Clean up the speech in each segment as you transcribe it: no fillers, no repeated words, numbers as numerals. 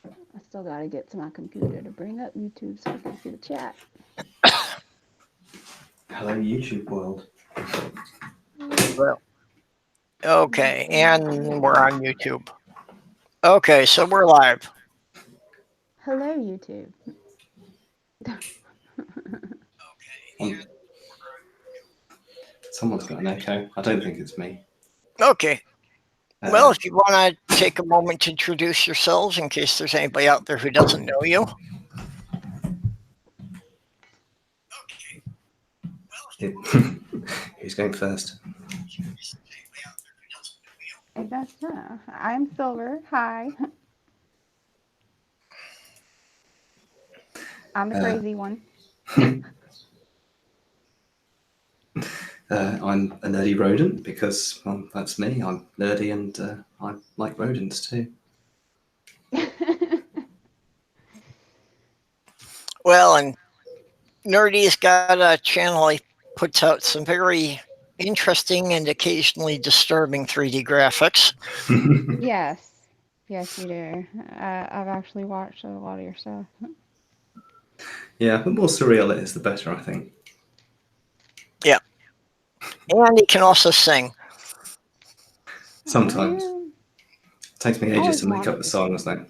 I still gotta get to my computer to bring up YouTube so I can see the chat. Hello, YouTube world. Well, okay, and we're on YouTube. Okay, so we're live. Hello, YouTube. Someone's got an echo. I don't think it's me. Okay. Well, if you want to take a moment to introduce yourselves in case there's anybody out there who doesn't know you. Who's going first? I'm Silver. Hi. I'm the crazy one. I'm a nerdy rodent because, well, that's me. I'm nerdy and I like rodents too. Well, and Nerdy's got a channel. He puts out some very interesting and occasionally disturbing 3D graphics. Yes. Yes, you do. I've actually watched a lot of your stuff. Yeah, the more surreal it is, the better, I think. Yeah. And he can also sing. Sometimes. It takes me ages to make up the songs, though.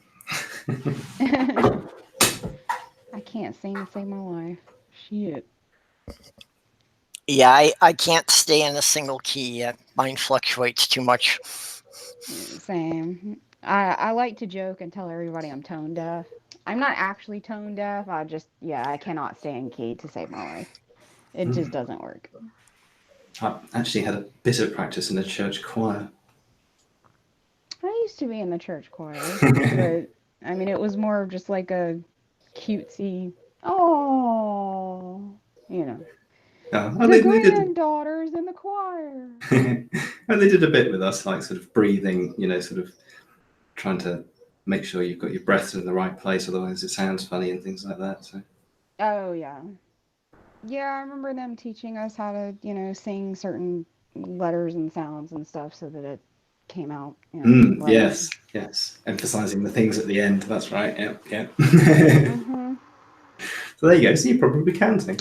I can't sing to save my life. Shit. Yeah, I can't stay in a single key. Mine fluctuates too much. Same. I like to joke and tell everybody I'm tone deaf. I'm not actually tone deaf. I cannot stay in key to save my life. It just doesn't work. I actually had a bit of practice in a church choir. I used to be in the church choir, but I mean, it was more of just like a cutesy, you know. The granddaughters in the choir. And they did a bit with us, like sort of breathing, sort of trying to make sure you've got your breath in the right place, otherwise it sounds funny and things like that. So. Oh, yeah. Yeah, I remember them teaching us how to, sing certain letters and sounds and stuff so that it came out. Right. Yes. Emphasizing the things at the end. That's right. Yeah. So there you go. So you probably can sing.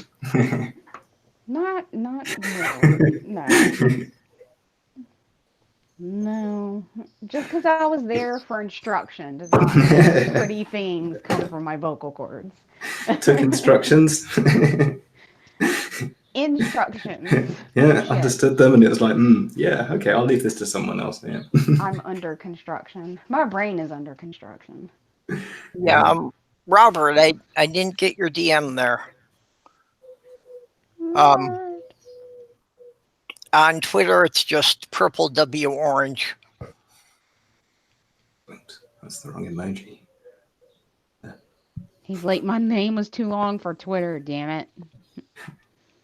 No. No. Just because I was there for instruction does not mean pretty things come from my vocal cords. Took instructions. Instructions. Yeah, understood them, and it was like, yeah, okay, I'll leave this to someone else. Yeah. I'm under construction. My brain is under construction. Yeah, Robert, I didn't get your DM there. On Twitter, it's just PurpleWorange. That's the wrong emoji. He's like, my name was too long for Twitter, damn it.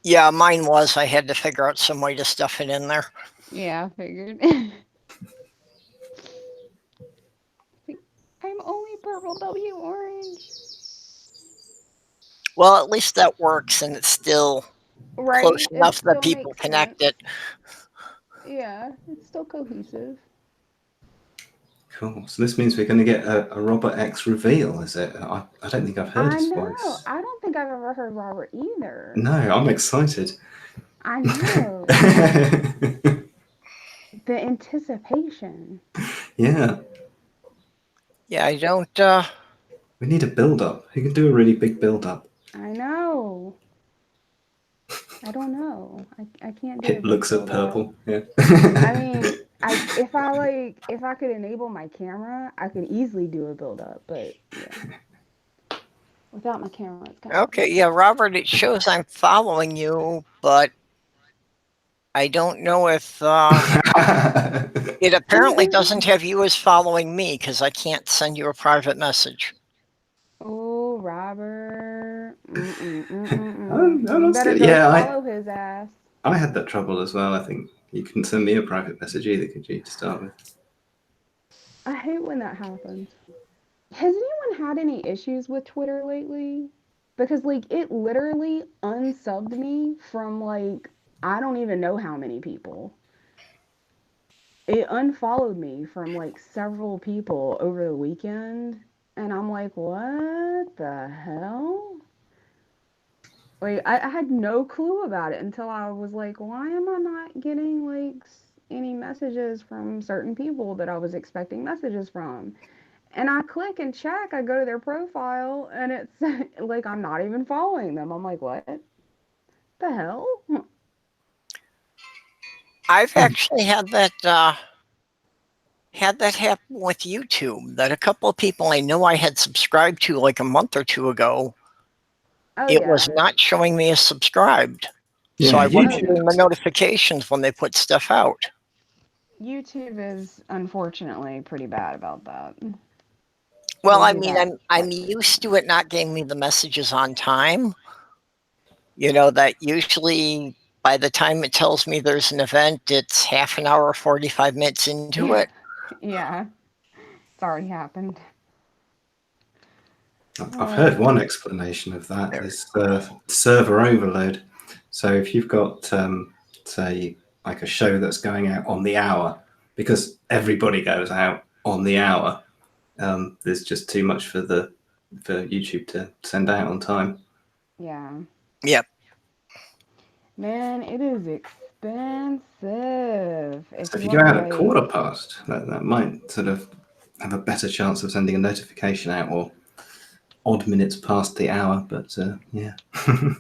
Yeah, mine was. I had to figure out some way to stuff it in there. Yeah, I figured. I'm only PurpleWorange. Well, at least that works, and it's still close enough that people connect it. Yeah, it's still cohesive. Cool. So this means we're going to get a Robert X reveal, is it? I don't think I've heard his voice. I don't think I've ever heard Robert either. No, I'm excited. I know. The anticipation. Yeah. Yeah, I don't... We need a build-up. Who can do a really big build-up? I know. I don't know. I can't do it. Looks at purple. Yeah. I mean, if I could enable my camera, I could easily do a build-up, but yeah. Without my camera, it's kind of Okay, yeah, Robert, it shows I'm following you, but I don't know if it apparently doesn't have you as following me because I can't send you a private message. Oh, Robert. I'm not better scared. follow his ass. I had that trouble as well. I think you couldn't send me a private message either, could you, to start with? I hate when that happens. Has anyone had any issues with Twitter lately? Because, it literally unsubbed me from, I don't even know how many people. it unfollowed me from like several people over the weekend, and I'm like, what the hell? Like, I had no clue about it until I was like, why am I not getting like any messages from certain people that I was expecting messages from? And I click and check, I go to their profile, and it's like I'm not even following them. I'm like, what the hell? I've actually had that happen with YouTube, that a couple of people I know I had subscribed to like a month or two ago, Oh it was yeah, not showing me as subscribed. So Yeah, I oh wasn't YouTube. yeah. getting the notifications when they put stuff out. YouTube is unfortunately pretty bad about that. Well, They I do mean, that I'm quite used frequently. to it not getting me the messages on time. That usually by the time it tells me there's an event, it's half an hour, 45 minutes into Yeah, it. yeah, it's already happened. I've heard Oh, one explanation of that There. is server overload. So if you've got, say, like a show that's going out on the hour, because everybody goes out on the hour, there's just too much for YouTube to send out on time. yeah. Yep. Man, it is expensive. If So if you you want go to out at like, quarter past, that might sort of have a better chance of sending a notification out, or odd minutes past the hour. But yeah.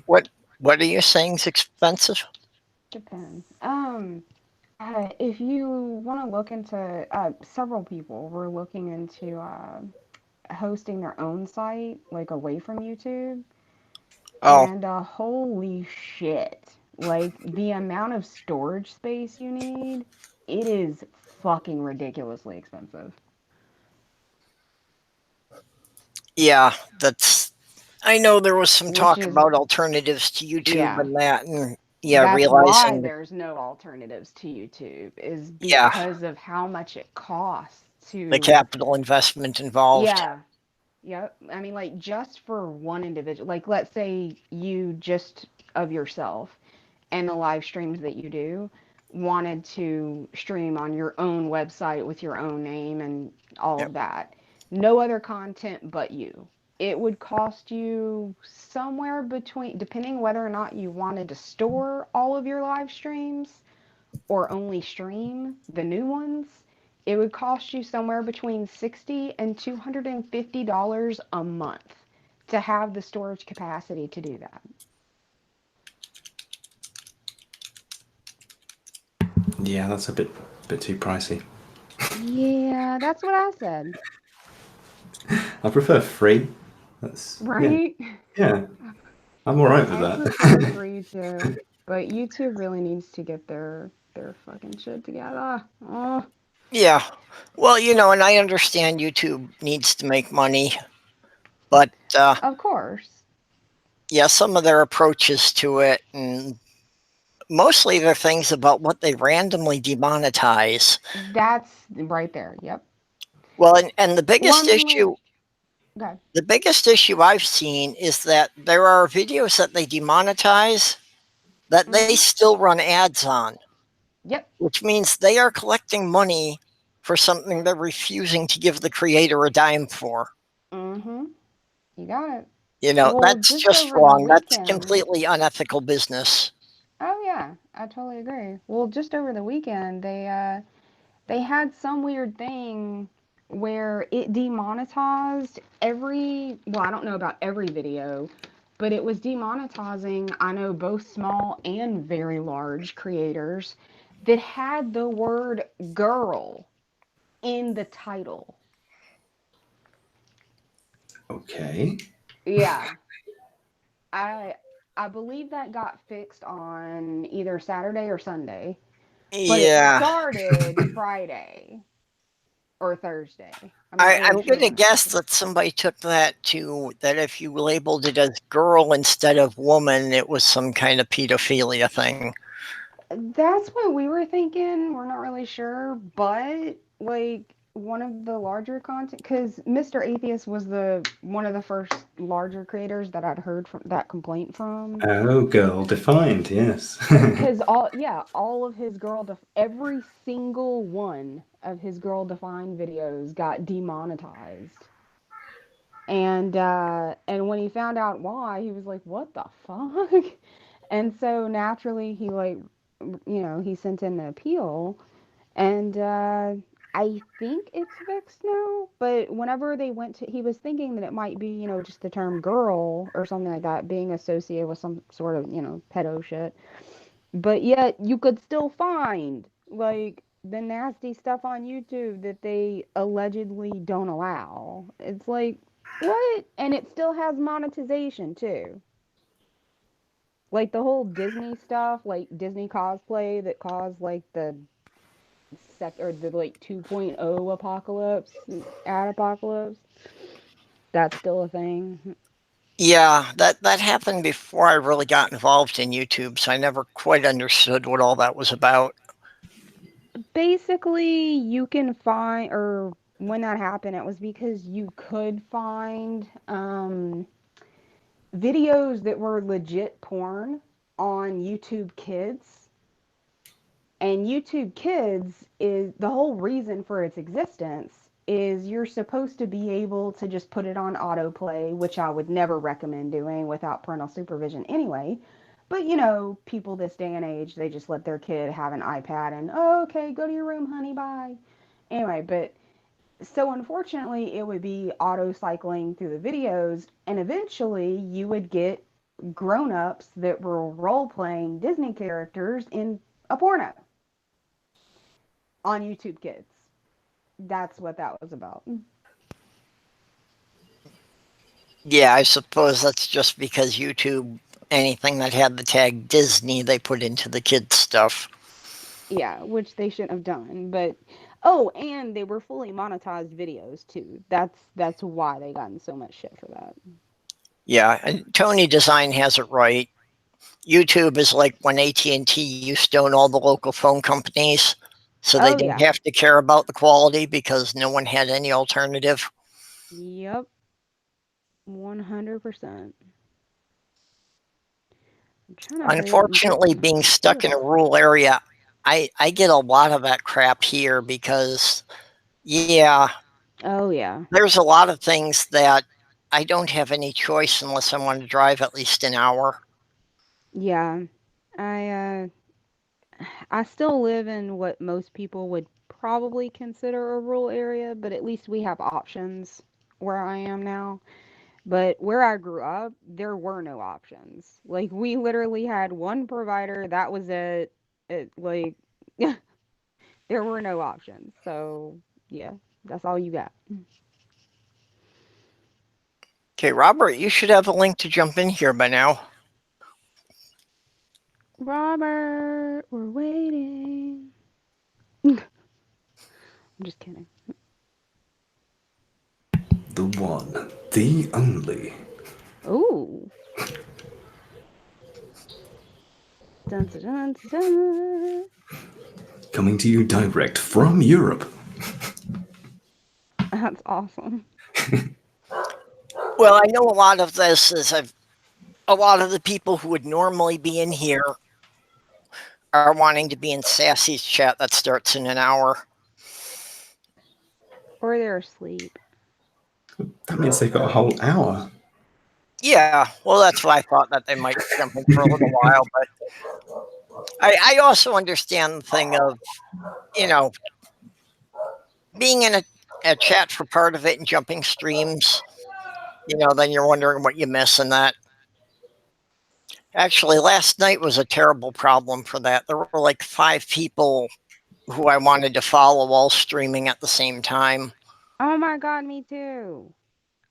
What What are you saying is expensive? depends. If you want to look into, several people were looking into hosting their own site, like away from YouTube, Oh, and holy shit, like the amount of storage space you need, it is fucking ridiculously expensive. yeah. That's. I know there was some Which talk is, about alternatives to YouTube yeah, and that, and yeah, that's why realizing that, there's no alternatives to YouTube, is yeah, because of how much it costs the to, capital investment involved. yeah. Yep. I mean, like, just for one individual, like, let's say you just of yourself and the live streams that you do wanted to stream on your own website with your own name and all Yep. of that. No other content but you. It would cost you somewhere between, depending whether or not you wanted to store all of your live streams or only stream the new ones, it would cost you somewhere between $60 and $250 a month to have the storage capacity to do that. Yeah, that's a bit too pricey. Yeah, that's what I said. I prefer free. That's yeah, Right? yeah. I'm all right with I prefer that. free too, but YouTube really needs to get their fucking shit together. Oh, Yeah. Well, and I understand YouTube needs to make money, but of course. yeah, some of their approaches to it, and mostly they're things about what they randomly demonetize. That's right there. Yep. Well, and the Well, I biggest mean, like, issue, okay. the biggest issue I've seen is that there are videos that they demonetize that they Mhm. still run ads on, Yep. which means they are collecting money for something they're refusing to give the creator a dime for. Mhm. You got it. Well, That's just just over the wrong. That's weekend. completely unethical business. Oh yeah, I totally agree. Well, just over the weekend, they had some weird thing where it demonetized every, well, I don't know about every video, but it was demonetizing, I know, both small and very large creators that had the word girl in the title. Okay. Yeah. I I believe that got fixed on either Saturday or Sunday, but it Yeah. started Friday or Thursday. I'm not really I'm sure going to when it guess started. that somebody took that to that if you labeled it as girl instead of woman, it was some kind of pedophilia thing. That's what we were thinking. We're not really sure, but like one of the larger content, because Mr. Atheist was one of the first larger creators that I'd heard from that complaint from. Oh, girl defined, yes. Because all of his every single one of his girl defined videos got demonetized. And when he found out why, he was like, "What the fuck?" And so naturally, he sent in an appeal, and I think it's fixed now. But whenever he was thinking that it might be, just the term "girl" or something like that being associated with some sort of, pedo shit. But yet you could still find like the nasty stuff on YouTube that they allegedly don't allow. It's like, what? And it still has monetization too. Like the whole Disney stuff, like Disney cosplay that caused like the the like 2.0 apocalypse, ad apocalypse. That's still a thing. Yeah, that happened before I really got involved in YouTube, so I never quite understood what all that was about. Basically, you can find, or when that happened, it was because you could find videos that were legit porn on YouTube Kids. And YouTube Kids is the whole reason for its existence is you're supposed to be able to just put it on autoplay, which I would never recommend doing without parental supervision anyway. But people this day and age, they just let their kid have an iPad and, oh, okay, go to your room, honey, bye. Anyway, but so unfortunately, it would be auto cycling through the videos, and eventually you would get grown-ups that were role-playing Disney characters in a porno on YouTube Kids. That's what that was about. Yeah, I suppose that's just because YouTube, anything that had the tag Disney, they put into the kids stuff. Yeah, which they shouldn't have done. But oh, and they were fully monetized videos too. That's why they gotten so much shit for that. Yeah, and Tony Design has it right. YouTube is like when AT&T used to own all the local phone companies, so they Oh didn't yeah. have to care about the quality because no one had any alternative. Yep. 100%. I'm trying to hurry up and get Unfortunately, my being stuck in a computer. rural area, I get a lot of that crap here because, yeah, Oh yeah. there's a lot of things that I don't have any choice unless I want to drive at least an hour. Yeah. I I still live in what most people would probably consider a rural area, but at least we have options where I am now. But where I grew up, there were no options. Like we literally had one provider, that was it. It like there were no options. So, yeah, that's all you got. Okay, Robert, you should have a link to jump in here by now. Robert, we're waiting. I'm just kidding. The one, the only. Ooh. Dun, dun, dun, dun. Coming to you direct from Europe. That's awesome. Well, I know a lot of this is a lot of the people who would normally be in here are wanting to be in Sassy's chat that starts in an hour. Or they're asleep. That means they've got a whole hour. Yeah, well, that's why I thought that they might jump in for a little while. But I also understand the thing of, being in a chat for part of it and jumping streams. Then you're wondering what you miss in that. Actually, last night was a terrible problem for that. There were like 5 people who I wanted to follow all streaming at the same time. Oh my god, me too.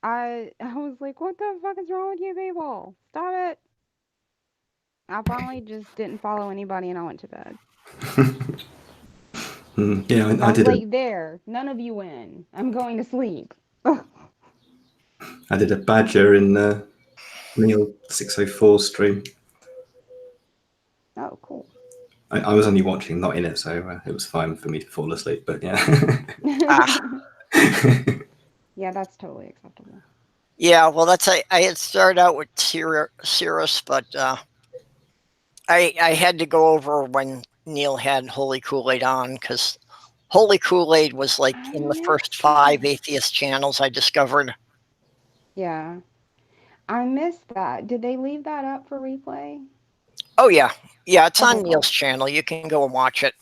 I was like, what the fuck is wrong with you people? Stop it. I finally just didn't follow anybody and I went to bed. Yeah, I I was did. like, there, none of you win. I'm going to sleep. I did a badger in Neil 604 stream. Oh, cool. I was only watching, not in it, so it was fine for me to fall asleep. But yeah. Yeah, that's totally acceptable. Yeah, well, I had started out with Cirrus, but I had to go over when Neil had Holy Kool-Aid on, because Holy Kool-Aid was like I in the missed first 5 that. atheist channels I discovered. Yeah, I missed that. Did they leave that up for replay? Oh yeah, yeah, it's Okay, on cool. Neil's channel. You can go and watch it.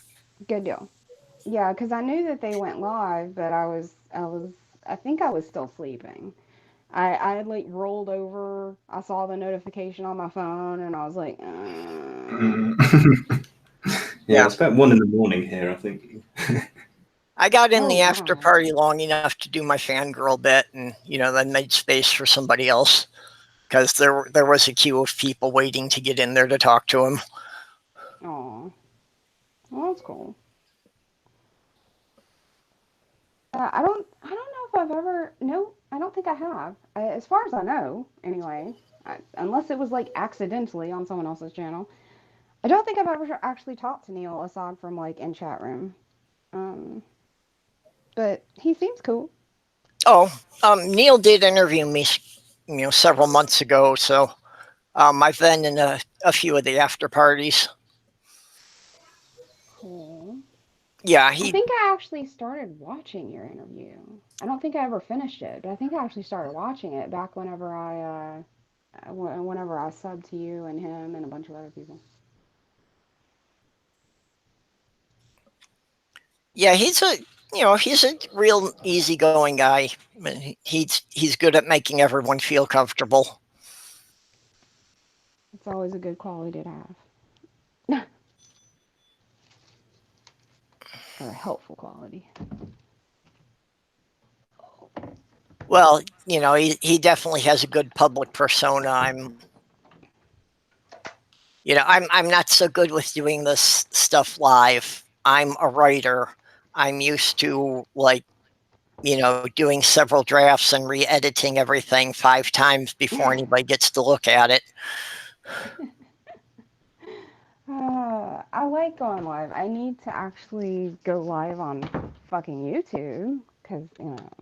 Good deal. Yeah, because I knew that they went live, but I think I was still sleeping. I had like rolled over. I saw the notification on my phone, and I was like, Yeah, Yeah, it's about 1 in the morning here, I think. I got in oh the after wow. party long enough to do my fangirl bit, and then made space for somebody else, because there was a queue of people waiting to get in there to talk to him. Oh, well, that's cool. I don't know if I've ever. No, I don't think I have. As far as I know, anyway. Unless it was like accidentally on someone else's channel. I don't think I've ever actually talked to Neil aside from like in chat room. Um, but he seems cool. Oh, Neil did interview me, several months ago, so I've been in a few of the after parties. Cool. Yeah, I he. think I actually started watching your interview. I don't think I ever finished it, but I think I actually started watching it back whenever I subbed to you and him and a bunch of other people. Yeah, he's a real easygoing guy. He's good at making everyone feel comfortable. It's always a good quality to have, or a helpful quality. Well, he definitely has a good public persona. I'm not so good with doing this stuff live. I'm a writer. I'm used to doing several drafts and re-editing everything 5 times before anybody gets to look at it. I like going live. I need to actually go live on fucking YouTube because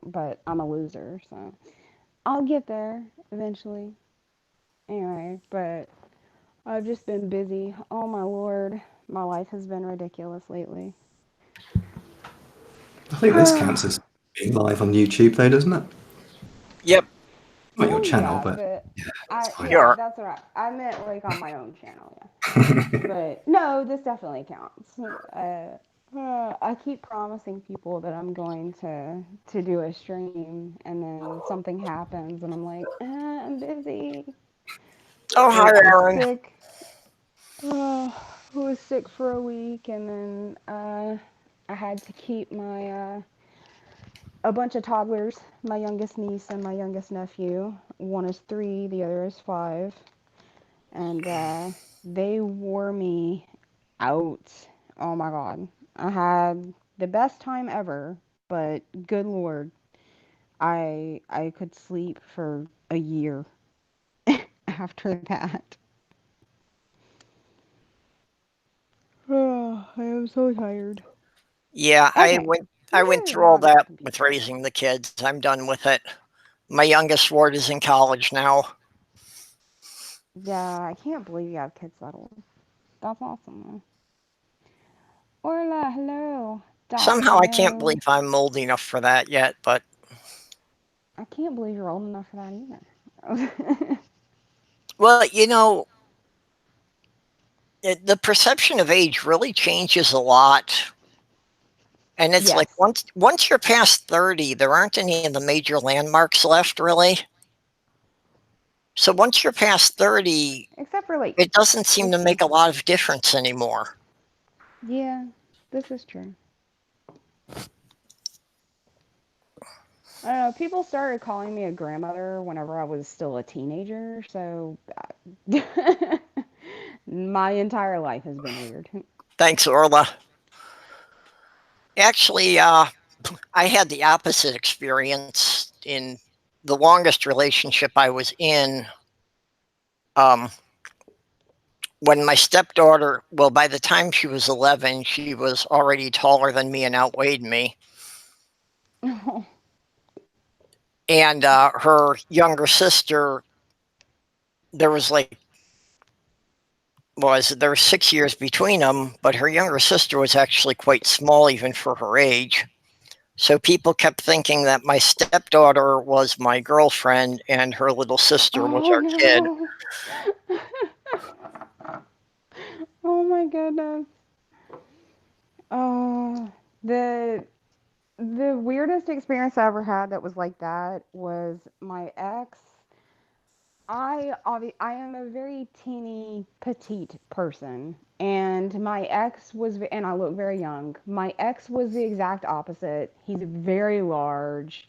but I'm a loser, so I'll get there eventually. Anyway, but I've just been busy. Oh my lord, my life has been ridiculous lately. I think this counts as being live on YouTube, though, doesn't it? Yep. Not your Well, channel, yeah, but but yeah, it's fine. yeah, Sure. that's right. I meant like on my own channel, yeah. But no, this definitely counts. I keep promising people that I'm going to do a stream, and then something happens, and I'm like, I'm busy. Oh, hi, Like I was Aaron. sick. I was sick for a week, and then I had to keep my a bunch of toddlers, my youngest niece and my youngest nephew. One is 3, the other is 5, and they wore me out. Oh my god. I had the best time ever, but good lord, I could sleep for a year after that. Oh, I am so tired. Yeah, I Okay. went I What went is through all that that with computer? raising the kids. I'm done with it. My youngest ward is in college now. Yeah, I can't believe you have kids that old. That's awesome though. Orla, hello. Dot, Somehow I can't hello. believe I'm old enough for that yet, but I can't believe you're old enough for that either. well, the perception of age really changes a lot. And it's like Yes. once you're past 30, there aren't any of the major landmarks left, really. So once you're past 30, Except for like it doesn't seem to 50. make a lot of difference anymore. Yeah, this is true. I don't know. People started calling me a grandmother whenever I was still a teenager, so my entire life has been weird. Thanks, Orla. Actually, I had the opposite experience in the longest relationship I was in. Um, when my stepdaughter, well, by the time she was 11, she was already taller than me and outweighed me. And her younger sister, there was there were 6 years between them, but her younger sister was actually quite small even for her age. So people kept thinking that my stepdaughter was my girlfriend and her little sister was our kid. Oh my goodness. Oh, the weirdest experience I ever had that was like that was my ex. I am a very teeny petite person, and my ex was, and I look very young. My ex was the exact opposite. He's very large,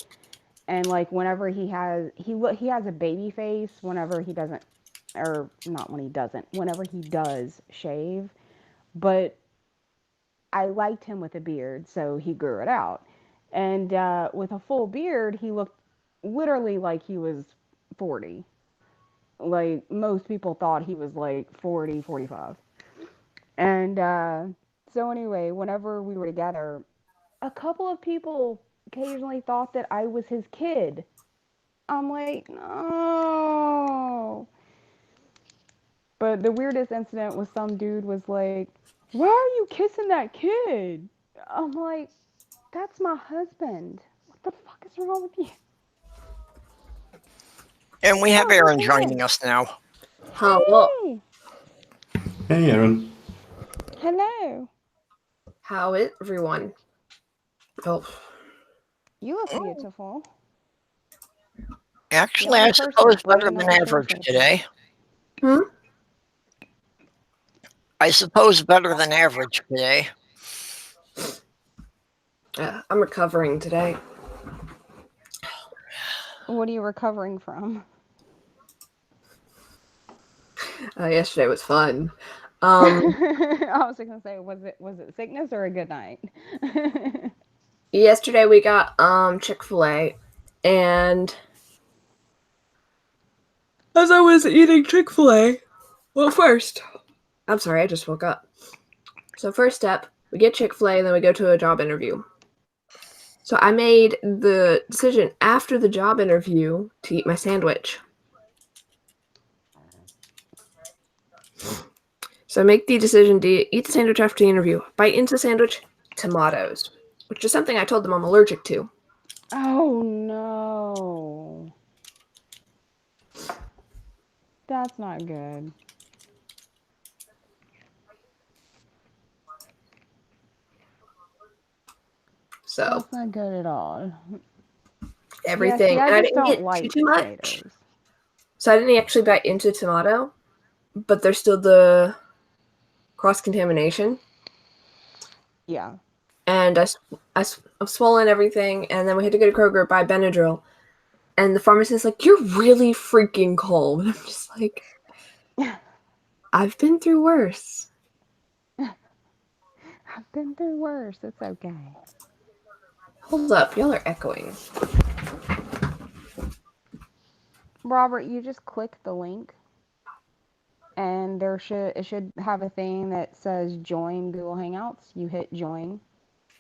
and like whenever he has a baby face whenever he doesn't, or not when he doesn't, whenever he does shave, but I liked him with a beard, so he grew it out. And with a full beard, he looked literally like he was 40. Like most people thought he was like 40, 45. And so anyway, whenever we were together, a couple of people occasionally thought that I was his kid. I'm like, no. But the weirdest incident was some dude was like, why are you kissing that kid? I'm like, that's my husband. What the fuck is wrong with you? And we have Oh, Aaron okay. joining us now. Hello. Hey, Hey, Aaron. hello. How is everyone? Oh, You look beautiful. Actually, The I only person suppose better floating than on the average surface. today. Hmm? I suppose better than average today. I'm recovering today. What are you recovering from? Yesterday was fun. I was gonna say, was it sickness or a good night? Yesterday we got Chick-fil-A, and as I was eating Chick-fil-A, well, first, I'm sorry, I just woke up. So first step, we get Chick-fil-A, and then we go to a job interview. So I made the decision after the job interview to eat my sandwich. So I make the decision to eat the sandwich after the interview. Bite into the sandwich, tomatoes, which is something I told them I'm allergic to. Oh no. That's not good. So That's not good at all. everything, Yeah, see, and I I just didn't don't get like too much. tomatoes. So I didn't actually bite into tomato, but there's still the cross-contamination. Yeah. And I've swollen everything, and then we had to go to Kroger buy Benadryl. And the pharmacist's like, you're really freaking cold. And I'm just like, I've been through worse. I've been through worse. It's okay. Hold up, y'all are echoing. Robert, you just click the link and it should have a thing that says join Google Hangouts. You hit join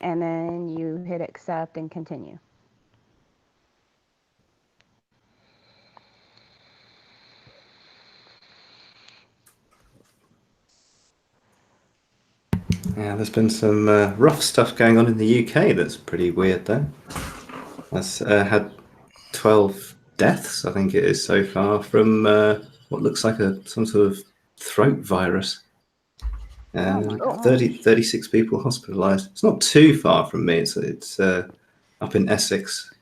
and then you hit accept and continue. Yeah, there's been some rough stuff going on in the UK that's pretty weird, though. That's had 12 deaths, I think it is, so far, from what looks like some sort of throat virus. Oh my gosh. 36 people hospitalised. It's not too far from me. It's up in Essex.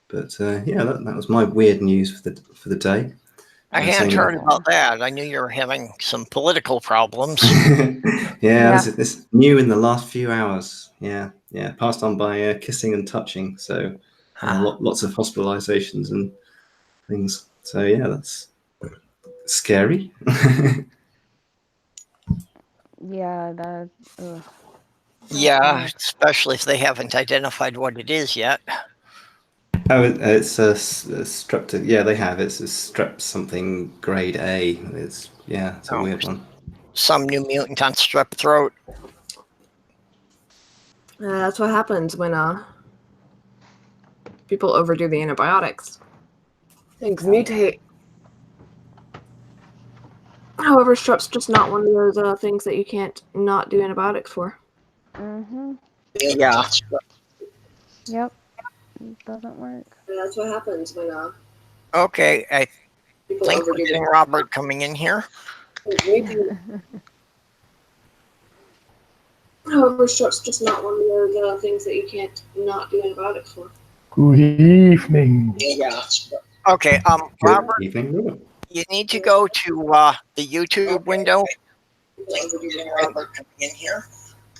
But yeah, that was my weird news for the day. I hadn't heard about that. I knew you were having some political problems. Yeah. This new in the last few hours. Yeah, passed on by kissing and touching. So lots of hospitalizations and things. So yeah, that's scary. Yeah, that. Ugh. Yeah, especially if they haven't identified what it is yet. Oh, it's a strep. Yeah, they have. It's a strep something grade A. It's a weird one. some new mutant on strep throat. That's what happens when people overdo the antibiotics. Things mutate. However, strep's just not one of those things that you can't not do antibiotics for. Mm-hmm. Yeah. Yep. It doesn't work. That's what happens when Okay, I people think we're overdo getting Robert coming in here. However, strep's just not one of those things that you can't not do antibiotics for. Good evening. Yeah. Okay, Good Robert, evening, Robert. you need to go to the YouTube window. Robert coming in here.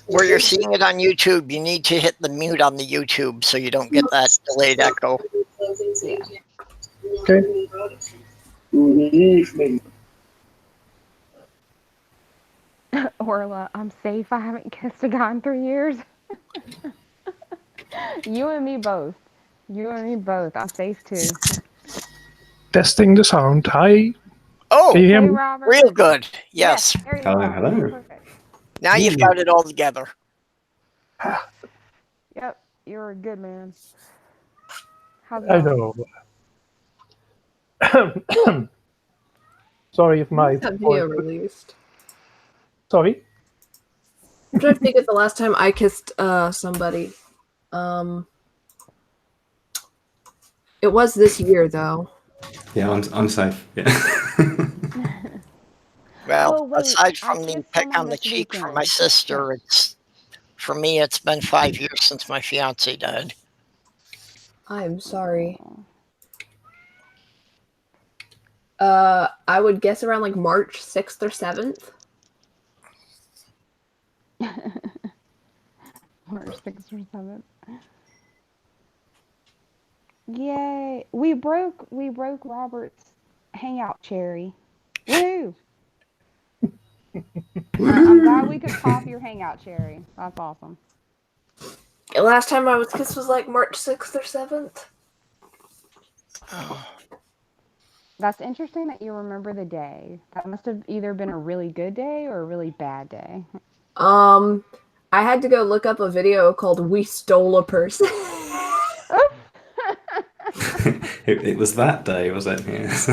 Where you're seeing it on YouTube, you need to hit the mute on the YouTube so you don't get that delayed echo. Yeah. Okay. Good evening. Orla, I'm safe. I haven't kissed a guy in 3 years. You and me both. You and me both. I'm safe too. Testing the sound. Hi. Oh, Can you hear Hey, me? Robert. real good. Yes. There you Hello, are. hello. Perfect. Now you've got it all together. Yep. You're a good man. How's it I going? know. Sorry if my that video voice- released. Sorry. I'm trying to think of the last time I kissed somebody. It was this year though. Yeah, I'm safe. Yeah. Well, Oh, wait, aside I from the kissed peck someone on the this cheek from weekend. my sister, for me it's been 5 years since my fiance died. I'm sorry. I would guess around like March 6th or 7th. March 6th or 7th. Yay. We broke Robert's hangout cherry. Woo! I'm glad we could pop your hangout cherry. That's awesome. The last time I was kissed was like March 6th or 7th. That's interesting that you remember the day. That must have either been a really good day or a really bad day. I had to go look up a video called "We Stole a Person." it was that day, was it? Yes.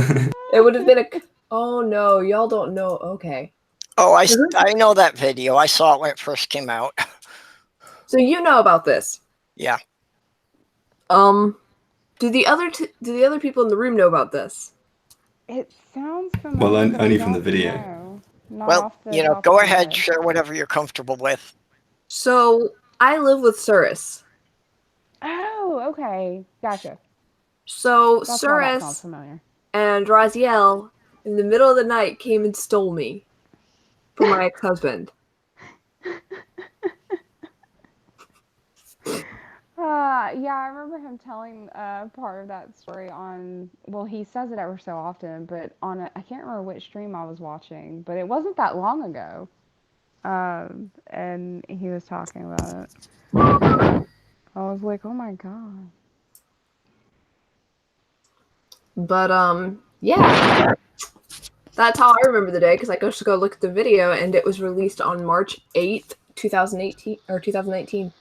It would have been a. Oh no, y'all don't know. Okay. Oh, I know that video. I saw it when it first came out. So you know about this. Yeah. Do the other people in the room know about this? It sounds familiar. Well, but I only from the don't video. know. Not Well, off the top go of my ahead, head. share whatever you're comfortable with. So I live with Suris. Oh, okay. Gotcha. So That's why that sounds Suris familiar. and Raziel in the middle of the night came and stole me from my ex-husband. Yeah, I remember him telling part of that story on, well, he says it ever so often, but I can't remember which stream I was watching, but it wasn't that long ago. And he was talking about it. I was like, oh my God. But yeah. That's how I remember the day, because I go to go look at the video and it was released on March 8th, 2018 or 2019.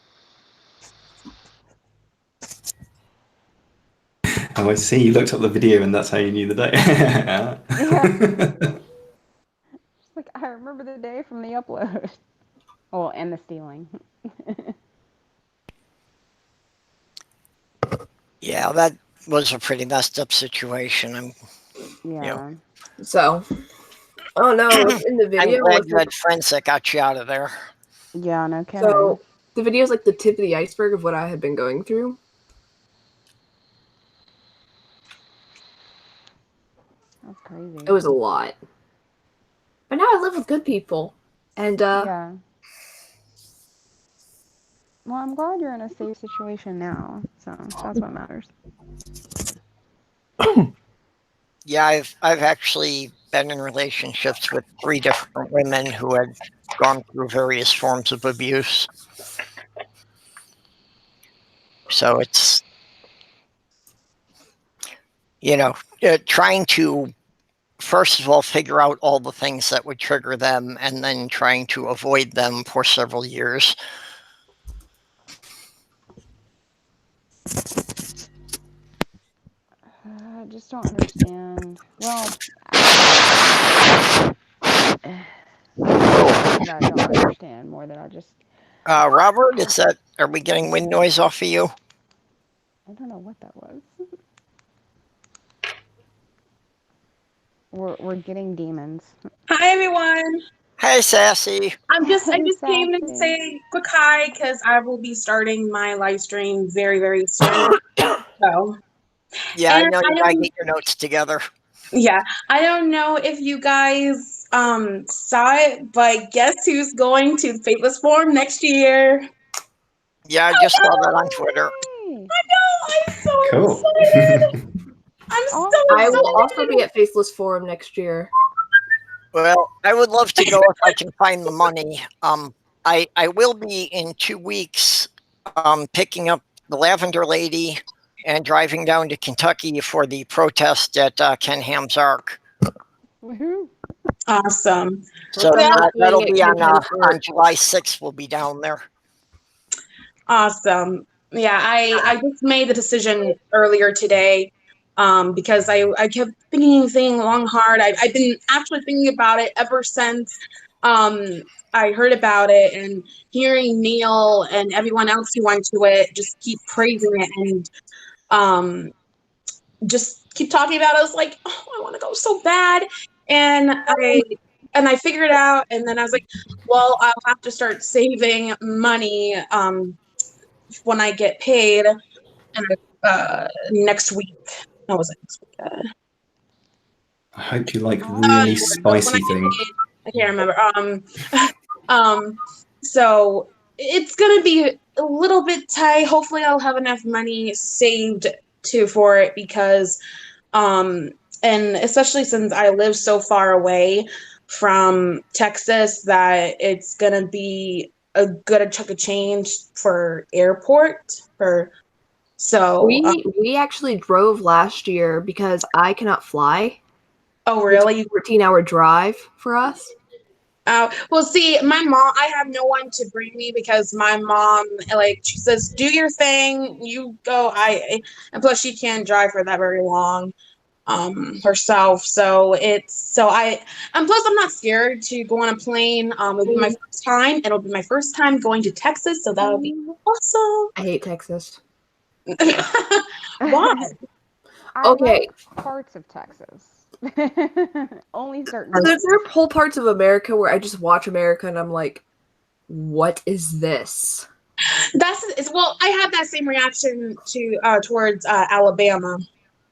Oh, I see. You looked up the video, and that's how you knew the day. Yeah. Just like, I remember the day from the upload. Well, and the stealing. Yeah, that was a pretty messed up situation. Yeah. So, oh no, what's in the I'm video glad was you had friends that got you out of there. Yeah, no kidding. so the video is like the tip of the iceberg of what I had been going through. That's crazy. It was a lot. But now I live with good people. And Yeah. Well, I'm glad you're in a safe situation now, so that's what matters. Yeah, I've actually been in relationships with 3 different women who had gone through various forms of abuse. So it's, trying to first of all, figure out all the things that would trigger them and then trying to avoid them for several years. I just don't understand. Well, I don't understand more than I just. Robert, are we getting wind noise off of you? I don't know what that was. We're getting demons. Hi everyone. Hey, Sassy. I just Hey, came to Sassy. say quick hi because I will be starting my live stream very, very soon. So Yeah, I And know you I gotta don't- get your notes together. yeah, I don't know if you guys saw it, but guess who's going to the Faithless Forum next year? Yeah, I just saw that on Twitter. Yay! I know, I'm so Cool. excited. I'm so I will excited. also be at Faithless Forum next year. Well, I would love to go if I can find the money. I will be in 2 weeks picking up the Lavender Lady and driving down to Kentucky for the protest at Ken Ham's Ark. Woohoo! Awesome. So Well, that'll be Ken Ham's on Ark. July 6th. We'll be down there. Awesome. Yeah, I just made the decision earlier today because I kept thinking long hard. I've been actually thinking about it ever since I heard about it, and hearing Neil and everyone else who went to it just keep praising it and just keep talking about it. I was like, oh, I want to go so bad. And I figured it out, and then I was like, well, I'll have to start saving money when I get paid next week. What was it next week? I hope you like Oh. really When spicy I get things. paid, I can't remember. So it's gonna be a little bit tight. Hopefully, I'll have enough money saved for it because, and especially since I live so far away from Texas, that it's gonna be a good chunk of change for airport for. So We actually drove last year because I cannot fly. oh really? It's a 14-hour drive for us. Well, see, my mom, I have no one to bring me because my mom, like, she says, do your thing, you go. And plus she can't drive for that very long, herself. So and plus I'm not scared to go on a plane. It'll be my first time. It'll be my first time going to Texas. So that'll be awesome. I hate Texas. Why? I Okay. like parts of Texas. Only certain. So there are whole parts of America where I just watch America and I'm like, what is this? Well, I have that same reaction towards Alabama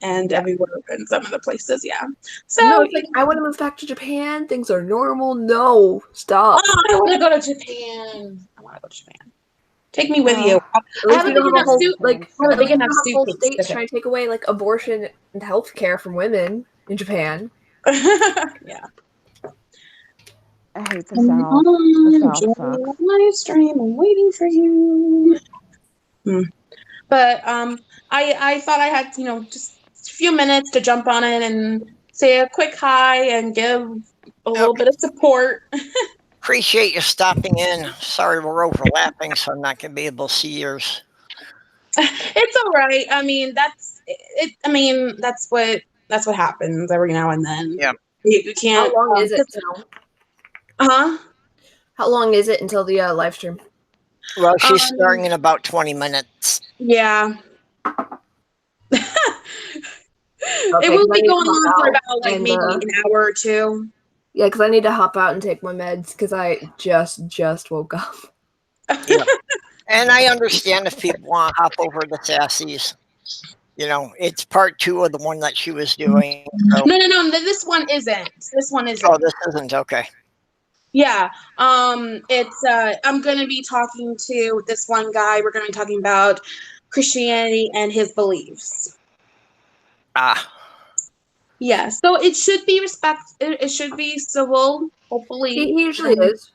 and everywhere and some other places, yeah. So No, it's like, I want to move back to Japan. Things are normal. No, stop. oh, I want to go to Japan. I want to go to Japan. Take me with you. At I least have a we big don't have a enough whole, suit. like, I have a at big least we enough don't have whole suitcase. states trying to take away like abortion and health care from women in Japan. Yeah. I hate the South. The South sucks. Live stream. I'm waiting for you. But I thought I had just a few minutes to jump on it and say a quick hi and give a little bit of support. Appreciate you stopping in. Sorry we're overlapping, so I'm not going to be able to see yours. It's all right. I mean, that's it. I mean, that's what happens every now and then. Yeah. You can't. How long is it now? Huh? How long is it until the live stream? Well, she's starting in about 20 minutes. Yeah. Okay, It will 'cause I be need to going hop on for out about like and, maybe an hour or two. Yeah, because I need to hop out and take my meds because I just woke up. Yeah. And I understand if people want to hop over the Sassies. You know, it's part 2 of the one that she was doing. So. No. This one isn't. This one isn't. Oh, this isn't okay. Yeah. It's I'm gonna be talking to this one guy. We're gonna be talking about Christianity and his beliefs. Ah. Yeah. So it should be it should be civil, hopefully. He usually is.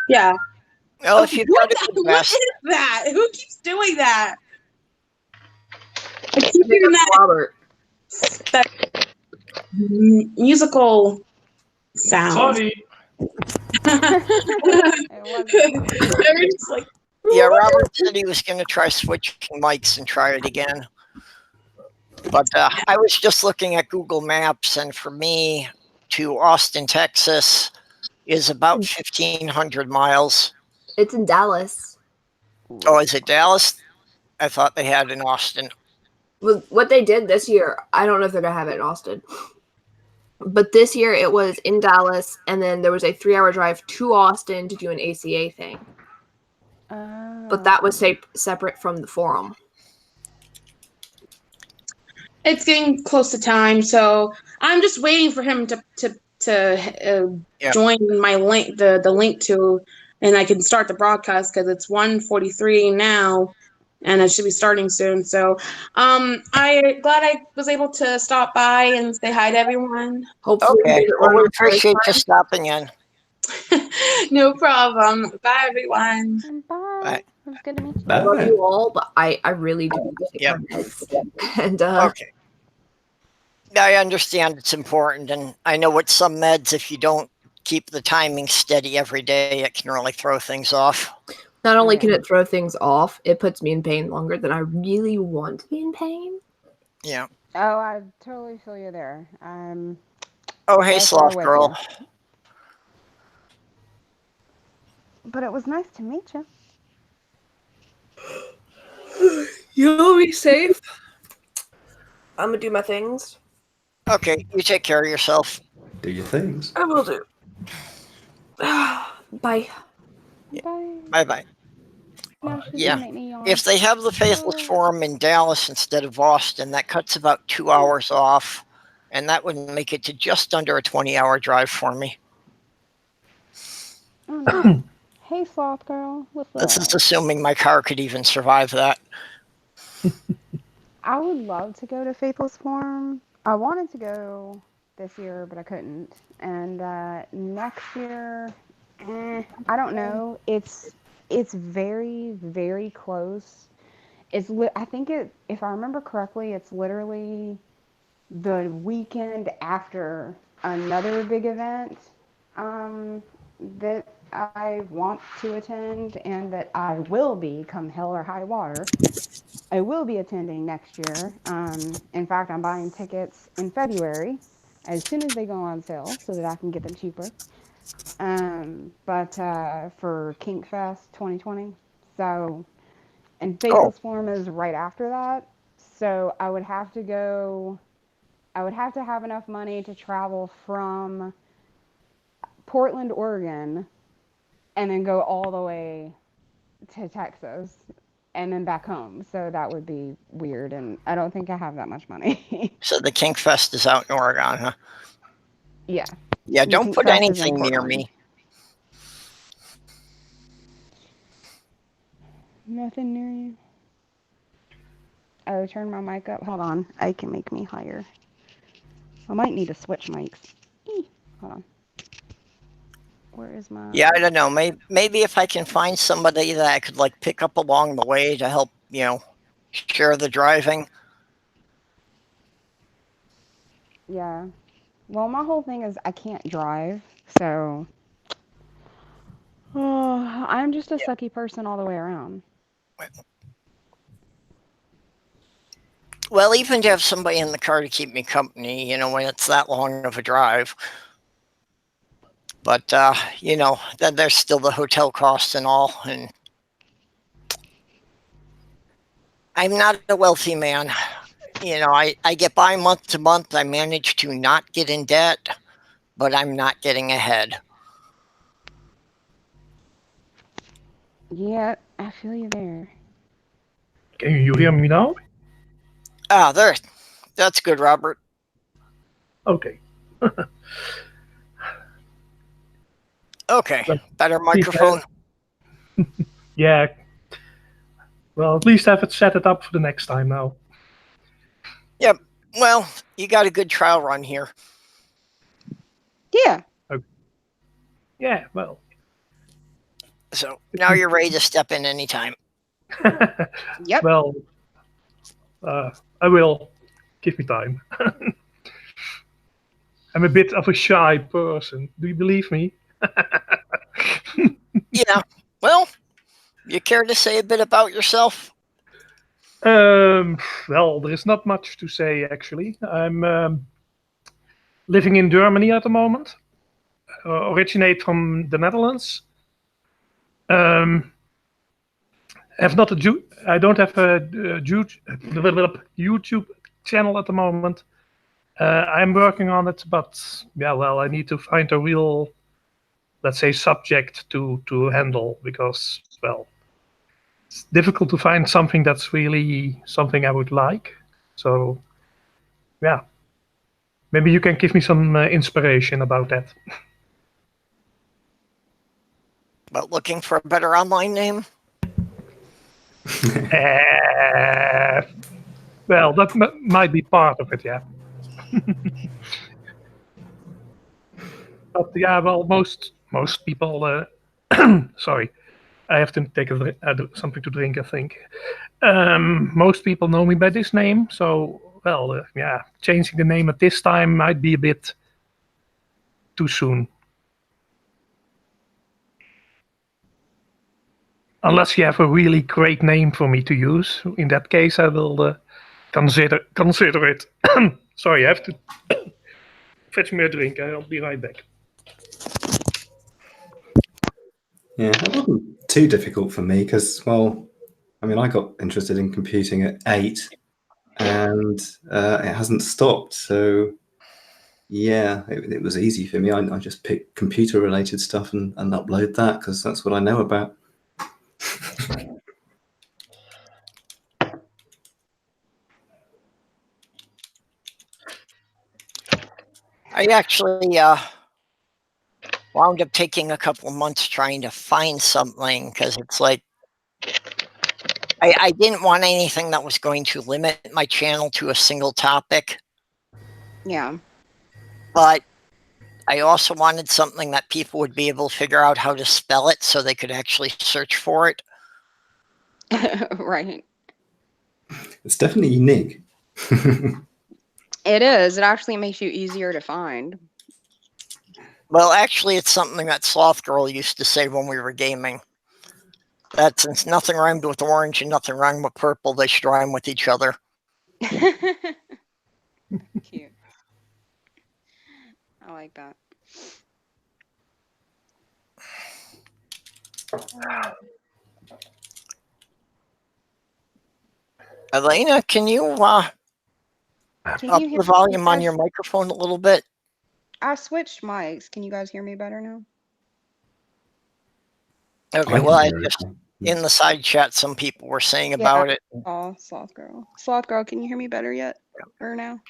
Yeah. Well, if you've got to do What best. is that? Who keeps doing that? I keep hearing that. Robert. musical sound. Sorry. It wasn't. They were just like, Yeah, Robert said he was going to try switching mics and try it again. But I was just looking at Google Maps, and for me to Austin, Texas is about 1,500 miles. It's in Dallas. Oh, is it Dallas? I thought they had in Austin. Well, what they did this year, I don't know if they're going to have it in Austin. But this year it was in Dallas, and then there was a 3-hour drive to Austin to do an ACA thing. But that was separate from the forum. it's getting close to time, so I'm just waiting for him to join my link, the link to, and I can start the broadcast because it's 1:43 now, and it should be starting soon. So, I glad I was able to stop by and say hi to everyone. Hopefully, Okay, well, we appreciate you stopping in. No problem. Bye, everyone. Bye. Bye. It was good to meet you. I love you all, but I really do take Yep. my meds. And Okay. I understand it's important, and I know with some meds, if you don't keep the timing steady every day, it can really throw things off. not only can it throw things off, it puts me in pain longer than I really want to be in pain. Yeah. Oh, I totally feel you there. Oh, hey, Right there Sloth with Girl. But it was nice to meet you. You'll be safe. I'm gonna do my things. Okay, you take care of yourself. Do your things. I will do. Bye. Bye. Bye-bye. Now she's Yeah. gonna make me yawn. If they have the Faithless Forum in Dallas instead of Austin, that cuts about 2 hours off, and that would make it to just under a 20-hour drive for me. Oh, no. Hey, Sloth Girl. What's up? This is assuming my car could even survive that. I would love to go to Faithless Forum. I wanted to go this year, but I couldn't. And next year, I don't know. It's very, very close. I think if I remember correctly, it's literally the weekend after another big event that I want to attend and that I will be, come hell or high water. I will be attending next year. In fact, I'm buying tickets in February as soon as they go on sale so that I can get them cheaper. But for Kink Fest 2020. So, and Faithless Forum is right after that. So I would have to have enough money to travel from Portland, Oregon, and then go all the way to Texas and then back home. So that would be weird, and I don't think I have that much money. So the Kink Fest is out in Oregon, huh? Yeah. Yeah, The don't Kink put Fest is in anything near Portland. me. Nothing near you. Oh, turn my mic up. Hold on. I can make me higher. I might need to switch mics. Hold on. Where is my... Yeah, I don't know. Maybe if I can find somebody that I could like pick up along the way to help, share the driving. Yeah. Well, my whole thing is I can't drive, so... Oh, I'm just a sucky person all the way around. Well, even to have somebody in the car to keep me company, when it's that long of a drive. But, then there's still the hotel costs and all. And I'm not a wealthy man. I get by month to month. I manage to not get in debt, but I'm not getting ahead. Yeah, I feel you there. Can you hear me now? Ah, there. That's good, Robert. Okay. Okay, better microphone. Yeah. Well, at least have it set it up for the next time now. Yep. Well, you got a good trial run here. Yeah. Yeah, well. So now you're ready to step in anytime. Yep. Well, I will. Give me time. I'm a bit of a shy person. Do you believe me? Yeah. Well, you care to say a bit about yourself? Well, there is not much to say, actually. I'm living in Germany at the moment. Originate from the Netherlands. Have not a I don't have a YouTube channel at the moment. I'm working on it, but yeah, well, I need to find a real, let's say, subject to handle, because, well, it's difficult to find something that's really something I would like. So yeah, maybe you can give me some inspiration about that. About looking for a better online name? Well, that might be part of it, yeah. But yeah, well, most people. Sorry, I have to take something to drink, I think. Most people know me by this name, so well, yeah, changing the name at this time might be a bit too soon. Unless you have a really great name for me to use. In that case, I will consider it. Sorry, I have to fetch me a drink. I'll be right back. Yeah, it wasn't too difficult for me because, well, I mean, I got interested in computing at 8, and it hasn't stopped. So yeah, it was easy for me. I just pick computer-related stuff and upload that because that's what I know about. I actually wound up taking a couple of months trying to find something, because it's like I didn't want anything that was going to limit my channel to a single topic. Yeah. But I also wanted something that people would be able to figure out how to spell it so they could actually search for it. Right. It's definitely unique. It is. It actually makes you easier to find. Well, actually, it's something that Sloth Girl used to say when we were gaming. That since nothing rhymed with orange and nothing rhymed with purple, they should rhyme with each other. Cute. I like that. Elena, can you up Can you the volume on your microphone a little bit? I switched mics. Can you guys hear me better now? Okay, well, I just in the side chat, some people were saying about it. Oh, Sloth Girl. Sloth Girl, can you hear me better yet? Or now?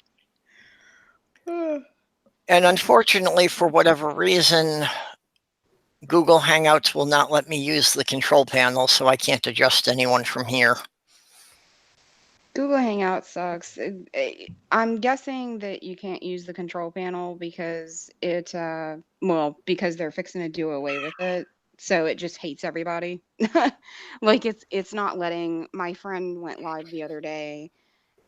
And unfortunately, for whatever reason, Google Hangouts will not let me use the control panel, so I can't adjust anyone from here. Google Hangout sucks. I'm guessing that you can't use the control panel because because they're fixing to do away with it. So it just hates everybody. Like it's not letting. My friend went live the other day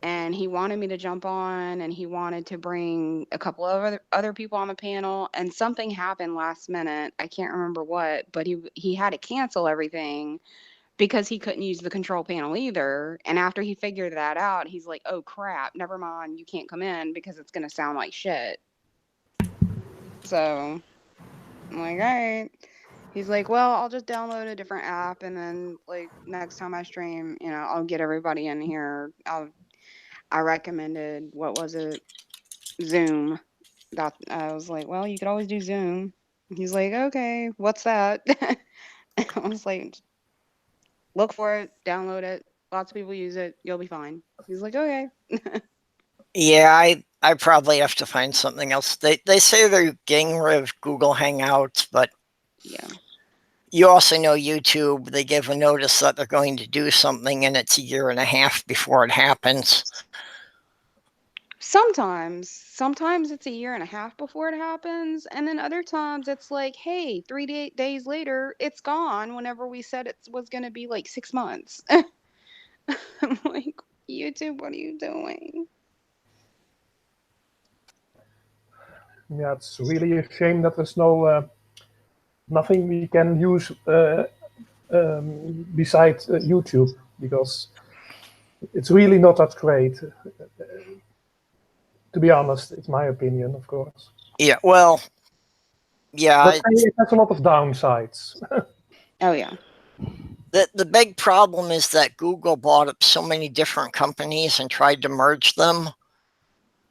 and he wanted me to jump on and he wanted to bring a couple of other people on the panel, and something happened last minute. I can't remember what, but he had to cancel everything because he couldn't use the control panel either. And after he figured that out, he's like, oh crap, never mind, you can't come in because it's going to sound like shit. So I'm like, all right. He's like, well, I'll just download a different app, and then like next time I stream, I'll get everybody in here. I recommended, what was it? Zoom. I was like, well, you could always do Zoom. He's like, okay, what's that? I was like, look for it, download it. Lots of people use it. You'll be fine. He's like, okay. Yeah, I probably have to find something else. They say they're getting rid of Google Hangouts, but yeah, you also know YouTube, they give a notice that they're going to do something and it's a year and a half before it happens. Sometimes it's a year and a half before it happens, and then other times it's like, hey, 3 days later, it's gone whenever we said it was going to be like 6 months. I'm like, YouTube, what are you doing? Yeah, it's really a shame that there's nothing we can use besides YouTube, because it's really not that great. To be honest, it's my opinion, of course. Yeah, well, yeah. But it has a lot of downsides. Oh yeah. The big problem is that Google bought up so many different companies and tried to merge them,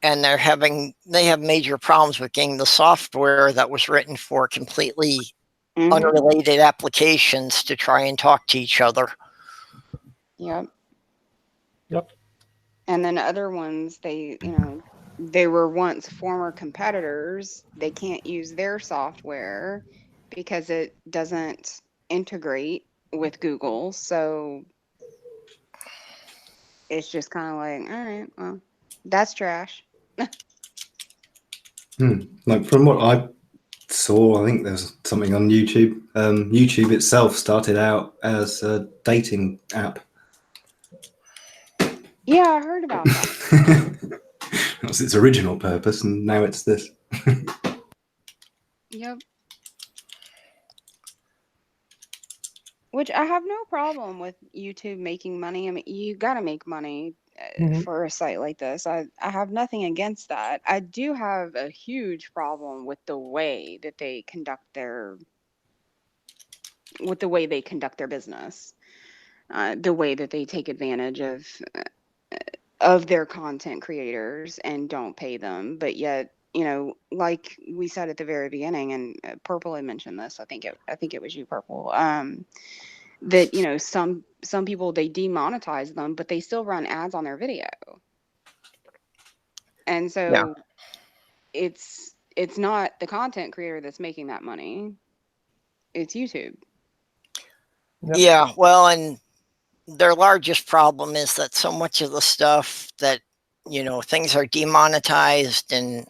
and they have major problems with getting the software that was written for completely unrelated applications to try and talk to each other. Yep. Yep. And then other ones, they were once former competitors. They can't use their software because it doesn't integrate with Google. So it's just kind of like, all right, well, that's trash. Like from what I saw, I think there's something on YouTube. YouTube itself started out as a dating app. Yeah, I heard about that. That was its original purpose, and now it's this. Yep. Which I have no problem with YouTube making money. I mean, you got to make money for a site like this. I have nothing against that. I do have a huge problem with the way that they conduct their business, the way that they take advantage of their content creators and don't pay them, but yet, like we said at the very beginning, and Purple had mentioned this. I think it was you, Purple. That some people, they demonetize them, but they still run ads on their video, and so it's not the content creator that's making that money. It's YouTube. Yep. Yeah, well, and their largest problem is that so much of the stuff that, things are demonetized and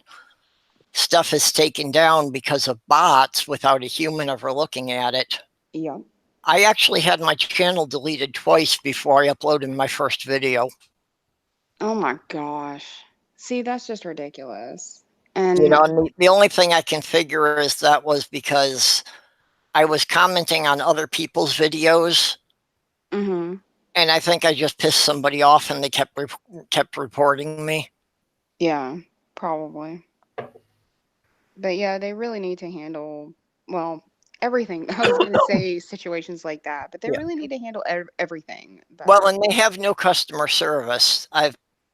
stuff is taken down because of bots without a human ever looking at it. Yeah. I actually had my channel deleted twice before I uploaded my first video. Oh my gosh. See, that's just ridiculous. And the only thing I can figure is that was because I was commenting on other people's videos. Mm-hmm. And I think I just pissed somebody off, and they kept reporting me. Yeah, probably. But yeah, they really need to handle, well, everything. I was going to say situations like that, but they really need to handle everything better. Well, and they have no customer service.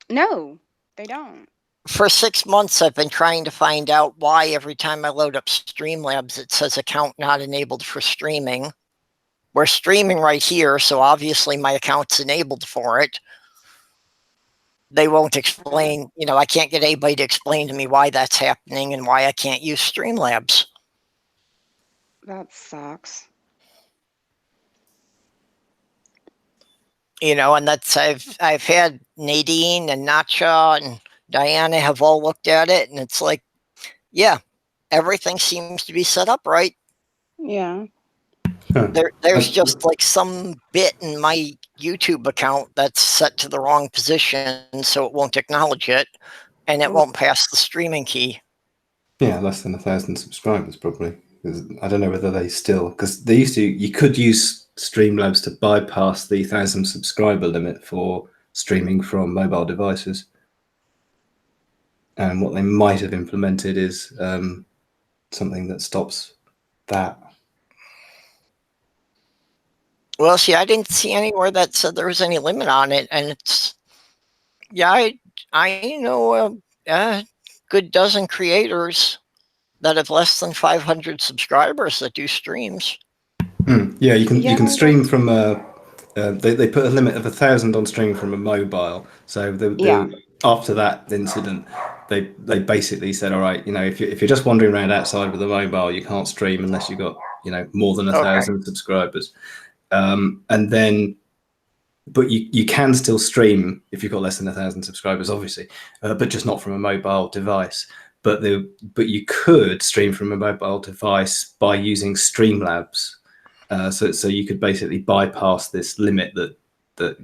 No, they don't. For 6 months, I've been trying to find out why every time I load up Streamlabs, it says account not enabled for streaming. We're streaming right here, so obviously my account's enabled for it. They won't explain, I can't get anybody to explain to me why that's happening and why I can't use Streamlabs. That sucks. And that's I've had Nadine and Nacha and Diana have all looked at it, and it's like, yeah, everything seems to be set up right. Yeah. There's just like some bit in my YouTube account that's set to the wrong position, so it won't acknowledge it, and it won't pass the streaming key. Yeah, less than 1,000 subscribers probably. I don't know whether they still, because you could use Streamlabs to bypass the 1,000 subscriber limit for streaming from mobile devices. And what they might have implemented is something that stops that. Well, see, I didn't see anywhere that said there was any limit on it, and it's, I know a good dozen creators that have less than 500 subscribers that do streams. Yeah, you can stream from they put a limit of 1,000 on streaming from a mobile. So after that incident, they basically said, all right, if you're just wandering around outside with a mobile, you can't stream unless you've got more than 1,000 subscribers. And then, but you can still stream if you've got less than 1,000 subscribers, obviously, but just not from a mobile device. But you could stream from a mobile device by using Streamlabs. So you could basically bypass this limit that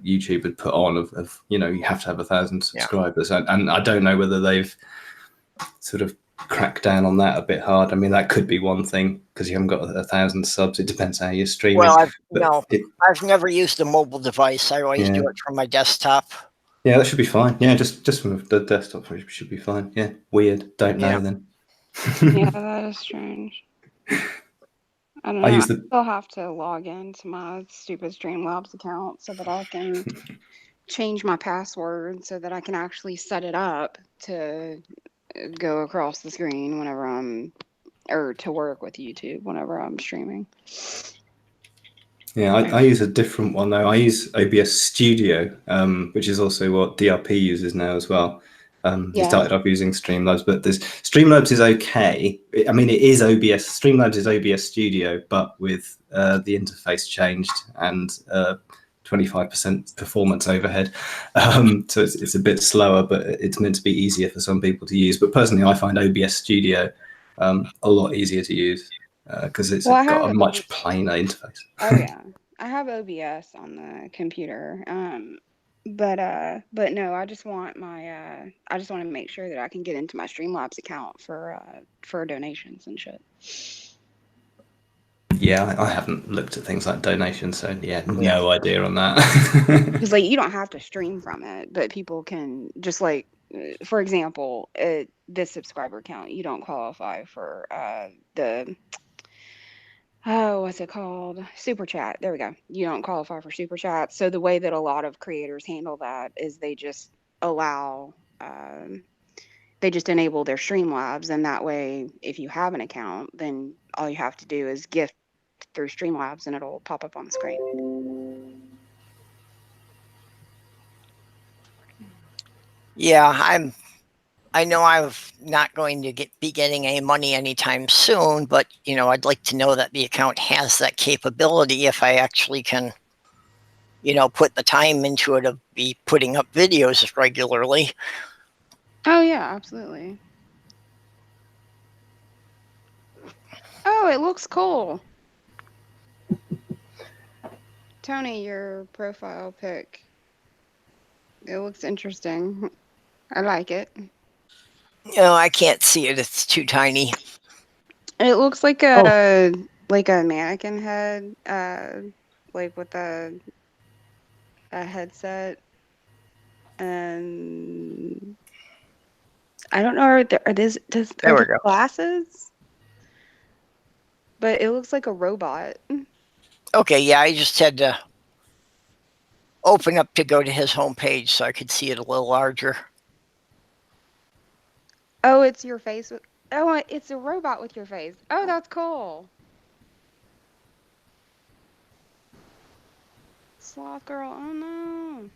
YouTube had put on of you have to have 1,000 subscribers. And I don't know whether they've sort of crack down on that a bit hard. I mean, that could be one thing because you haven't got 1,000 subs. It depends how you're streaming. Well, But I've never used a mobile device. I always do it from my desktop. Yeah, that should be fine. Yeah, just from the desktop should be fine. Yeah, weird. Don't know then. Yeah, that is strange. I don't know. I still have to log into my stupid Streamlabs account so that I can change my password so that I can actually set it up to go across the screen whenever or to work with YouTube whenever I'm streaming. Yeah, I use a different one though. I use OBS Studio, which is also what DRP uses now as well. He started off using Streamlabs, but Streamlabs is okay. I mean, it is OBS. Streamlabs is OBS Studio, but with the interface changed and 25% performance overhead. So it's a bit slower, but it's meant to be easier for some people to use. But personally, I find OBS Studio a lot easier to use because it's got a much plainer interface. Oh yeah, I have OBS on the computer. But no, I just want to make sure that I can get into my Streamlabs account for donations and shit. Yeah, I haven't looked at things like donations, so no idea on that. Because like you don't have to stream from it, but people can just like, for example, this subscriber count, you don't qualify for what's it called? Super chat. There we go. You don't qualify for super chat. So the way that a lot of creators handle that is they just allow, they just enable their Streamlabs. And that way, if you have an account, then all you have to do is gift through Streamlabs and it'll pop up on the screen. Yeah, I know I'm not going to be getting any money anytime soon, but I'd like to know that the account has that capability if I actually can, put the time into it to be putting up videos regularly. Oh yeah, absolutely. Oh, it looks cool. Tony, your profile pic. It looks interesting. I like it. I can't see it. It's too tiny. It looks like a mannequin head, like with a headset, and I don't know. Are these glasses? But it looks like a robot. Okay, yeah, I just had to open up to go to his homepage so I could see it a little larger. Oh, it's your face. It's a robot with your face. Oh, that's cool. Sloth girl. Oh no.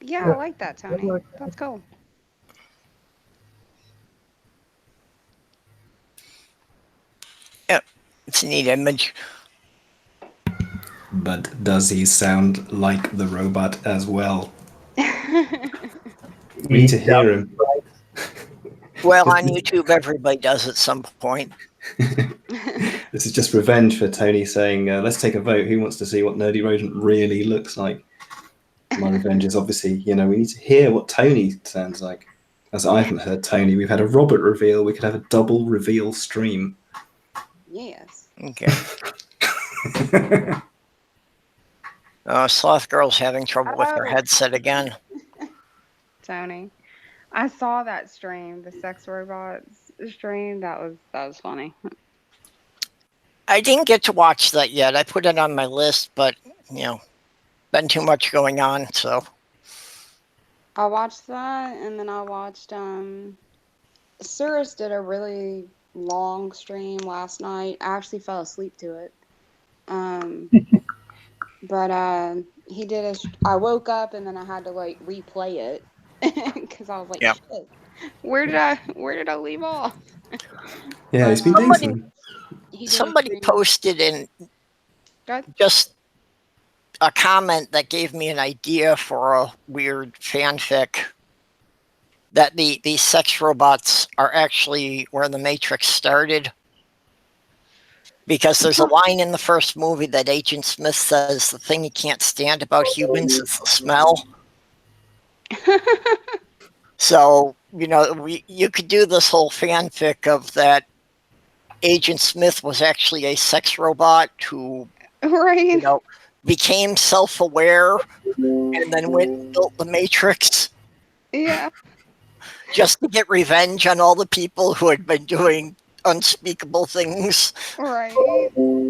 Yeah, I like that, Tony. That's cool. Yeah, it's a neat image. But does he sound like the robot as well? We need to hear him. Well, on YouTube, everybody does at some point. This is just revenge for Tony saying, let's take a vote. Who wants to see what Nerdy Rodent really looks like? My revenge is obviously, we need to hear what Tony sounds like. As I haven't heard Tony, we've had a Robert reveal. We could have a double reveal stream. Yes. Okay. Sloth Girl's having trouble with her headset again. Tony, I saw that stream, the sex robots stream. That was funny. I didn't get to watch that yet. I put it on my list, but been too much going on, so. I watched that, and then I watched Cirrus did a really long stream last night. I actually fell asleep to it. But he did I woke up and then I had to like replay it because I was like, shit, where did I leave off? Yeah, it's been decent. Somebody posted in just a comment that gave me an idea for a weird fanfic that the sex robots are actually where the Matrix started. Because there's a line in the first movie that Agent Smith says the thing he can't stand about humans is the smell. So, you could do this whole fanfic of that Agent Smith was actually a sex robot who, Right. became self-aware and then went and built the Matrix Yeah. just to get revenge on all the people who had been doing unspeakable things. Right.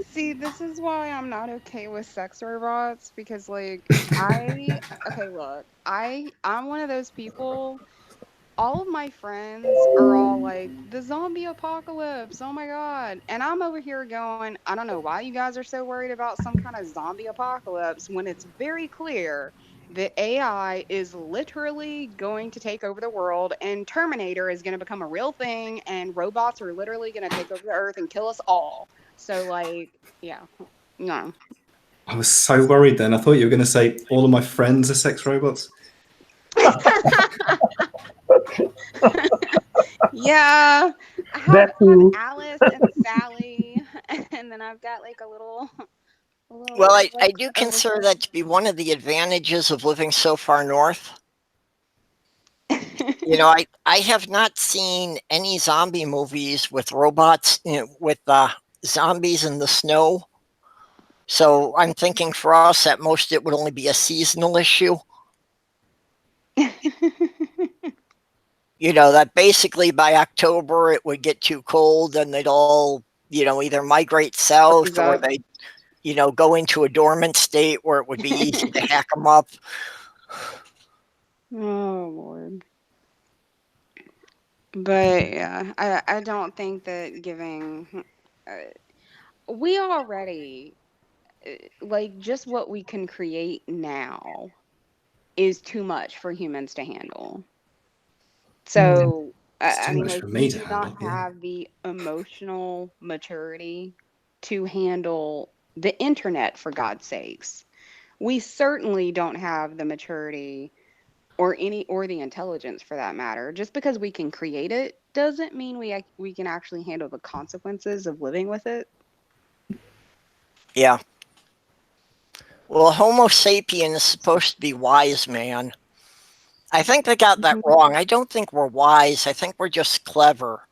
See, this is why I'm not okay with sex robots because okay, look, I'm one of those people. All of my friends are all like, the zombie apocalypse, oh my God. And I'm over here going, I don't know why you guys are so worried about some kind of zombie apocalypse when it's very clear that AI is literally going to take over the world and Terminator is going to become a real thing and robots are literally going to take over the earth and kill us all. So, yeah, no. I was so worried then. I thought you were going to say all of my friends are sex robots. Yeah, I have That too. Alice and Sally, and then I've got like a little Well, I do like, consider that to be one of the advantages of living so far north. I have not seen any zombie movies with robots, with zombies in the snow. So I'm thinking for us, at most, it would only be a seasonal issue. That basically by October it would get too cold and they'd all, either migrate south or they, go into a dormant state where it would be easy to hack them up. Oh Lord. But yeah, I don't think that giving we already like just what we can create now is too much for humans to handle. So It's I too mean, much like for we me to do not handle. Yeah. have the emotional maturity to handle the internet, for God's sakes. We certainly don't have the maturity or the intelligence for that matter. Just because we can create it doesn't mean we can actually handle the consequences of living with it. Yeah. Well, Homo sapien is supposed to be wise, man. I think they got that wrong. I don't think we're wise. I think we're just clever.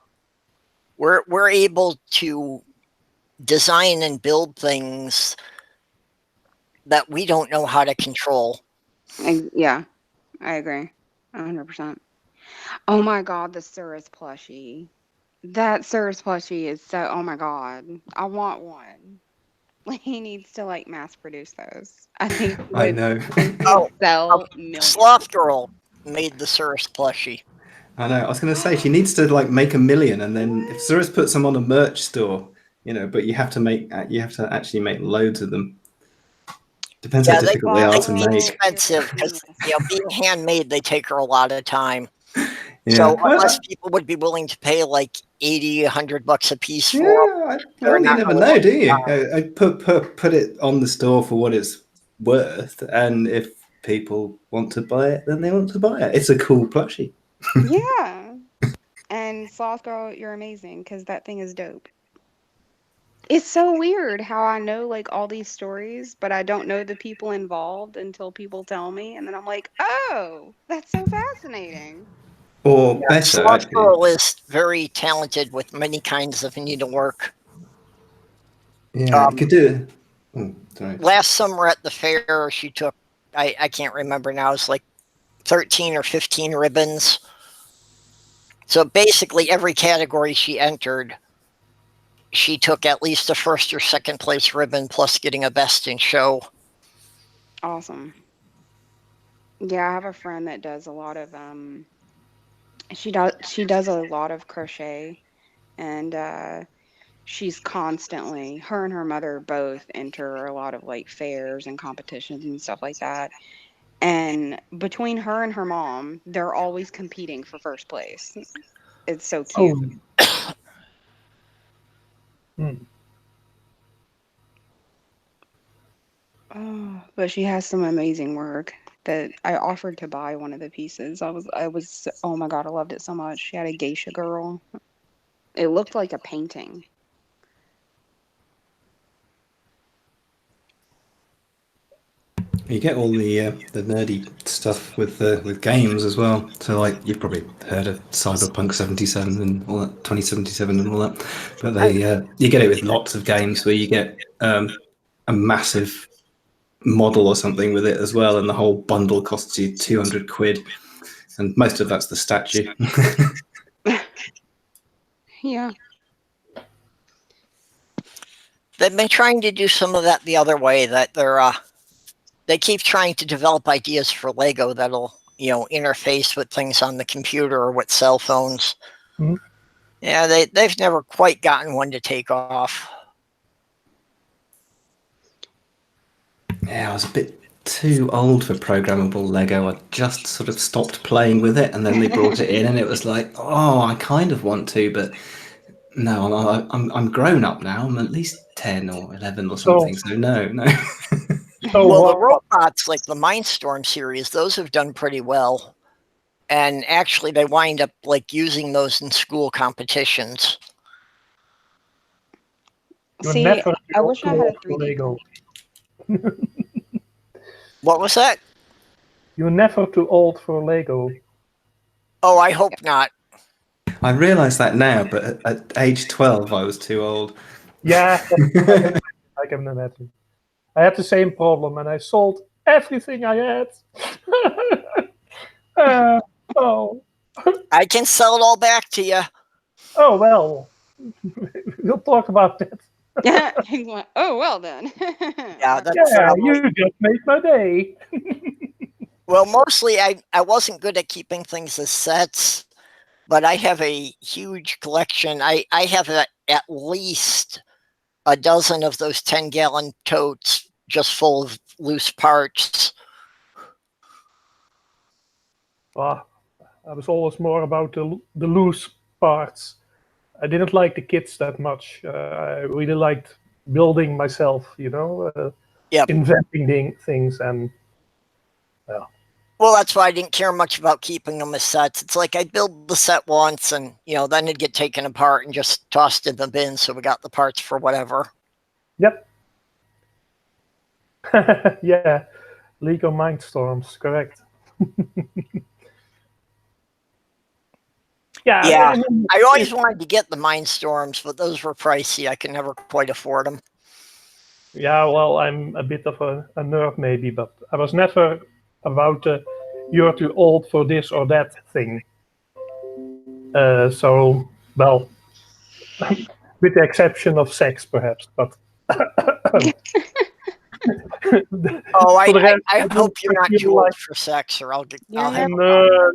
We're able to design and build things that we don't know how to control. Yeah, I agree. 100%. Oh my God, the Cirrus plushie. That Cirrus plushie is so, oh my God. I want one. Like, he needs to like mass produce those. I think I know. those would Oh, sell millions. Sloth Girl made the Cirrus plushie. I know. I was going to say she needs to like make 1,000,000, and then if Cirrus puts them on a merch store, but you have to actually make loads of them. Depends how Yeah, difficult they are to can be make. expensive because being handmade, they take her a lot of time. Yeah. So unless people would be willing to pay like $80, $100 a piece for them, they're Well, you not never really know, worth do you? it. I put it on the store for what it's worth, and if people want to buy it, then they want to buy it. It's a cool plushie. Yeah. And Sloth Girl, you're amazing because that thing is dope. It's so weird how I know like all these stories, but I don't know the people involved until people tell me, and then I'm like, oh, that's so fascinating. Or Yeah, better, Sloth actually. Girl is very talented with many kinds of needlework. Yeah, you could do it. Oh, sorry. Last summer at the fair, she took, I can't remember now, it's like 13 or 15 ribbons. So basically every category she entered, she took at least a first or second place ribbon plus getting a best in show. Awesome. Yeah, I have a friend that does a lot of she does a lot of crochet and she's constantly her and her mother both enter a lot of like fairs and competitions and stuff like that. And between her and her mom, they're always competing for first place. It's so cute. Oh. Hmm. Oh, but she has some amazing work that I offered to buy one of the pieces. Oh my God, I loved it so much. She had a geisha girl. It looked like a painting. You get all the nerdy stuff with games as well. So like you've probably heard of Cyberpunk 77 and all that 2077 and all that, but they you get it with lots of games where you get a massive model or something with it as well, and the whole bundle costs you 200 quid, and most of that's the statue. Yeah. They've been trying to do some of that the other way. That they keep trying to develop ideas for Lego that'll interface with things on the computer or with cell phones. Mhm. Yeah, they've never quite gotten one to take off. Yeah, I was a bit too old for programmable Lego. I just sort of stopped playing with it, and then they brought it in, and it was like, oh, I kind of want to, but no, I'm grown up now. I'm at least 10 or 11 or something. So no. So Well, the what- robots, like the Mindstorm series, those have done pretty well. And actually, they wind up like using those in school competitions. you're See, never I wish I had a too old for 3D Lego. What was that? You're never too old for Lego. Oh, I hope not. I realise that now, but at age 12, I was too old. Yeah, I can imagine. I had the same problem, and I sold everything I had. Oh I can sell it all back to you. well. We'll talk about that. He's like, oh, well then. Yeah, that's Yeah, you just made my day. well, mostly I wasn't good at keeping things as sets, but I have a huge collection. I have at least a dozen of those 10-gallon totes just full of loose parts. Well, I was always more about the loose parts. I didn't like the kits that much. I really liked building myself, Yep. inventing things, and Well, that's why I didn't care much about keeping them as sets. It's like I'd build the set once and, then it'd get taken apart and just tossed in the bin. So we got the parts for whatever. yep. Yeah, Lego Mindstorms, correct. Yeah, mean, I always wanted to get the Mindstorms, but those were pricey. I could never quite afford them. yeah, well, I'm a bit of a nerd maybe, but I was never about you're too old for this or that thing. So, well, with the exception of sex, perhaps, but. Oh, For the rest, I don't hope you're not feel too old like- for sex, or I'll You're have.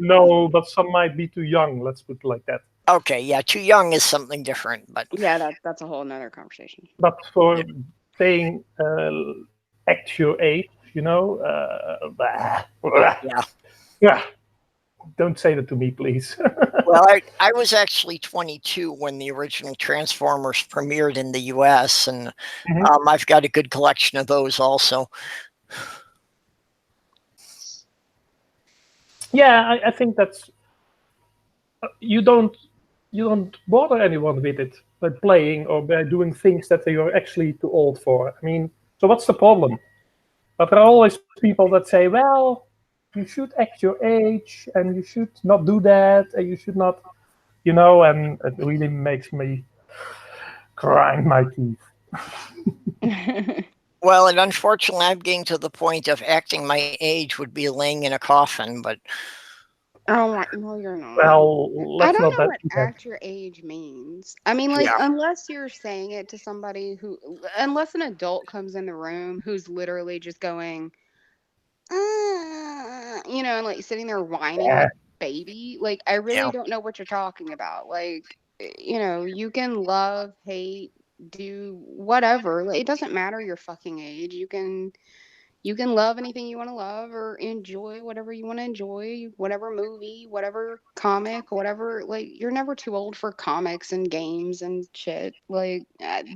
No, but some might be too young. Let's put it like that. Okay, yeah, too young is something different, but Yeah, that's a whole nother conversation. But for saying act your age, yeah. Don't say that to me, please. well, I was actually 22 when the original Transformers premiered in the US, and Mhm. I've got a good collection of those also. Yeah, I think that's you don't bother anyone with it by playing or by doing things that you're actually too old for. I mean, so what's the problem? But there are always people that say, well, you should act your age and you should not do that and you should not, and it really makes me grind my teeth. Well, and unfortunately, I'm getting to the point of acting my age would be laying in a coffin, but Oh my, no, you're not. Well, I let's don't not know that what too bad. act your age means. I mean, like, Yeah. unless you're saying it to somebody unless an adult comes in the room who's literally just going, and like sitting there whining Yeah. like a baby. Like, I really Yeah. don't know what you're talking about. Like, you can love, hate, do whatever. Like, it doesn't matter your fucking age. You can love anything you want to love or enjoy whatever you want to enjoy, whatever movie, whatever comic, whatever. Like, you're never too old for comics and games and shit. Like,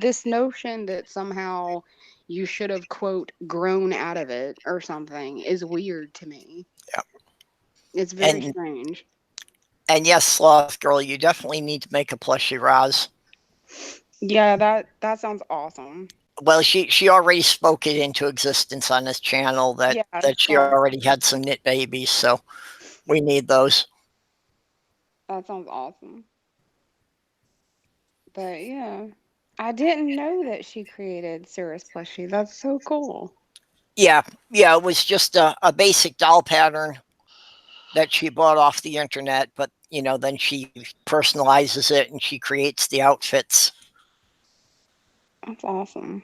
this notion that somehow you should have, quote, grown out of it or something is weird to me. Yep. It's very And- strange. and yes, Sloth Girl, you definitely need to make a plushie Roz. Yeah, that sounds awesome. Well, she already spoke it into existence on this channel that Yeah, that she that already had some knit babies, so we need those. sounds awesome. But yeah, I didn't know that she created Cirrus plushie. That's so cool. Yeah, it was just a basic doll pattern that she bought off the internet, but then she personalizes it and she creates the outfits. That's awesome.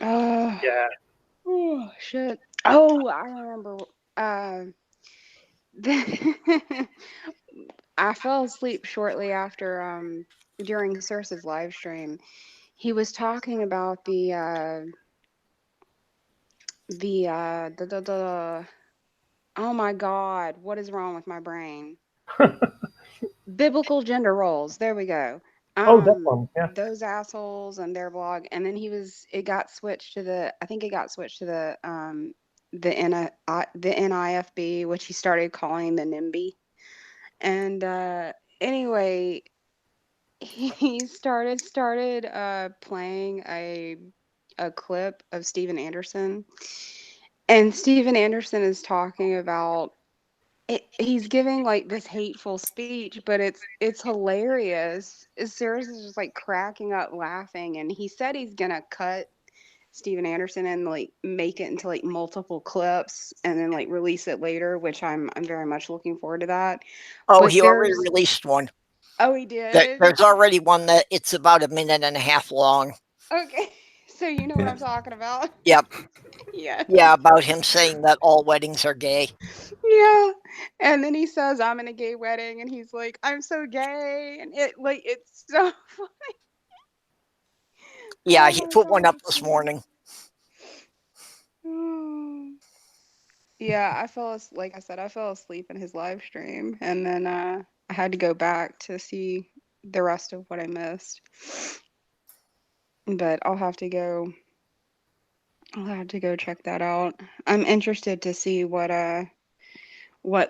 Oh, Yeah. oh shit. Oh, I remember. I fell asleep shortly after during Circe's live stream. He was talking about the oh my god, what is wrong with my brain? Biblical gender roles. There we go. Oh, that one. Yeah. Those assholes and their blog, and then it got switched to I think it got switched to the NIFB, which he started calling the NIMBY. And anyway, he started playing a clip of Steven Anderson, and Steven Anderson is talking about he's giving like this hateful speech, but it's hilarious. Sarah's is just like cracking up laughing, and he said he's gonna cut Steven Anderson and like make it into like multiple clips and then like release it later, which I'm very much looking forward to that. Oh, But he already released one. Oh, he did? There's already one that it's about a minute and a half long. Okay. So you know what I'm talking about? Yep. Yeah. Yeah, about him saying that all weddings are gay. Yeah. And then he says, I'm in a gay wedding, and he's like, I'm so gay. And it's so funny. Yeah, Oh he my put one God, up it's this funny. morning. Yeah, like I said, I fell asleep in his live stream, and then I had to go back to see the rest of what I missed. But I'll have to go check that out. I'm interested to see what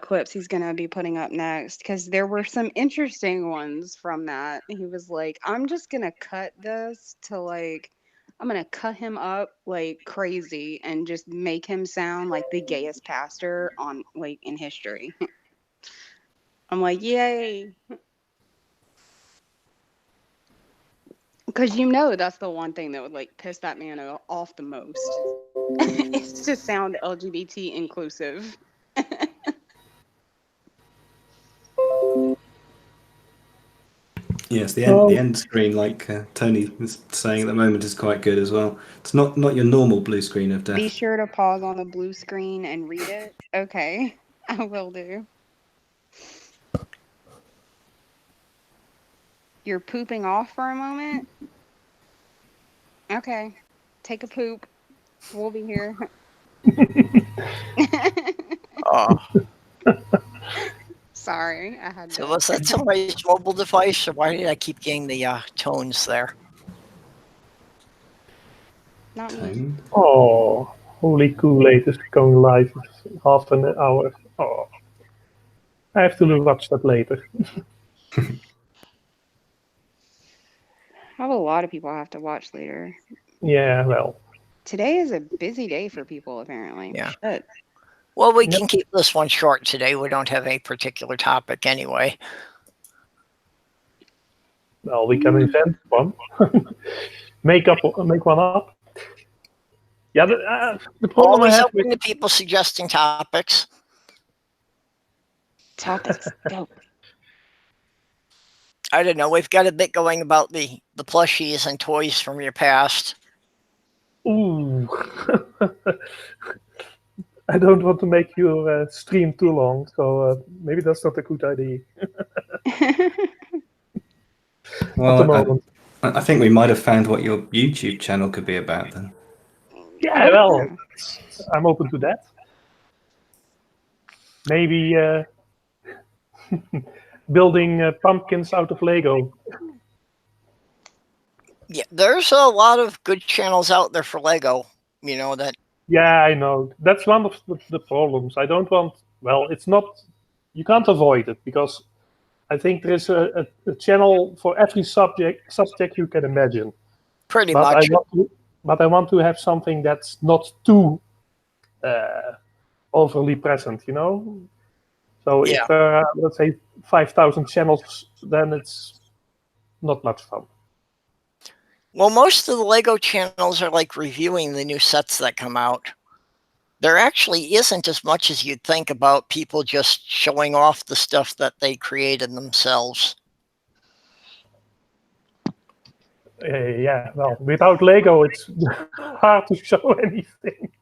clips he's gonna be putting up next, because there were some interesting ones from that. He was like, I'm just gonna cut this to like I'm gonna cut him up like crazy and just make him sound like the gayest pastor on like in history. I'm like, yay. Because that's the one thing that would like piss that man off the most. It's to sound LGBT inclusive. Yes, the end screen, like Tony is saying at the moment, is quite good as well. It's not your normal blue screen of Be death. sure to pause on the blue screen and read it. Okay, I will do. You're pooping off for a moment? Okay, take a poop. We'll be here. Oh, Sorry, I had so to. was that somebody's mobile device, or why did I keep getting the tones there? Not me. Tone. Oh, holy Kool-Aid is going live in half an hour. Oh, I have to watch that later. I have a lot of people I have to watch later. Yeah, well. Today is a busy day for people, apparently. Yeah. Shit. Well, we can keep this one short today. We don't have a particular topic anyway. Well, we can invent one. make one up. Yeah, the problem Always I have open to people suggesting topics. Topics, go. I don't know. We've got a bit going about the plushies and toys from your past. Ooh. I don't want to make your stream too long, so maybe that's not a good idea. Well, I think we might have found what your YouTube channel could be about then. Yeah, well, I'm open to that. Maybe building pumpkins out of Lego. Yeah, there's a lot of good channels out there for Lego. That Yeah, I know. That's one of the problems. I don't want. Well, it's not. You can't avoid it because I think there is a channel for every subject you can imagine. Pretty But much. I want to have something that's not too overly present. So Yeah. if there are, let's say, 5,000 channels, then it's not much fun. Well, most of the Lego channels are like reviewing the new sets that come out. There actually isn't as much as you'd think about people just showing off the stuff that they created themselves. Yeah, well, without Lego, it's hard to show anything.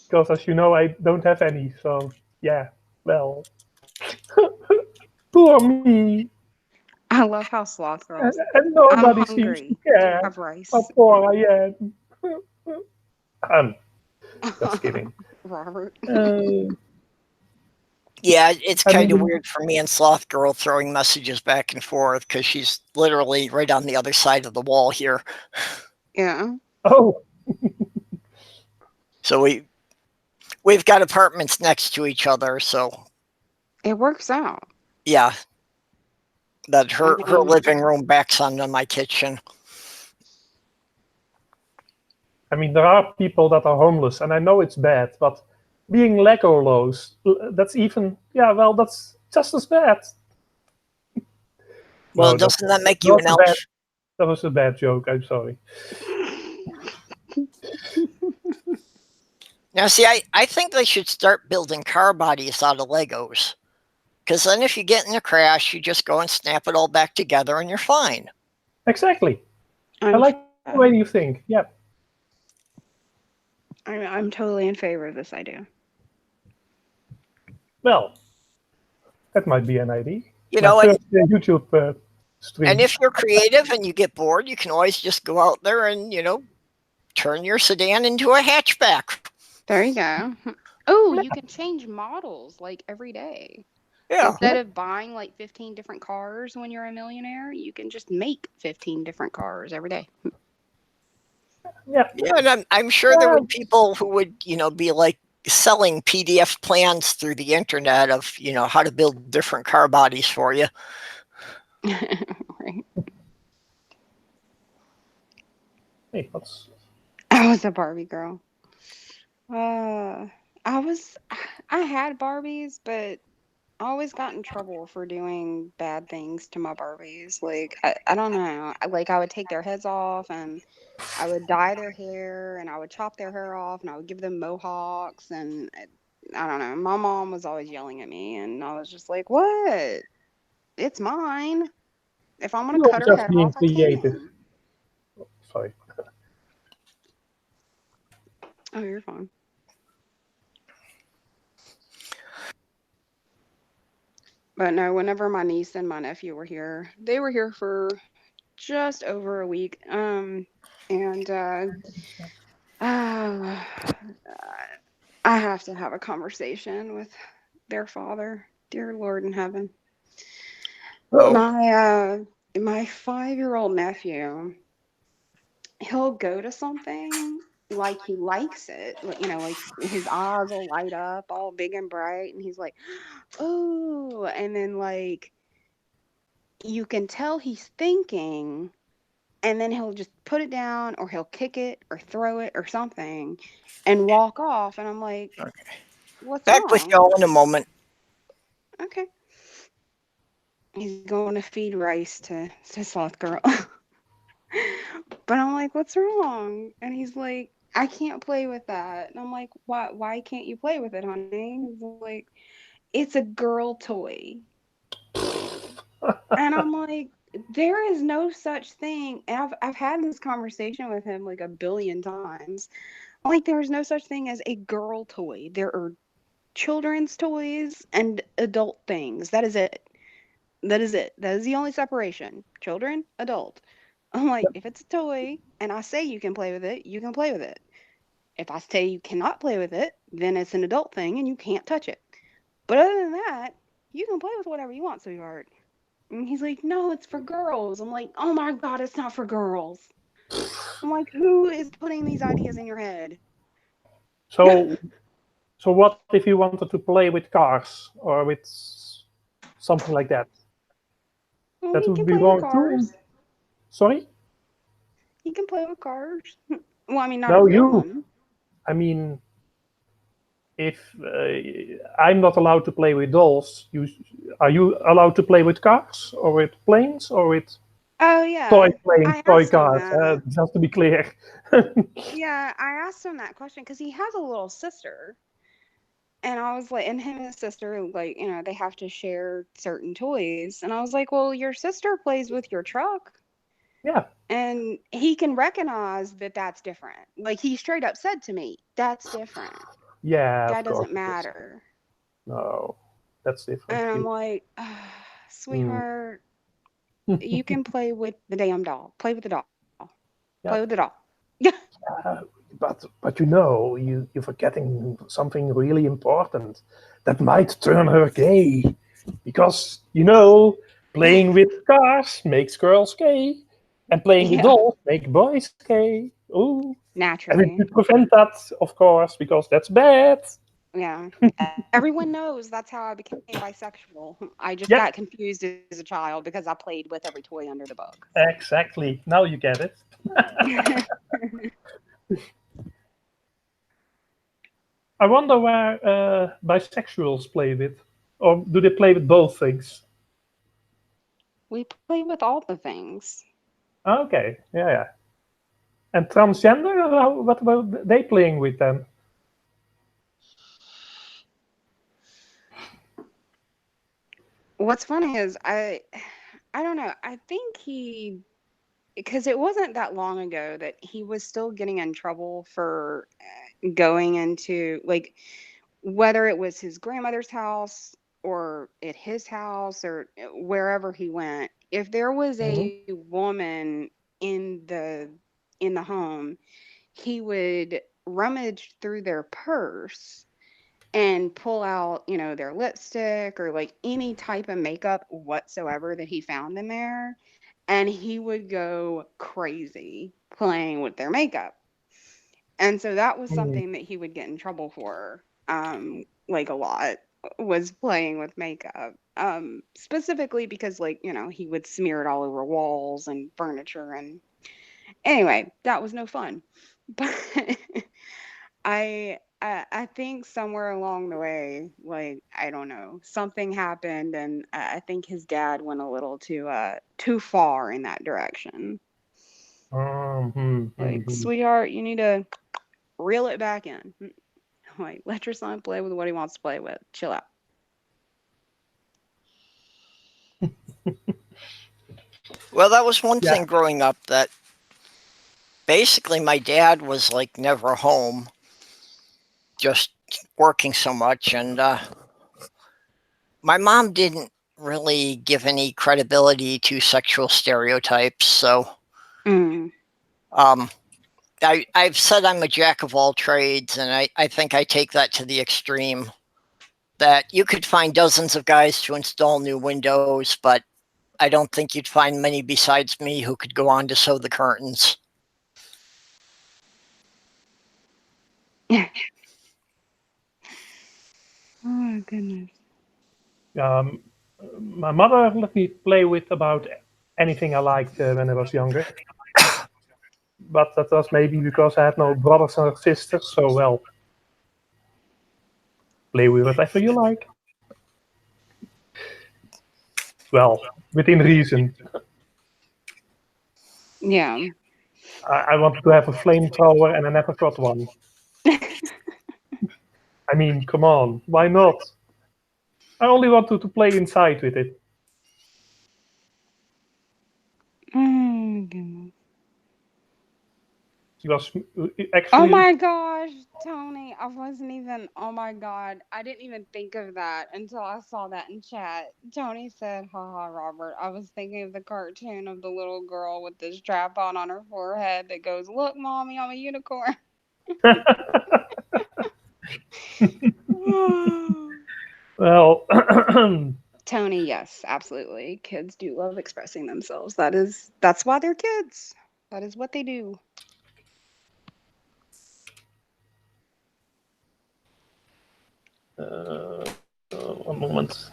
Because, as you know, I don't have any. So, yeah, well, poor me. I love how Sloth Girl's like, And I'm nobody seems to hungry. Do you care have how rice? poor I am. Just kidding. Robert. Yeah, it's I kind of mean, weird for me and Sloth Girl throwing messages back and forth because she's literally right on the other side of the wall here. Yeah. oh, So we've got apartments next to each other, so It works out. yeah. That her I mean, living room backs onto my kitchen. I mean, there are people that are homeless, and I know it's bad, but being Lego-less, that's even, yeah, well, that's just as bad. Well, No, doesn't that make you an elf? That was a bad joke. I'm sorry. Now, see, I think they should start building car bodies out of Legos. Because then if you get in a crash, you just go and snap it all back together and you're fine. Exactly. I like the way you think. Yeah. I'm totally in favor of this idea. Well, that might be an idea. You My know, first YouTube stream. and if you're creative and you get bored, you can always just go out there and, turn your sedan into a hatchback. There you go. Oh, you can change models like every day. Yeah. Instead of buying like 15 different cars when you're a millionaire, you can just make 15 different cars every day. Yeah. Yeah, and I'm sure there would be people who would, be like selling PDF plans through the internet of, how to build different car bodies for you. Right. Hey, I was a Barbie girl. I had Barbies, but I always got in trouble for doing bad things to my Barbies. Like, I don't know. I would take their heads off and I would dye their hair and I would chop their hair off and I would give them mohawks and I don't know. My mom was always yelling at me and I was just like, what? It's mine. If I'm going to cut her just head being off, I creative. can. Sorry. Oh, you're fine. But no, whenever my niece and my nephew were here, they were here for just over a week. And I have to have a conversation with their father, dear Lord in heaven. Oh. My 5-year-old nephew, he'll go to something like he likes it, like his eyes will light up all big and bright, and he's like, oh, and then like you can tell he's thinking, and then he'll just put it down or he'll kick it or throw it or something and walk off, and I'm like, okay, what's back wrong? with y'all in a moment. Okay. He's going to feed rice to Sloth Girl. But I'm like, what's wrong? And he's like, I can't play with that. And I'm like, why can't you play with it, honey? He's like, it's a girl toy. And I'm like, there is no such thing. And I've had this conversation with him like a billion times. I'm like, there is no such thing as a girl toy. There are children's toys and adult things. That is it. That is it. That is the only separation. Children, adult. I'm like, if it's a toy and I say you can play with it, you can play with it. If I say you cannot play with it, then it's an adult thing and you can't touch it. But other than that, you can play with whatever you want, sweetheart. And he's like, no, it's for girls. I'm like, oh my God, it's not for girls. I'm like, who is putting these ideas in your head? So what if you wanted to play with cars or with something like that? Well, That he would can be play with wrong too. cars. Sorry? He can play with cars. Well, I mean, not a No, real you. one. I mean, if I'm not allowed to play with dolls, are you allowed to play with cars or with planes or with Oh toy yeah, planes, I toy asked him cars? that. Just to be clear. Yeah, I asked him that question because he has a little sister. And I was like, and him and his sister, like, they have to share certain toys. And I was like, well, your sister plays with your truck. Yeah. And he can recognize that that's different. Like, he straight up said to me, that's different. Yeah, That of course doesn't it is. matter. No, that's different. And I'm like, sweetheart, you can play with the damn doll. Play with the doll. Yeah. Play with the doll. But you're forgetting something really important that might turn her gay, because playing with cars makes girls gay, and playing with Yeah, dolls make boys gay. Ooh, and we naturally. should prevent that, of course, because that's bad. Yeah. Everyone knows that's how I became bisexual. I just Yep, got confused as a child because I played with every toy under the book. exactly. Now you get it. I wonder where bisexuals play with, or do they play with both things? We play with all the things. Okay, yeah. And transgender, what were they playing with then? What's funny is I don't know. I think because it wasn't that long ago that he was still getting in trouble for going into, like, whether it was his grandmother's house or at his house or wherever he went. If there was Mhm. a woman in the home, he would rummage through their purse and pull out, their lipstick or like any type of makeup whatsoever that he found in there. And he would go crazy playing with their makeup. And so that was Mm. something that he would get in trouble for, like a lot, was playing with makeup. Specifically because, like, he would smear it all over walls and furniture. And anyway, that was no fun. But I think somewhere along the way, like, I don't know, something happened, and I think his dad went a little too far in that direction. Like, Mhm. sweetheart, you need to reel it back in. Like, let your son play with what he wants to play with. Chill out. Well, that was one Yeah. thing growing up, that basically my dad was like never home, just working so much. And my mom didn't really give any credibility to sexual stereotypes. So Mm. I've said I'm a jack of all trades, and I think I take that to the extreme. That you could find dozens of guys to install new windows, but I don't think you'd find many besides me who could go on to sew the curtains. Oh, goodness. Um, my mother let me play with about anything I liked when I was younger. But that was maybe because I had no brothers or sisters, so well, play with whatever you like. Well, within reason. Yeah. I wanted to have a flamethrower and I never got one. I mean, come on, why not? I only wanted to play inside with it. Oh, goodness. She was Oh actually. my gosh, Tony, I wasn't even, oh my God, I didn't even think of that until I saw that in chat. Tony said, haha, Robert, I was thinking of the cartoon of the little girl with the strap on her forehead that goes, look, mommy, I'm a unicorn. Well, Tony, yes, absolutely. Kids do love expressing themselves. That's why they're kids. That is what they do. One moment.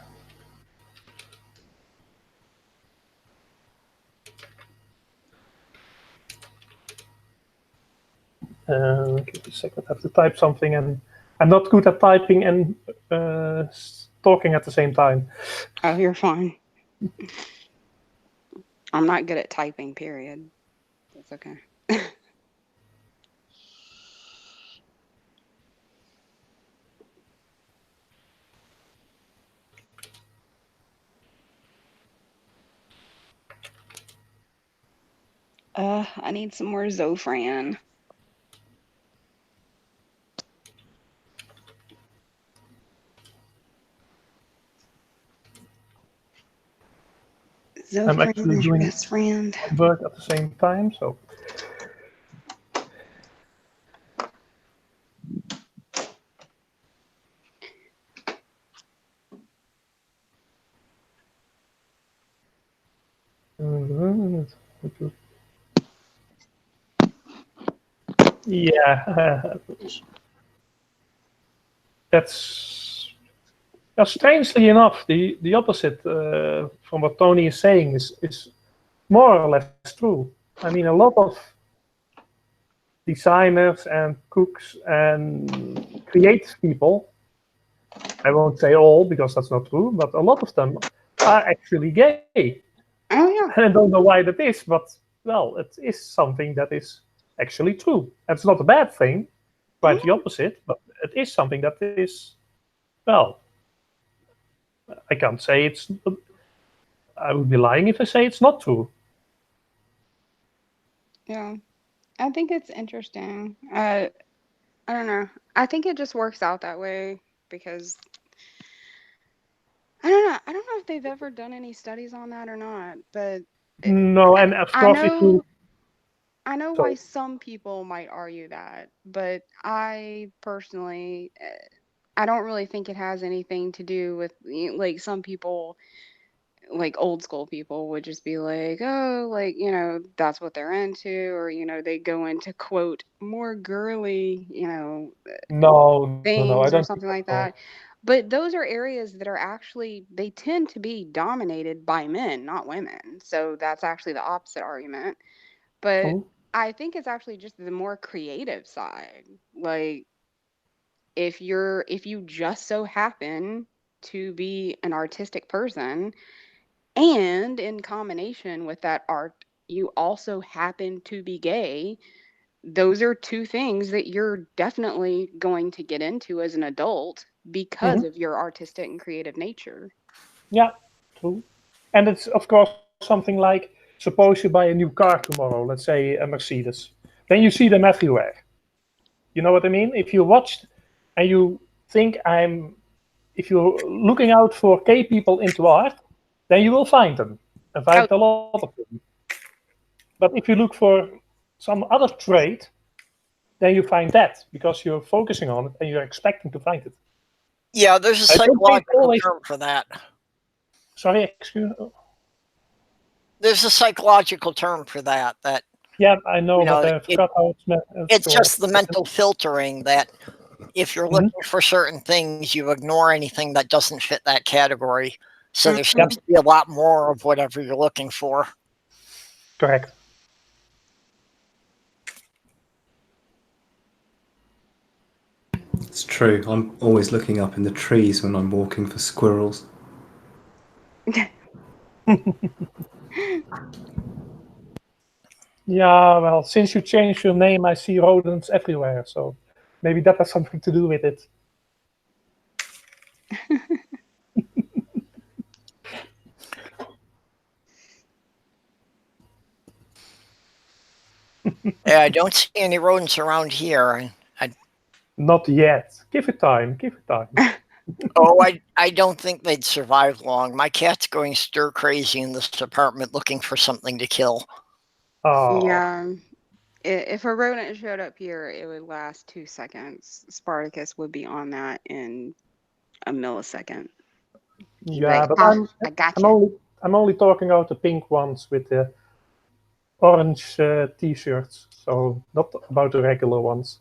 Give me a second. I have to type something, and I'm not good at typing and talking at the same time. Oh, you're fine. I'm not good at typing, period. That's okay. I need some more Zofran. I'm Zofran actually is your doing best friend. work at the same time, so. Yeah, that's strangely enough the opposite from what Tony is saying is more or less true. I mean, a lot of designers and cooks and creative people, I won't say all because that's not true, but a lot of them are actually gay. Oh yeah. And I don't know why that is, but well, it is something that is actually true. It's not a bad thing, quite the opposite, but it is something that is, well, I can't say it's, I would be lying if I say it's not true. Yeah. I think it's interesting. I don't know. I think it just works out that way because I don't know. I don't know if they've ever done any studies on that or not, but No, and of I course, if you. know why Sorry. some people might argue that, but I personally, I don't really think it has anything to do with like some people, like old school people would just be like, oh, like, that's what they're into, or, they go into quote more girly, No, I things or don't think something that's like all. that. But those are areas that are actually, they tend to be dominated by men, not women. So that's actually the opposite argument. But True. I think it's actually just the more creative side. Like if you just so happen to be an artistic person and in combination with that art, you also happen to be gay, those are two things that you're definitely going to get into as an adult because of your artistic and creative nature. Yeah, true. And it's, of course, something like suppose you buy a new car tomorrow, let's say a Mercedes. Then you see them everywhere. You know what I mean? If you watched and you think if you're looking out for gay people into art, then you will find them and find Oh, a lot of them. But if you look for some other trait, then you find that because you're focusing on it and you're expecting to find it. Yeah, there's a I don't think psychological always. term for that. Sorry, excuse me. There's a psychological term for that. Yeah, I know, but I forgot how it's meant. It's just the mental filtering that if you're looking for certain things, you ignore anything that doesn't fit that category. So there seems to be a lot more of whatever you're looking for. Correct. It's true. I'm always looking up in the trees when I'm walking for squirrels. Yeah, well, since you changed your name, I see rodents everywhere. So maybe that has something to do with it. Yeah, I don't see any rodents around here. Not yet. Give it time. Give it time. I don't think they'd survive long. My cat's going stir crazy in this apartment looking for something to kill. Oh. Yeah. If a rodent showed up here, it would last 2 seconds. Spartacus would be on that in a millisecond. Yeah, like, but I got you. I'm only talking about the pink ones with the orange t-shirts, so not about the regular ones.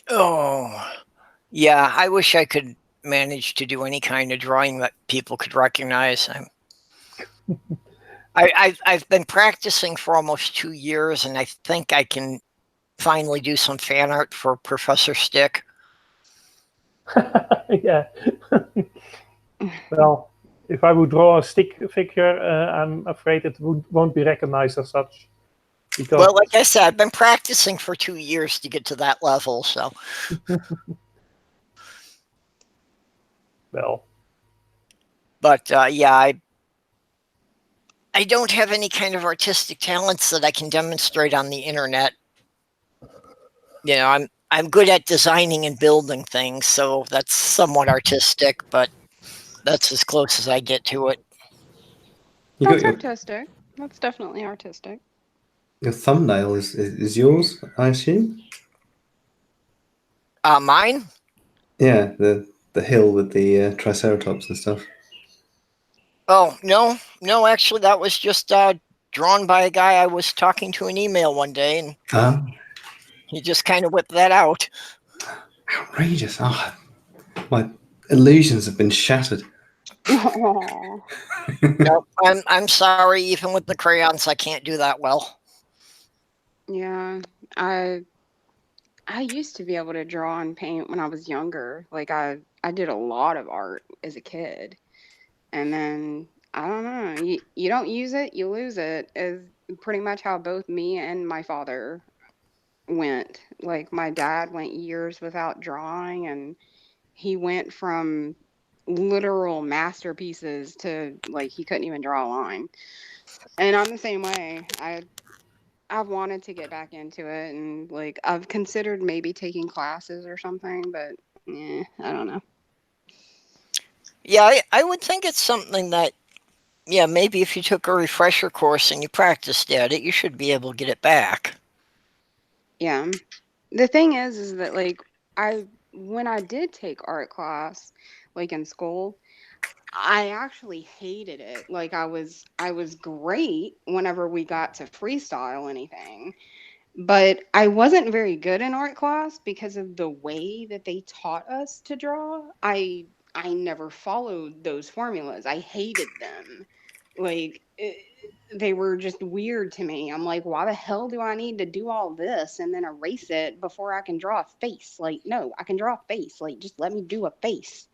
Oh, yeah. I wish I could manage to do any kind of drawing that people could recognize. I've been practicing for almost 2 years, and I think I can finally do some fan art for Professor Stick. Yeah. Well, if I would draw a stick figure, I'm afraid it won't be recognized as such. Because, well, like I said, I've been practicing for 2 years to get to that level, so. well. But yeah, I don't have any kind of artistic talents that I can demonstrate on the internet. You know, I'm good at designing and building things, so that's somewhat artistic, but that's as close as I get to it. You got That's your, artistic. That's definitely artistic. your thumbnail is yours, I assume? Mine? Yeah, the hill with the triceratops and stuff. Oh, no, actually, that was just drawn by a guy I was talking to an email one day, and he just kind of whipped that out. Outrageous. Oh, my illusions have been shattered. Aww. No, I'm sorry, even with the crayons, I can't do that well. Yeah, I used to be able to draw and paint when I was younger. Like I did a lot of art as a kid. And then I don't know, you don't use it, you lose it is pretty much how both me and my father went. Like my dad went years without drawing and he went from literal masterpieces to like he couldn't even draw a line. And I'm the same way. I've wanted to get back into it and like I've considered maybe taking classes or something, but I don't know. Yeah, I would think it's something that, yeah, maybe if you took a refresher course and you practiced at it, you should be able to get it back. Yeah. The thing is that like when I did take art class like in school, I actually hated it. Like I was great whenever we got to freestyle anything. But I wasn't very good in art class because of the way that they taught us to draw. I never followed those formulas. I hated them. Like they were just weird to me. I'm like, why the hell do I need to do all this and then erase it before I can draw a face? Like, no, I can draw a face. Like, just let me do a face.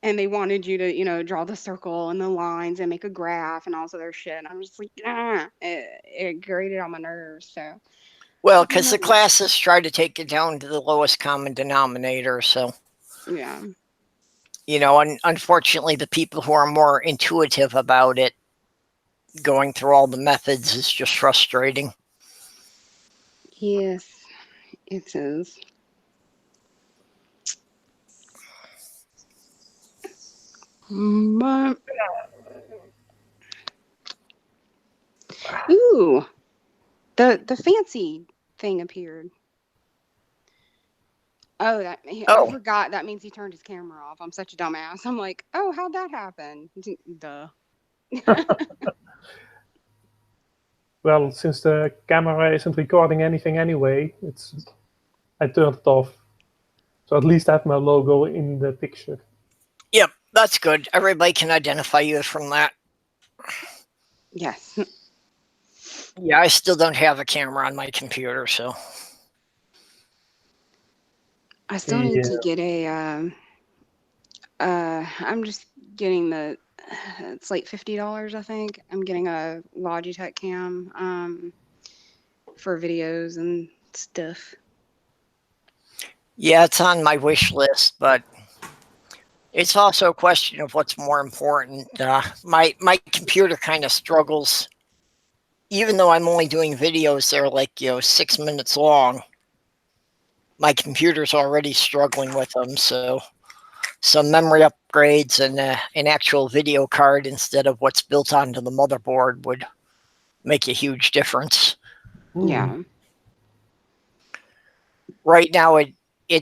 And they wanted you to, draw the circle and the lines and make a graph and all this other shit. And I'm just like, it grated on my nerves. So, Well, because the classes try to take it down to the lowest common denominator. So, yeah. Unfortunately, the people who are more intuitive about it, going through all the methods is just frustrating. Yes, it is. But, ooh, the fancy thing appeared. Oh, I forgot. That means he turned his camera off. I'm such a dumbass. I'm like, oh, how'd that happen? Duh. Well, since the camera isn't recording anything anyway, I turned it off. So at least I have my logo in the picture. Yep, that's good. Everybody can identify you from that. Yes. Yeah, I still don't have a camera on my computer, so. I still need to get I'm just getting it's like $50, I think. I'm getting a Logitech cam for videos and stuff. Yeah, it's on my wish list, but it's also a question of what's more important. My computer kind of struggles. Even though I'm only doing videos that are like, 6 minutes long, my computer's already struggling with them. So some memory upgrades and an actual video card instead of what's built onto the motherboard would make a huge difference. Yeah. Right now, it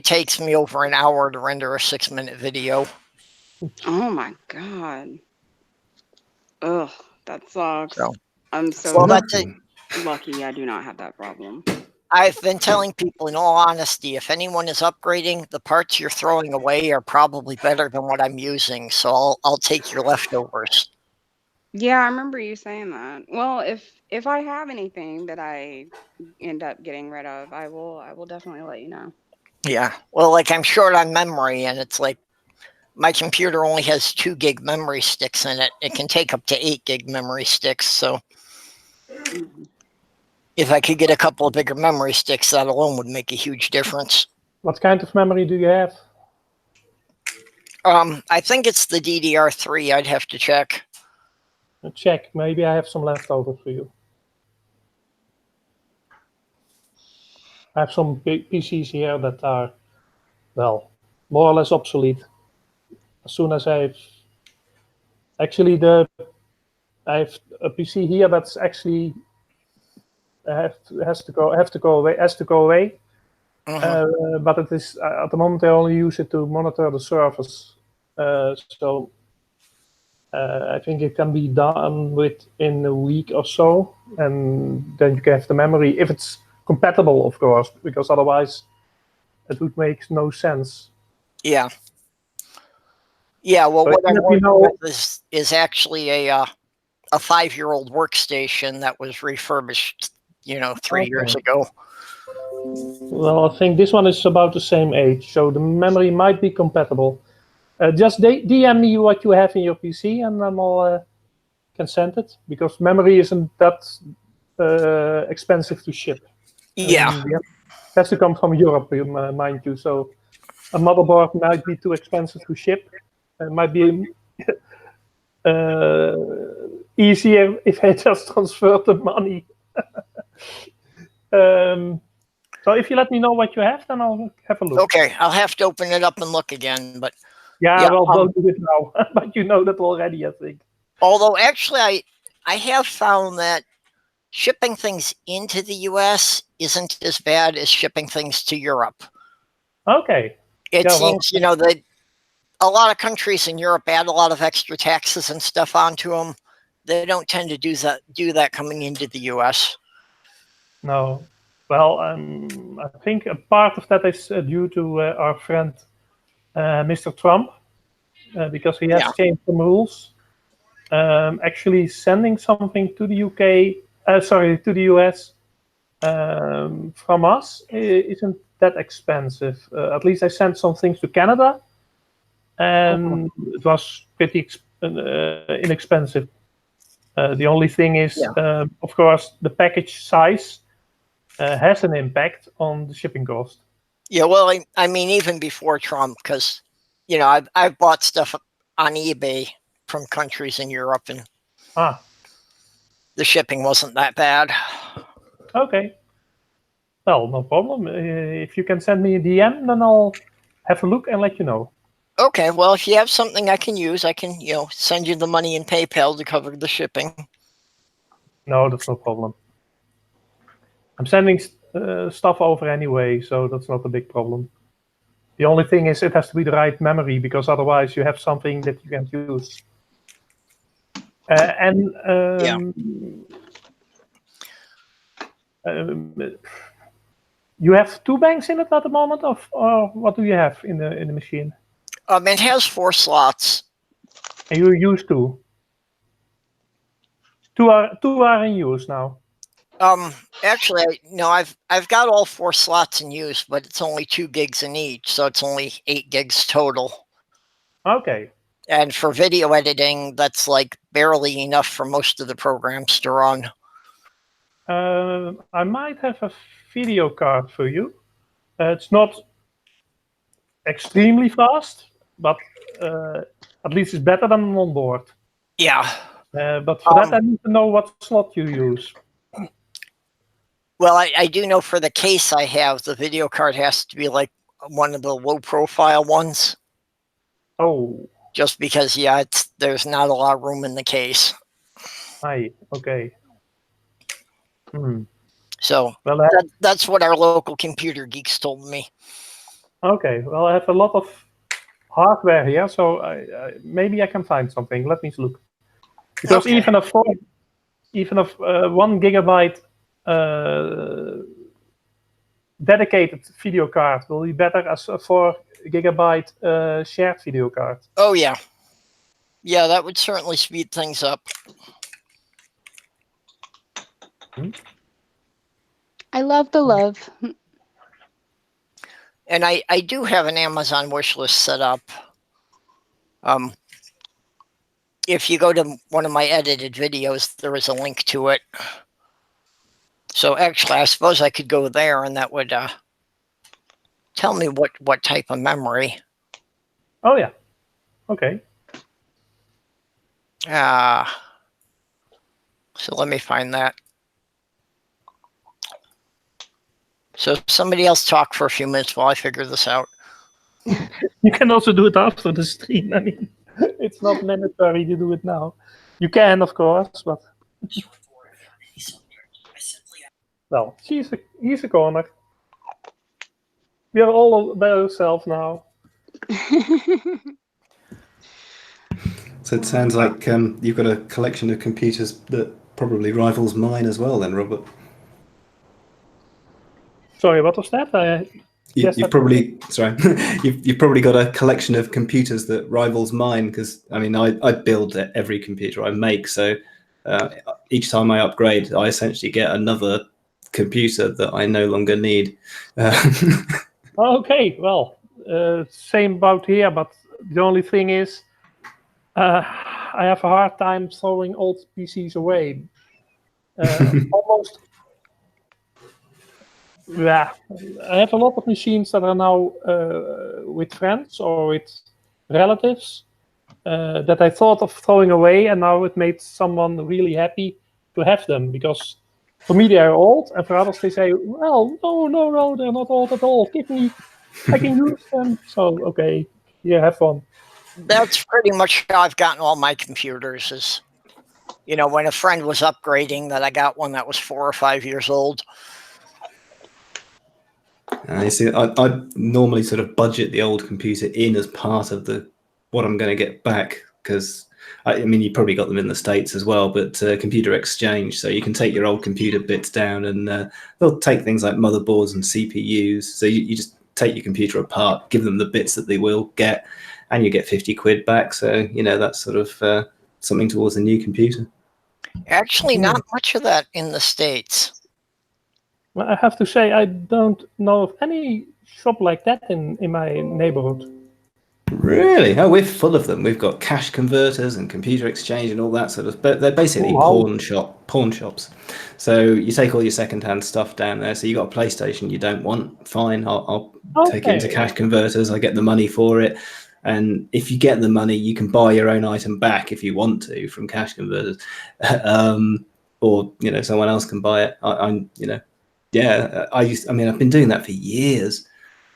takes me over an hour to render a 6-minute video. Oh my God. Ugh, that sucks. So, I'm well, so that's it. Nothing. lucky I do not have that problem. I've been telling people, in all honesty, if anyone is upgrading, the parts you're throwing away are probably better than what I'm using. So I'll take your leftovers. Yeah, I remember you saying that. Well, if I have anything that I end up getting rid of, I will definitely let you know. Yeah. Well, like I'm short on memory, and it's like my computer only has 2 gig memory sticks in it. It can take up to 8 gig memory sticks. So Mhm. if I could get a couple of bigger memory sticks, that alone would make a huge difference. What kind of memory do you have? I think it's the DDR3. I'd have to check. Check. Maybe I have some leftover for you. I have some big PCs here that are, well, more or less obsolete. As soon as I have a PC here that's actually has to go away. But it is at the moment I only use it to monitor the servers. So I think it can be done within a week or so, and then you can have the memory if it's compatible, of course, because otherwise it would make no sense. Yeah. Yeah. Well, So what I'm let me working know. with is actually a 5-year-old workstation that was refurbished, 3 years Okay. ago. Well, I think this one is about the same age, so the memory might be compatible. Just DM me what you have in your PC, and then I'll can send it, because memory isn't that expensive to ship. Yeah. It has to come from Europe, mind you. So a motherboard might be too expensive to ship. It might be easier if I just transfer the money. So if you let me know what you have, then I'll have a look. Okay. I'll have to open it up and look again. But Yeah, yeah, well, don't do it now. But you know that already, I think. although actually, I have found that shipping things into the US isn't as bad as shipping things to Europe. Okay. It Yeah, well, seems, that a lot of countries in Europe add a lot of extra taxes and stuff onto them. They don't tend to do that coming into the US. no. Well, I think a part of that is due to our friend Mr. Trump, because he has Yeah. changed some rules. Actually, sending something to the to the US from us isn't that expensive. At least I sent some things to Canada, and it was pretty inexpensive. The only thing is, of course, the package size has an impact on the shipping cost. Yeah, well, I mean, even before Trump, because I've bought stuff on eBay from countries in Europe, and the shipping wasn't that bad. Okay. Well, no problem. If you can send me a DM, then I'll have a look and let you know. Okay, well, if you have something I can use, I can send you the money in PayPal to cover the shipping. No, that's no problem. I'm sending stuff over anyway, so that's not a big problem. The only thing is it has to be the right memory, because otherwise you have something that you can't use. You have 2 banks in it at the moment, or what do you have in the machine? It has 4 slots. And you use 2. Two are in use now. Actually, no, I've got all 4 slots in use, but it's only 2 gigs in each, so it's only 8 gigs total. Okay. And for video editing, that's like barely enough for most of the programs to run. I might have a video card for you. It's not extremely fast, but at least it's better than an onboard. Yeah. But for that, I need to know what slot you use. Well, I do know for the case I have, the video card has to be like one of the low-profile ones. Oh. Just because, there's not a lot of room in the case. Okay. So well, that's what our local computer geeks told me. Okay. Well, I have a lot of hardware here, so maybe I can find something. Let me look. Because Okay. even a 1 gigabyte dedicated video card will be better as a 4 gigabyte shared video card. Oh yeah. Yeah, that would certainly speed things up. I love the love. And I do have an Amazon wish list set up. If you go to one of my edited videos, there is a link to it. So actually, I suppose I could go there, and that would tell me what type of memory. Oh yeah. Okay. So let me find that. So somebody else talk for a few minutes while I figure this out. You can also do it after the stream. I mean, it's not mandatory to do it now. You can, of course, but well, he's a corner. We are all by ourselves now. So it sounds like you've got a collection of computers that probably rivals mine as well, then, Robert. Sorry, what was that? You've probably you've probably got a collection of computers that rivals mine, because I mean I build every computer I make, so each time I upgrade, I essentially get another computer that I no longer need. Okay, well, same about here, but the only thing is, I have a hard time throwing old PCs away. Almost. Yeah, I have a lot of machines that are now with friends or with relatives that I thought of throwing away, and now it made someone really happy to have them, because for me they are old, and for others they say, well, no, they're not old at all. Give me, I can use them. So okay, yeah, have fun. That's pretty much how I've gotten all my computers. Is, you know, when a friend was upgrading, that I got one that was 4 or 5 years old. You see, I normally sort of budget the old computer in as part of what I'm going to get back, because I mean you probably got them in the States as well, but computer exchange, so you can take your old computer bits down, and they'll take things like motherboards and CPUs. So you just take your computer apart, give them the bits that they will get, and you get 50 quid back. So you know that's sort of something towards a new computer. Actually, not much of that in the States. Well, I have to say, I don't know of any shop like that in my neighborhood. Really? Oh, we're full of them. We've got cash converters and computer exchange and all that sort of. But they're basically pawn shops. So you take all your secondhand stuff down there. So you got a PlayStation you don't want, fine. I'll take it into cash converters. I get the money for it, and if you get the money, you can buy your own item back if you want to from cash converters, or you know someone else can buy it. I'm you know. Yeah, I mean, I've been doing that for years.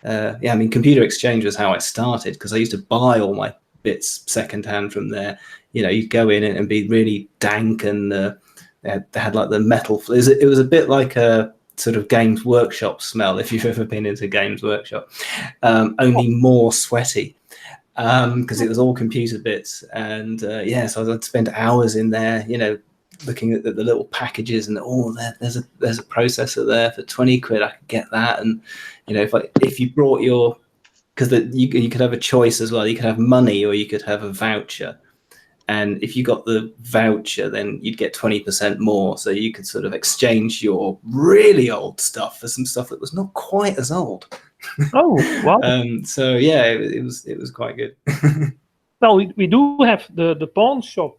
Yeah, I mean, computer exchange was how I started, because I used to buy all my bits secondhand from there. You know, you'd go in and be really dank, and they had like the metal. It was a bit like a sort of Games Workshop smell, if you've ever been into Games Workshop, only more sweaty, because it was all computer bits. And yeah, so I'd spend hours in there, you know, looking at the little packages, and there's a processor there for 20 quid. I could get that. And you know, if you brought your, because you could have a choice as well. You could have money or you could have a voucher, and if you got the voucher, then you'd get 20% more. So you could sort of exchange your really old stuff for some stuff that was not quite as old. Oh wow! So yeah, it was quite good. Well, we do have the pawn shop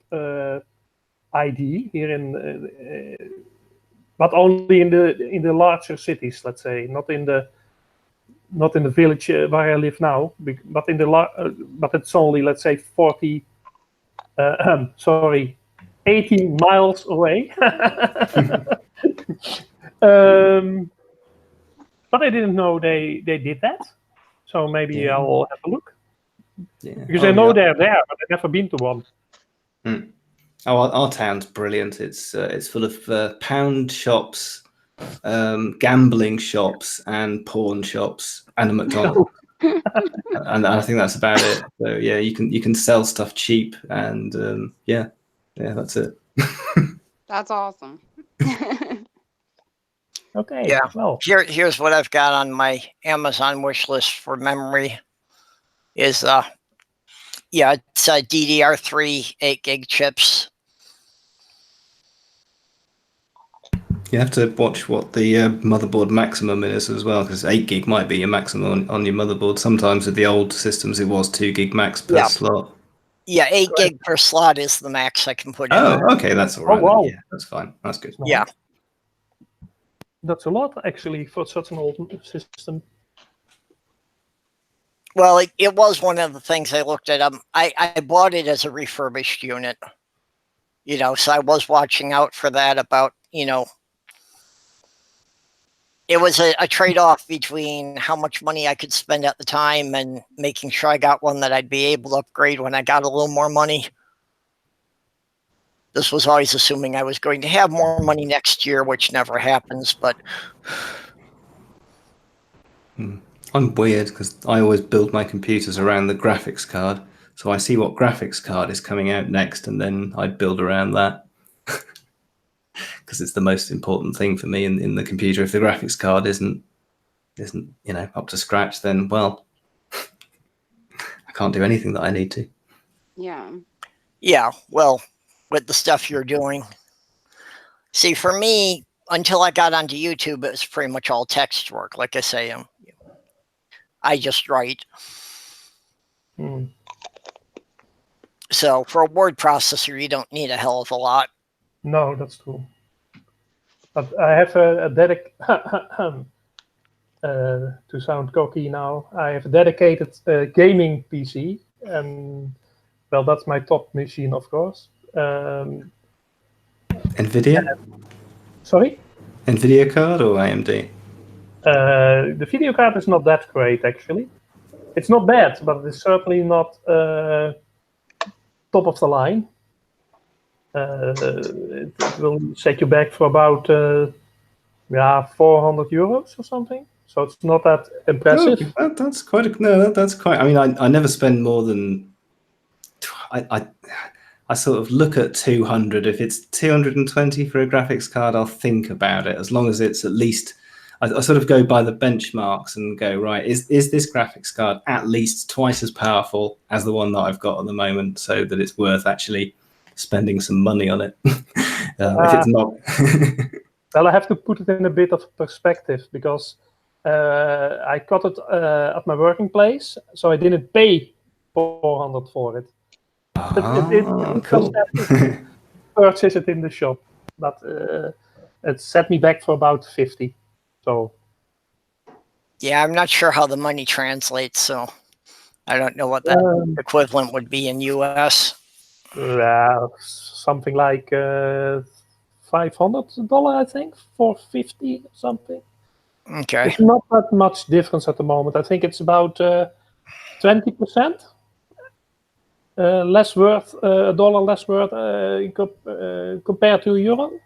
ID here in, but only in the larger cities. Let's say not in the village where I live now, but in but it's only, let's say, 80 miles away. But I didn't know they did that, so maybe I'll have a look. Yeah. Because I know they're there, but I've never been to one. Mm. Oh, our town's brilliant. It's full of pound shops, gambling shops, and pawn shops, and a McDonald's. and I think that's about it. So yeah, you can sell stuff cheap, and yeah, that's it. That's awesome. Okay. Yeah. Well, Here's what I've got on my Amazon wish list for memory. Is it's DDR3 8 gig chips. You have to watch what the motherboard maximum is as well, because 8 gig might be your maximum on your motherboard. Sometimes with the old systems, it was 2 gig max per slot. Yeah, 8 gig per slot is the max I can put in. Oh, okay, that's all right. wow. Yeah, that's fine. That's good. Yeah. That's a lot, actually, for such an old system. Well, it was one of the things I looked at. I bought it as a refurbished unit, so I was watching out for that about, it was a trade-off between how much money I could spend at the time and making sure I got one that I'd be able to upgrade when I got a little more money. This was always assuming I was going to have more money next year, which never happens, but... I'm weird because I always build my computers around the graphics card. So I see what graphics card is coming out next, and then I build around that. Because it's the most important thing for me in the computer. If the graphics card isn't up to scratch, then well, I can't do anything that I need to. Yeah. Yeah, well, with the stuff you're doing. See, for me, until I got onto YouTube, it was pretty much all text work. Like I say, I just write. So for a word processor, you don't need a hell of a lot. No, that's true. But I have a to sound cocky now, I have a dedicated gaming PC, and well, that's my top machine, of course. NVIDIA? Sorry? NVIDIA card or AMD? The video card is not that great, actually. It's not bad, but it's certainly not top of the line. It will set you back for about 400 euros or something. So it's not that impressive. Oh, that's quite. That's quite. I mean, I never spend more than. I sort of look at 200. If it's 220 for a graphics card, I'll think about it. As long as it's at least. I sort of go by the benchmarks and go, right, is this graphics card at least twice as powerful as the one that I've got at the moment, so that it's worth actually spending some money on it? If it's not. Well, I have to put it in a bit of perspective, because I got it at my working place, so I didn't pay 400 for it. Cool. Purchase it in the shop, but it set me back for about 50. So. Yeah, I'm not sure how the money translates, so I don't know what that equivalent would be in US. Something like $500, I think, for 50 something. Okay. It's not that much difference at the moment. I think it's about 20% less worth, $1 less worth compared to euro.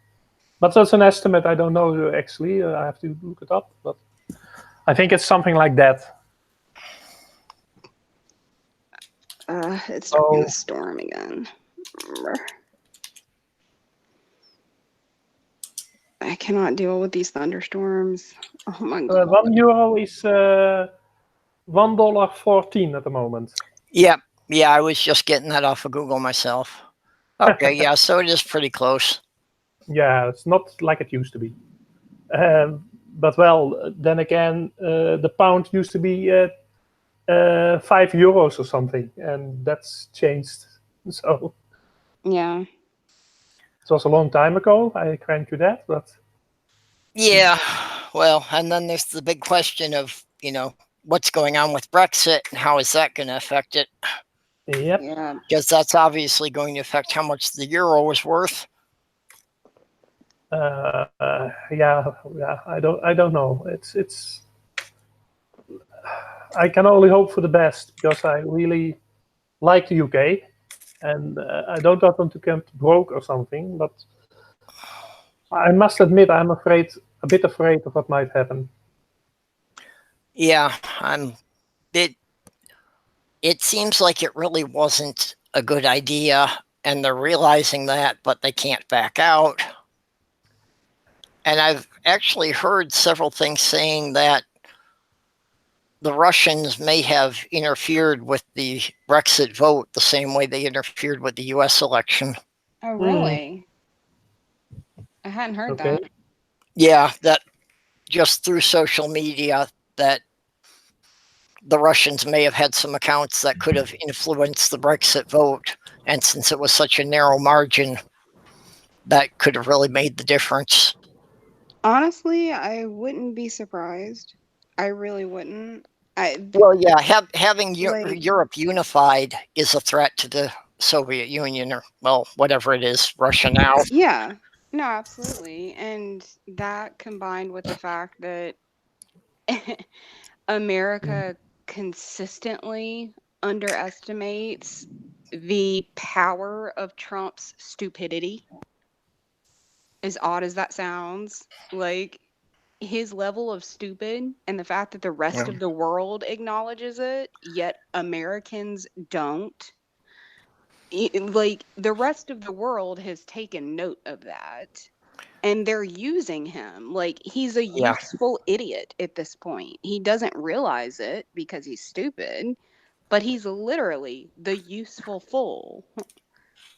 But that's an estimate. I don't know actually. I have to look it up. But I think it's something like that. It's starting to storm again. I cannot deal with these thunderstorms. Oh my god. €1 is $1.14 at the moment. Yeah, I was just getting that off of Google myself. Okay, yeah, so it is pretty close. Yeah, it's not like it used to be. But well, then again, the pound used to be €5 or something, and that's changed. So Yeah. it was a long time ago, I grant you that, but yeah, well, and then there's the big question of, what's going on with Brexit and how is that going to affect it? Yep. Yeah. Because that's obviously going to affect how much the euro is worth. Yeah, I don't know. It's I can only hope for the best, because I really like the UK, and I don't want them to come broke or something. But I must admit, I'm a bit afraid of what might happen. Yeah, I'm it seems like it really wasn't a good idea, and they're realizing that, but they can't back out. And I've actually heard several things saying that the Russians may have interfered with the Brexit vote the same way they interfered with the US election. Oh, really? I hadn't heard Okay. that. Yeah, that just through social media, that the Russians may have had some accounts that could have influenced the Brexit vote. And since it was such a narrow margin, that could have really made the difference. Honestly, I wouldn't be surprised. I really wouldn't. Well, yeah, having Like- Europe unified is a threat to the Soviet Union, or, well, whatever it is, Russia now. Yeah, no, absolutely. And that combined with the fact that America consistently underestimates the power of Trump's stupidity. As odd as that sounds, like his level of stupid and the fact that the rest Yeah. of the world acknowledges it, yet Americans don't. Like the rest of the world has taken note of that. And they're using him. Like he's a Yeah. useful idiot at this point. He doesn't realize it because he's stupid, but he's literally the useful fool.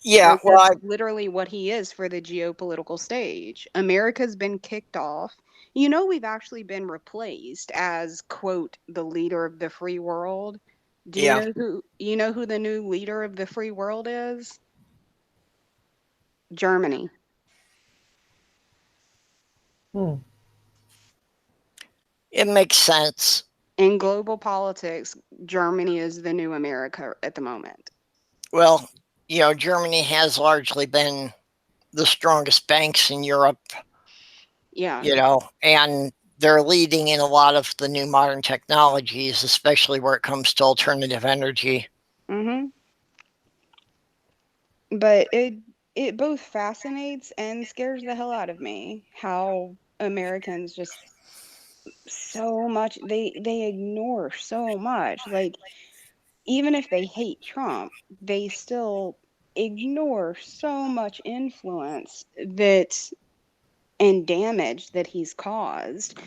Yeah, Like well, that's literally what he is for the geopolitical stage. America's been kicked off. You know, we've actually been replaced as quote the leader of the free world. Do you Yeah. know who the new leader of the free world is? Germany. It makes sense. In global politics, Germany is the new America at the moment. Well, Germany has largely been the strongest banks in Europe, Yeah. And they're leading in a lot of the new modern technologies, especially where it comes to alternative energy. Mm-hmm. But it both fascinates and scares the hell out of me how Americans just so much they ignore so much. Like even if they hate Trump, they still ignore so much influence that and damage that he's caused,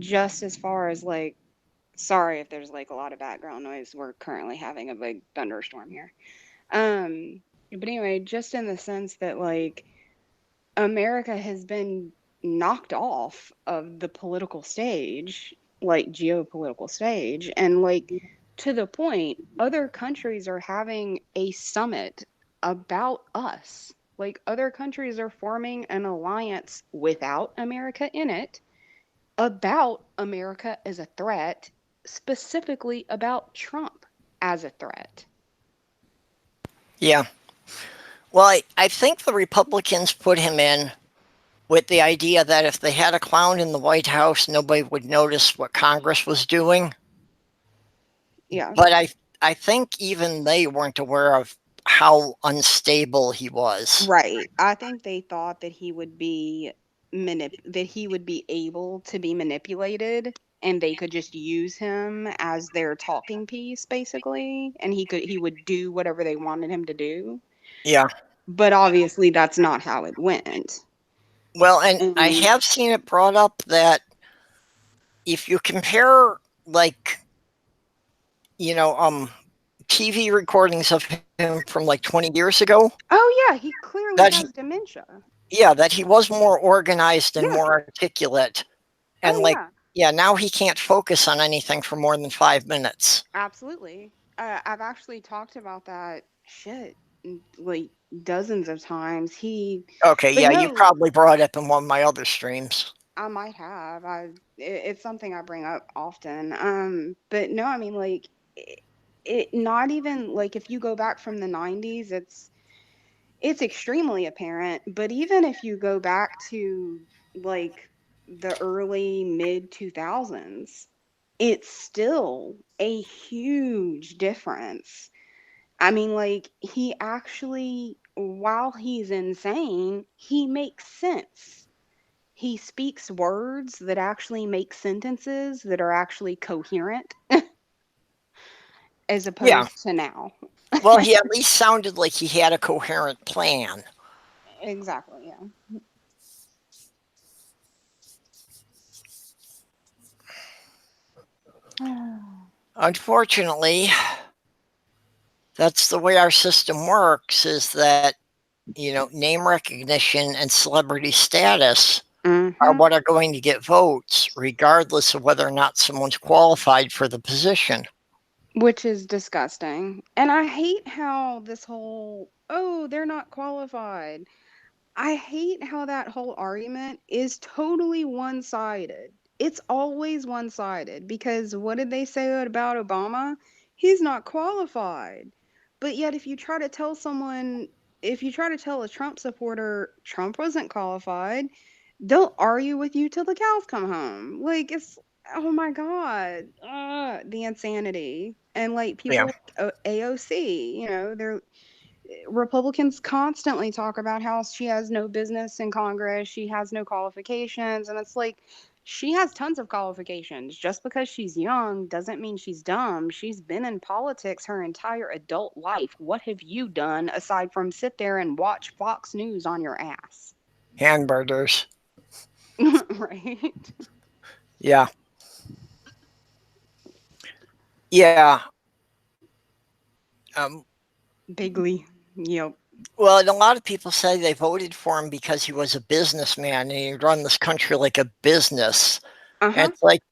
just as far as like, sorry if there's like a lot of background noise, we're currently having a big thunderstorm here. But anyway, just in the sense that like America has been knocked off of the political stage, like geopolitical stage, and like to the point other countries are having a summit about us. Like other countries are forming an alliance without America in it about America as a threat, specifically about Trump as a threat. Yeah. Well, I think the Republicans put him in with the idea that if they had a clown in the White House, nobody would notice what Congress was doing. Yeah. But I think even they weren't aware of how unstable he was. Right. I think they thought that he would be able to be manipulated and they could just use him as their talking piece basically, and he would do whatever they wanted him to do. Yeah. But obviously that's not how it went. Well, and I have seen it brought up that if you compare like TV recordings of him from like 20 years ago. Oh yeah, he clearly has dementia. Yeah, that he was more organized and more articulate. And now he can't focus on anything for more than 5 minutes. Absolutely. I've actually talked about that shit like dozens of times. You probably brought it up in one of my other streams. I might have. It's something I bring up often. But no, I mean like it not even like if you go back from the 90s, it's extremely apparent, but even if you go back to like the early mid 2000s, it's still a huge difference. I mean, like, he actually, while he's insane, he makes sense. He speaks words that actually make sentences that are actually coherent. as Yeah. opposed to now. Well, he at least sounded like he had a coherent plan. Exactly, yeah. Unfortunately, that's the way our system works, is that, name recognition and celebrity status are what are going to get votes, regardless of whether or not someone's qualified for the position. Which is disgusting. And I hate how this whole, oh, they're not qualified. I hate how that whole argument is totally one-sided. It's always one-sided because what did they say about Obama? He's not qualified. But yet if you try to tell someone, if you try to tell a Trump supporter Trump wasn't qualified, they'll argue with you till the cows come home. Like it's oh my God. The insanity. And like people like AOC, they're Republicans constantly talk about how she has no business in Congress, she has no qualifications, and it's like she has tons of qualifications. Just because she's young doesn't mean she's dumb. She's been in politics her entire adult life. What have you done aside from sit there and watch Fox News on your ass? Hamburgers. Right? Yeah. Yeah. Bigly. Yep. Well, and a lot of people say they voted for him because he was a businessman and he run this country like a business. And it's like,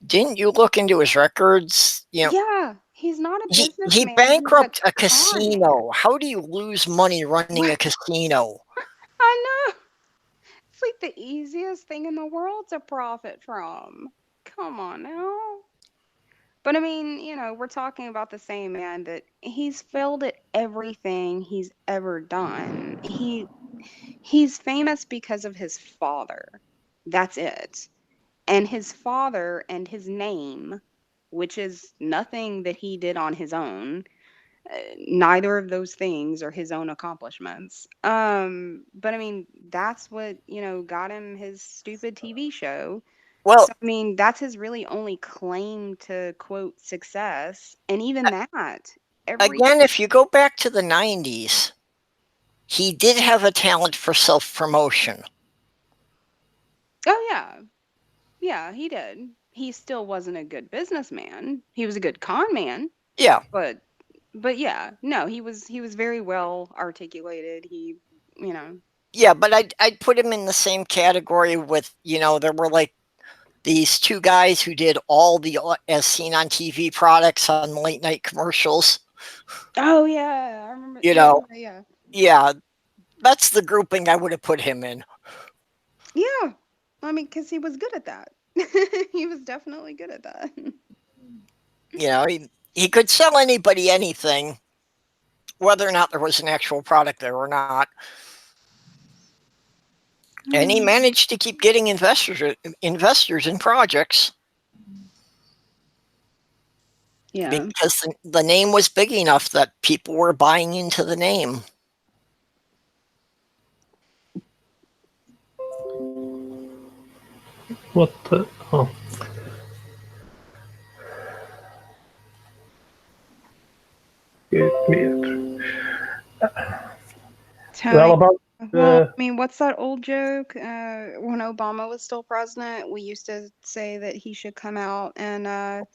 didn't you look into his records? Yeah, he's not a businessman. He bankrupted a casino. How do you lose money running a casino? I know. It's like the easiest thing in the world to profit from. Come on now. But I mean, we're talking about the same man that he's failed at everything he's ever done. He's famous because of his father. That's it. And his father and his name, which is nothing that he did on his own. Neither of those things are his own accomplishments. But I mean, that's what, got him his stupid TV show. Well, So, I mean, that's his really only claim to quote success. And even that, again, if you go back to the 90s, he did have a talent for self-promotion. Oh, yeah. Yeah, he did. He still wasn't a good businessman. He was a good con man. Yeah. But yeah, no, he was very well articulated. Yeah, but I'd put him in the same category with, there were like these two guys who did all the as seen on TV products on late night commercials. Oh yeah, I remember. Yeah, that's the grouping I would have put him in. Yeah, I mean, because he was good at that. He was definitely good at that. He could sell anybody anything, whether or not there was an actual product there or not. And he managed to keep getting investors in projects. Yeah. Because the name was big enough that people were buying into the name. What the? Oh. I mean, what's that old joke? When Obama was still president, we used to say that he should come out and,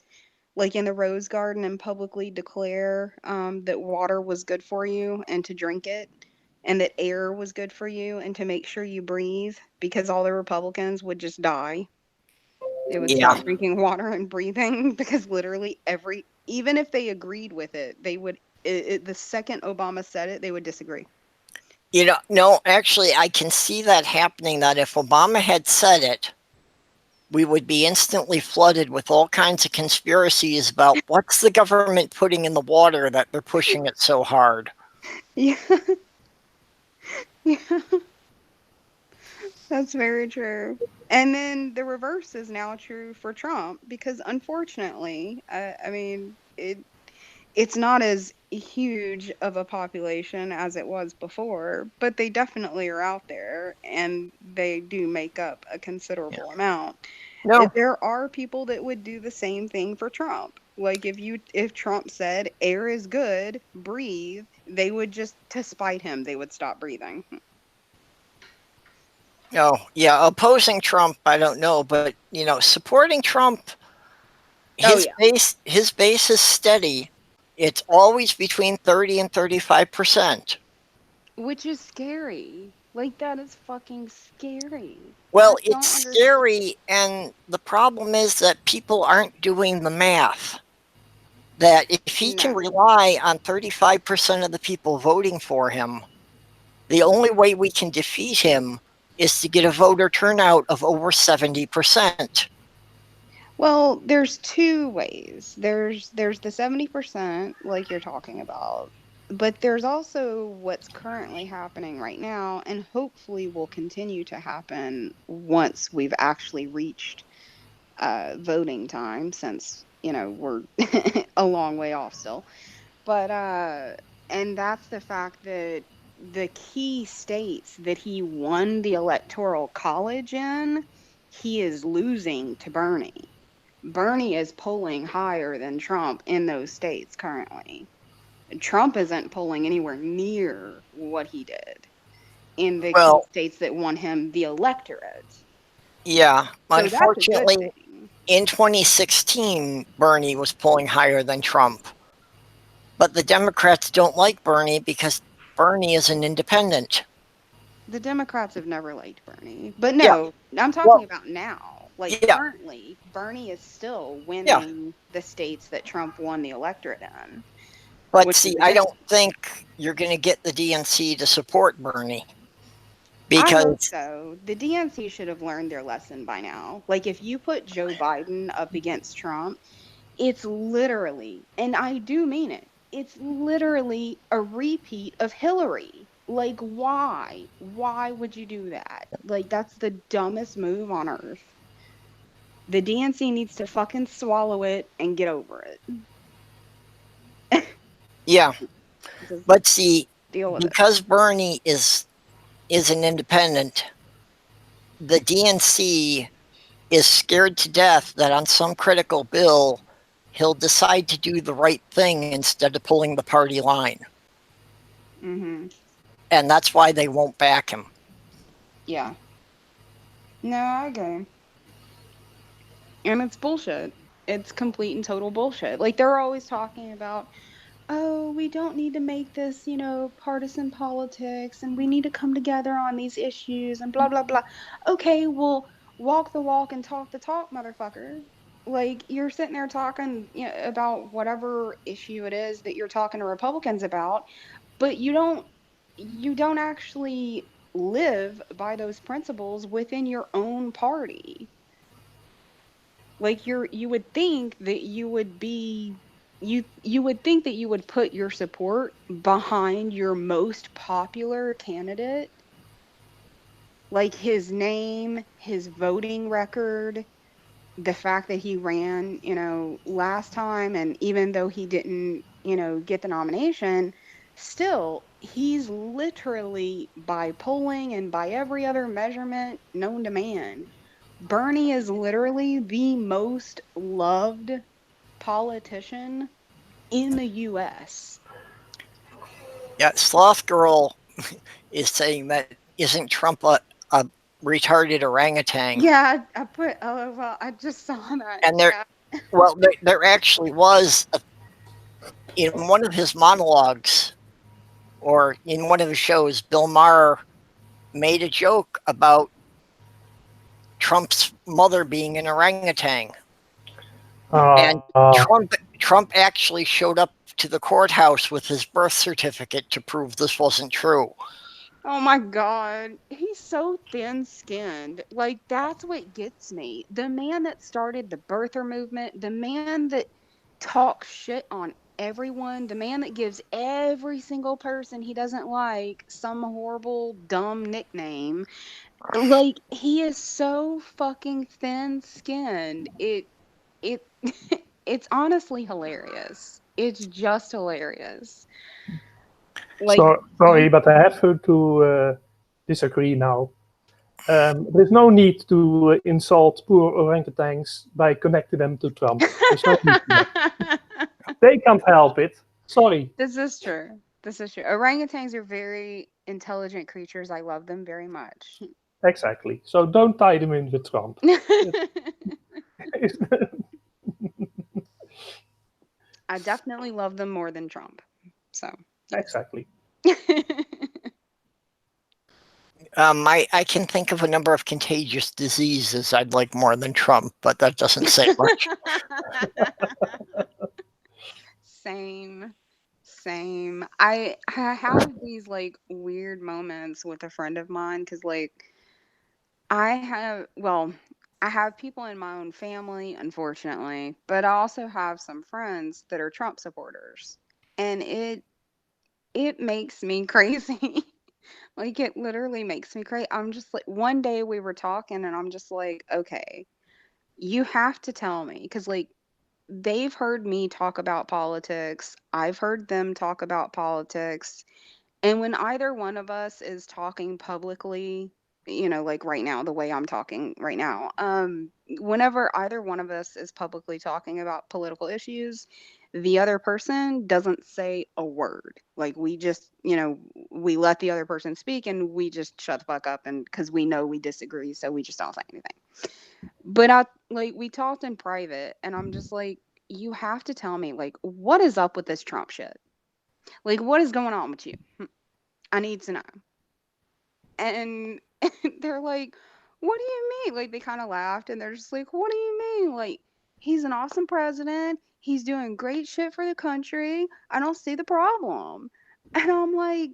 like in the Rose Garden, and publicly declare that water was good for you and to drink it, and that air was good for you and to make sure you breathe, because all the Republicans would just die. They would stop drinking water and breathing because literally even if they agreed with it, they would, the second Obama said it, they would disagree. No, actually, I can see that happening, that if Obama had said it, we would be instantly flooded with all kinds of conspiracies about what's the government putting in the water that they're pushing it so hard. Yeah. Yeah. That's very true. And then the reverse is now true for Trump, because unfortunately, I mean, it's not as huge of a population as it was before, but they definitely are out there and they do make up a considerable amount. No. There are people that would do the same thing for Trump. Like if Trump said air is good, breathe, they would just, to spite him, they would stop breathing. No, yeah, opposing Trump, I don't know, but supporting Trump, his base is steady. It's always between 30 and 35%. Which is scary. Like, that is fucking scary. Well, I don't it's understand. scary, and the problem is that people aren't doing the math. That if he can rely on 35% of the people voting for him, the only way we can defeat him is to get a voter turnout of over 70%. Well, there's two ways. There's the 70% like you're talking about, but there's also what's currently happening right now and hopefully will continue to happen once we've actually reached voting time, since we're a long way off still. But and that's the fact that the key states that he won the electoral college in, he is losing to Bernie. Bernie is polling higher than Trump in those states currently. Trump isn't polling anywhere near what he did in the key states that won him the electorate. Yeah, so unfortunately, in 2016, Bernie was polling higher than Trump. But the Democrats don't like Bernie because Bernie is an independent. The Democrats have never liked Bernie. But no, I'm talking about now. Like, currently, Bernie is still winning the states that Trump won the electorate in. But see, I don't think you're going to get the DNC to support Bernie. Because I hope so. The DNC should have learned their lesson by now. Like, if you put Joe Biden up against Trump, it's literally, and I do mean it, it's literally a repeat of Hillary. Like, why? Why would you do that? Like, that's the dumbest move on earth. The DNC needs to fucking swallow it and get over it. Yeah. But see, because Bernie is an independent, the DNC is scared to death that on some critical bill, he'll decide to do the right thing instead of pulling the party line. Mm-hmm. And that's why they won't back him. Yeah. No, I get him. And it's bullshit. It's complete and total bullshit. Like, they're always talking about, oh, we don't need to make this, partisan politics, and we need to come together on these issues and blah, blah, blah. Okay, well, walk the walk and talk the talk, motherfucker. Like, you're sitting there talking about whatever issue it is that you're talking to Republicans about, but you don't actually live by those principles within your own party. Like, you would think that you would be you would think that you would put your support behind your most popular candidate, like his name, his voting record, the fact that he ran, last time, and even though he didn't, get the nomination, still he's literally, by polling and by every other measurement known to man, Bernie is literally the most loved politician in the U.S. Yeah, Sloth Girl is saying that isn't Trump a retarded orangutan? Yeah, I put, oh, well, I just saw that. And there actually was, in one of his monologues, or in one of his shows, Bill Maher made a joke about Trump's mother being an orangutan. And Trump actually showed up to the courthouse with his birth certificate to prove this wasn't true. Oh my God. He's so thin-skinned. Like, that's what gets me. The man that started the birther movement, the man that talks shit on everyone, the man that gives every single person he doesn't like some horrible, dumb nickname. Like, he is so fucking thin-skinned. It's honestly hilarious. It's just hilarious. Like, Sorry, but I have to disagree now. There's no need to insult poor orangutans by connecting them to Trump. There's no need to that. They can't help it. Sorry. This is true. This is true. Orangutans are very intelligent creatures. I love them very much. Exactly. So don't tie them in with Trump. I definitely love them more than Trump. So yes. Exactly. I can think of a number of contagious diseases I'd like more than Trump, but that doesn't say much. Same. I have these like weird moments with a friend of mine because like I have people in my own family, unfortunately, but I also have some friends that are Trump supporters, and it makes me crazy. Like it literally makes me crazy. I'm just like one day we were talking and I'm just like, okay, you have to tell me because like they've heard me talk about politics. I've heard them talk about politics. And when either one of us is talking publicly, like right now, the way I'm talking right now, whenever either one of us is publicly talking about political issues, the other person doesn't say a word. Like we just, we let the other person speak and we just shut the fuck up and because we know we disagree, so we just don't say anything. But we talked in private and I'm just like, you have to tell me, like, what is up with this Trump shit? Like, what is going on with you? I need to know. And they're like, what do you mean? Like, they kind of laughed and they're just like, what do you mean? Like, he's an awesome president. He's doing great shit for the country. I don't see the problem. And I'm like,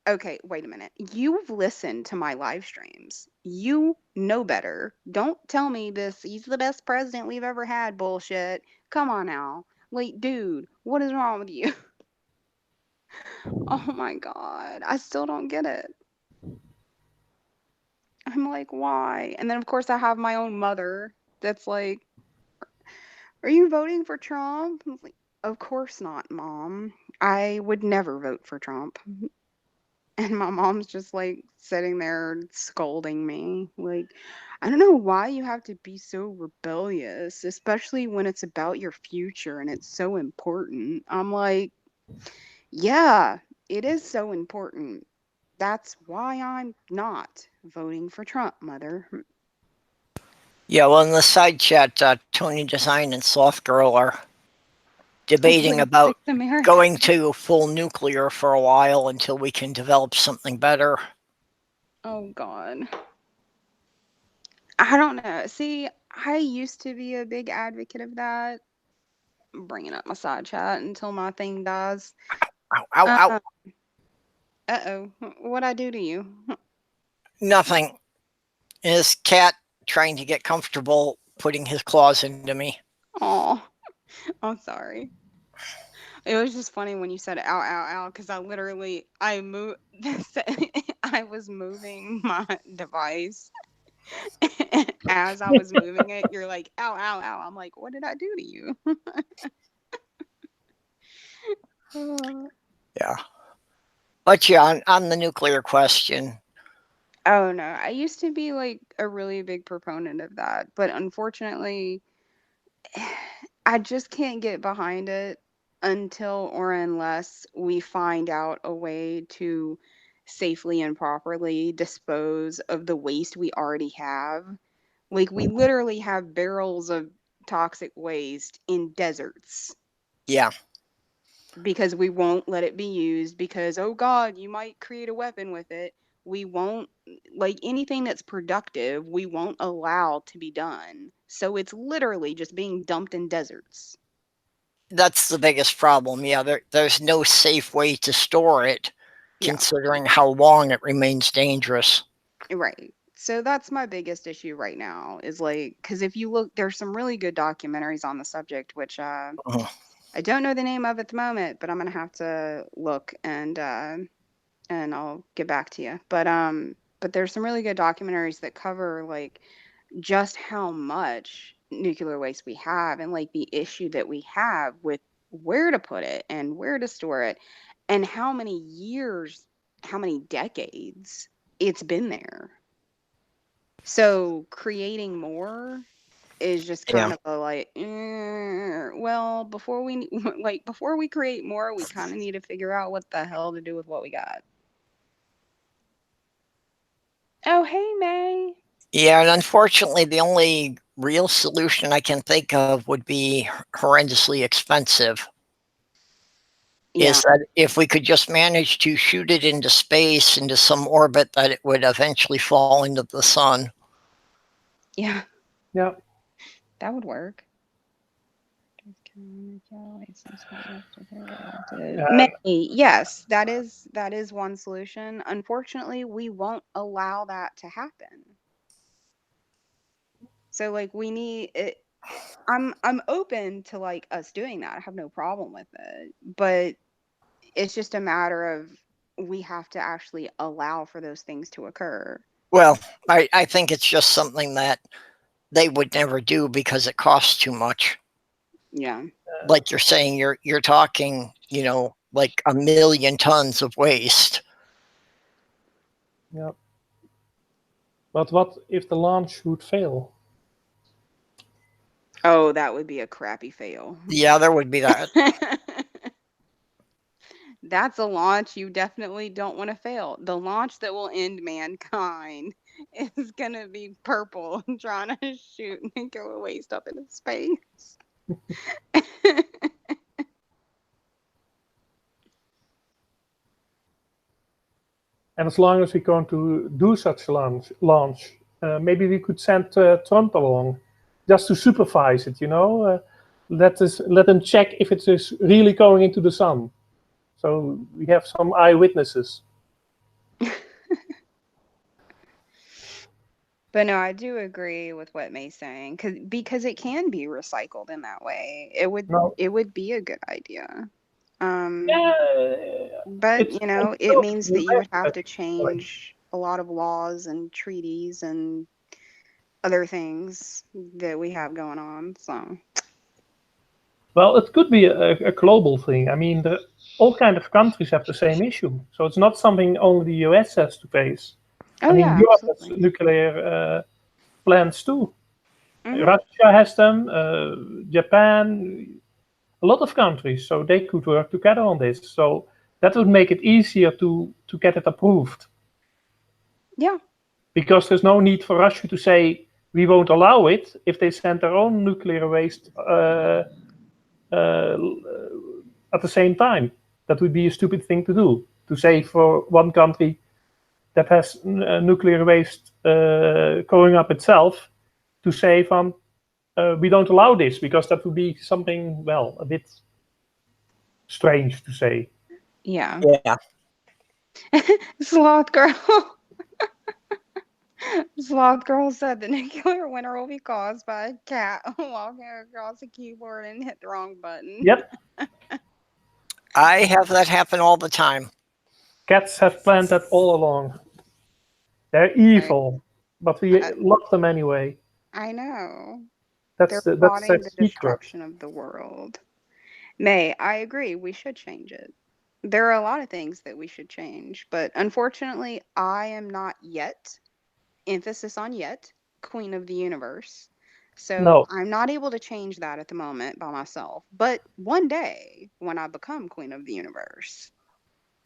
okay, wait a minute. You've listened to my live streams. You know better. Don't tell me this, he's the best president we've ever had bullshit. Come on now. Like, dude, what is wrong with you? Oh my God. I still don't get it. I'm like, why? And then, of course, I have my own mother that's like, are you voting for Trump? I was like, of course not, Mom. I would never vote for Trump. And my mom's just like sitting there scolding me. Like, I don't know why you have to be so rebellious, especially when it's about your future and it's so important. I'm like, yeah, it is so important. That's why I'm not voting for Trump, Mother. Yeah, well, in the side chat, Tony Design and Sloth Girl are debating about going to full nuclear for a while until we can develop something better. Oh, God. I don't know. See, I used to be a big advocate of that. I'm bringing up my side chat until my thing dies. Ow, ow, ow. Uh-oh. What'd I do to you? Nothing. His cat trying to get comfortable putting his claws into me. Oh, I'm sorry. It was just funny when you said ow, ow, ow, because I was moving my device. As I was moving it, you're like, ow, ow, ow. I'm like, what did I do to you? Yeah. But yeah, on the nuclear question. Oh, no. I used to be like a really big proponent of that. But unfortunately, I just can't get behind it until or unless we find out a way to safely and properly dispose of the waste we already have. Like, we literally have barrels of toxic waste in deserts. Yeah. Because we won't let it be used because, oh God, you might create a weapon with it. We won't, like anything that's productive, we won't allow to be done. So it's literally just being dumped in deserts. That's the biggest problem. Yeah, there's no safe way to store it, considering how long it remains dangerous. Right. So that's my biggest issue right now is like, because if you look, there's some really good documentaries on the subject, which I don't know the name of at the moment, but I'm gonna have to look and I'll get back to you. But there's some really good documentaries that cover like just how much nuclear waste we have and like the issue that we have with where to put it and where to store it and how many years, how many decades it's been there. So creating more is just kind Yeah. of a like, well, before we before we create more, we kind of need to figure out what the hell to do with what we got. Oh, hey, May. Yeah, and unfortunately, the only real solution I can think of would be horrendously expensive. Yeah, Is that if we could just manage to shoot it into space, into some orbit, that it would eventually fall into the sun. yeah, Yeah. that would work. May, yes, that is one solution. Unfortunately, we won't allow that to happen. So like we need it. I'm open to like us doing that. I have no problem with it. But it's just a matter of we have to actually allow for those things to occur. Well, I think it's just something that they would never do because it costs too much. Yeah. Like you're saying, you're talking, like 1 million tons of waste. Yeah. But what if the launch would fail? Oh, that would be a crappy fail. Yeah, there would be that. That's a launch you definitely don't want to fail. The launch that will end mankind is going to be Purple trying to shoot and go waste up into space. And as long as we're going to do such launch, maybe we could send Trump along just to supervise it, let them check if it is really going into the sun. So we have some eyewitnesses. But no, I do agree with what May's saying because it can be recycled in that way. It would be a good idea. But it means that you would have to change a lot of laws and treaties and other things that we have going on. So, well, it could be a global thing. I mean, all kinds of countries have the same issue, so it's not something only the US has to face. oh I mean, yeah, Europe has absolutely. nuclear plants too. Mhm. Russia has them, Japan, a lot of countries, so they could work together on this. So that would make it easier to get it approved. Yeah. Because there's no need for Russia to say we won't allow it if they send their own nuclear waste at the same time. That would be a stupid thing to do. To say for one country that has nuclear waste going up itself, to say we don't allow this, because that would be something, well, a bit strange to say. Yeah. Yeah. Sloth girl. Sloth girl said the nuclear winter will be caused by a cat walking across a keyboard and hit the wrong button. Yep. I have that happen all the time. Cats have planned that all along. They're evil, but we love them anyway. I know. That's They're their plotting the secret. destruction of the world. May, I agree. We should change it. There are a lot of things that we should change, but unfortunately, I am not yet, emphasis on yet, queen of the universe. So No. I'm not able to change that at the moment by myself. But one day, when I become queen of the universe,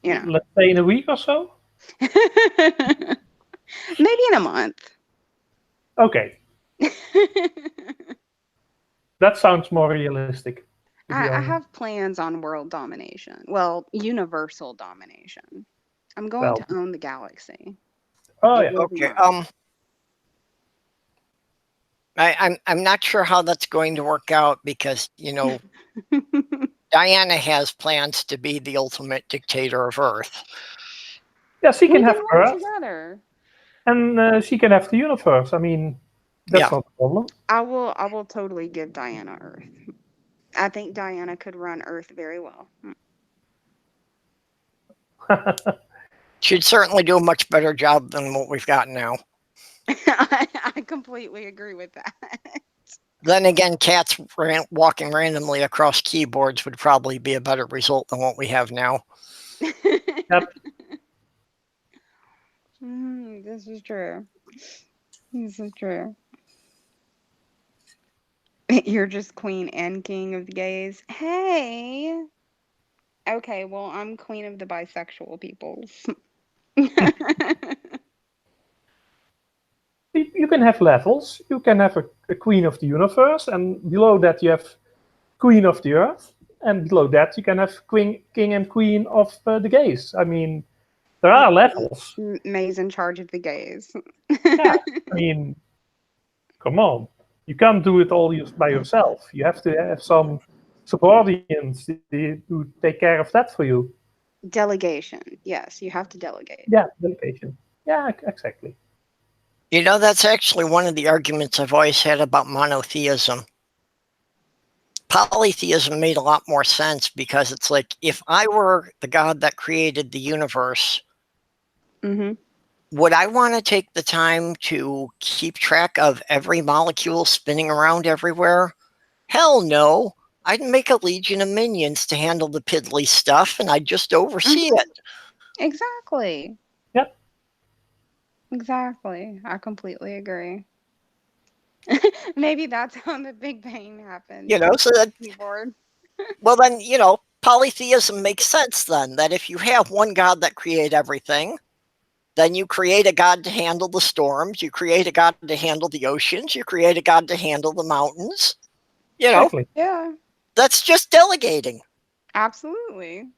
Let's say in a week or so? maybe in a month. Okay. That sounds more realistic. I have plans on world domination. Well, universal domination. I'm going to own the galaxy. Oh yeah. Okay. I'm not sure how that's going to work out because Diana has plans to be the ultimate dictator of Earth. Yeah, she can have Earth together. and she can have the universe. I mean, that's not a problem. I will totally give Diana Earth. I think Diana could run Earth very well. She'd certainly do a much better job than what we've got now. I completely agree with that. Then again, cats walking randomly across keyboards would probably be a better result than what we have now. Yep. This is true. This is true. You're just queen and king of the gays. Hey. Okay, well, I'm queen of the bisexual peoples. You can have levels. You can have a queen of the universe, and below that you have queen of the earth, and below that you can have king and queen of the gays. I mean, there are levels. May's in charge of the gays. Yeah, I mean, come on. You can't do it all by yourself. You have to have some subordinates who take care of that for you. Delegation. Yes, you have to delegate. Yeah, delegation. Yeah, exactly. You know, that's actually one of the arguments I've always had about monotheism. Polytheism made a lot more sense because it's like, if I were the God that created the universe, would I want to take the time to keep track of every molecule spinning around everywhere? Hell no. I'd make a legion of minions to handle the piddly stuff, and I'd just oversee it. Exactly. Yep. Exactly. I completely agree. Maybe that's how the Big Bang happened. You know, so that, Keyboard. well then, you know, polytheism makes sense then, that if you have one God that created everything, then you create a God to handle the storms, you create a God to handle the oceans, you create a God to handle the mountains. You know, Exactly. Yeah, that's just delegating. absolutely.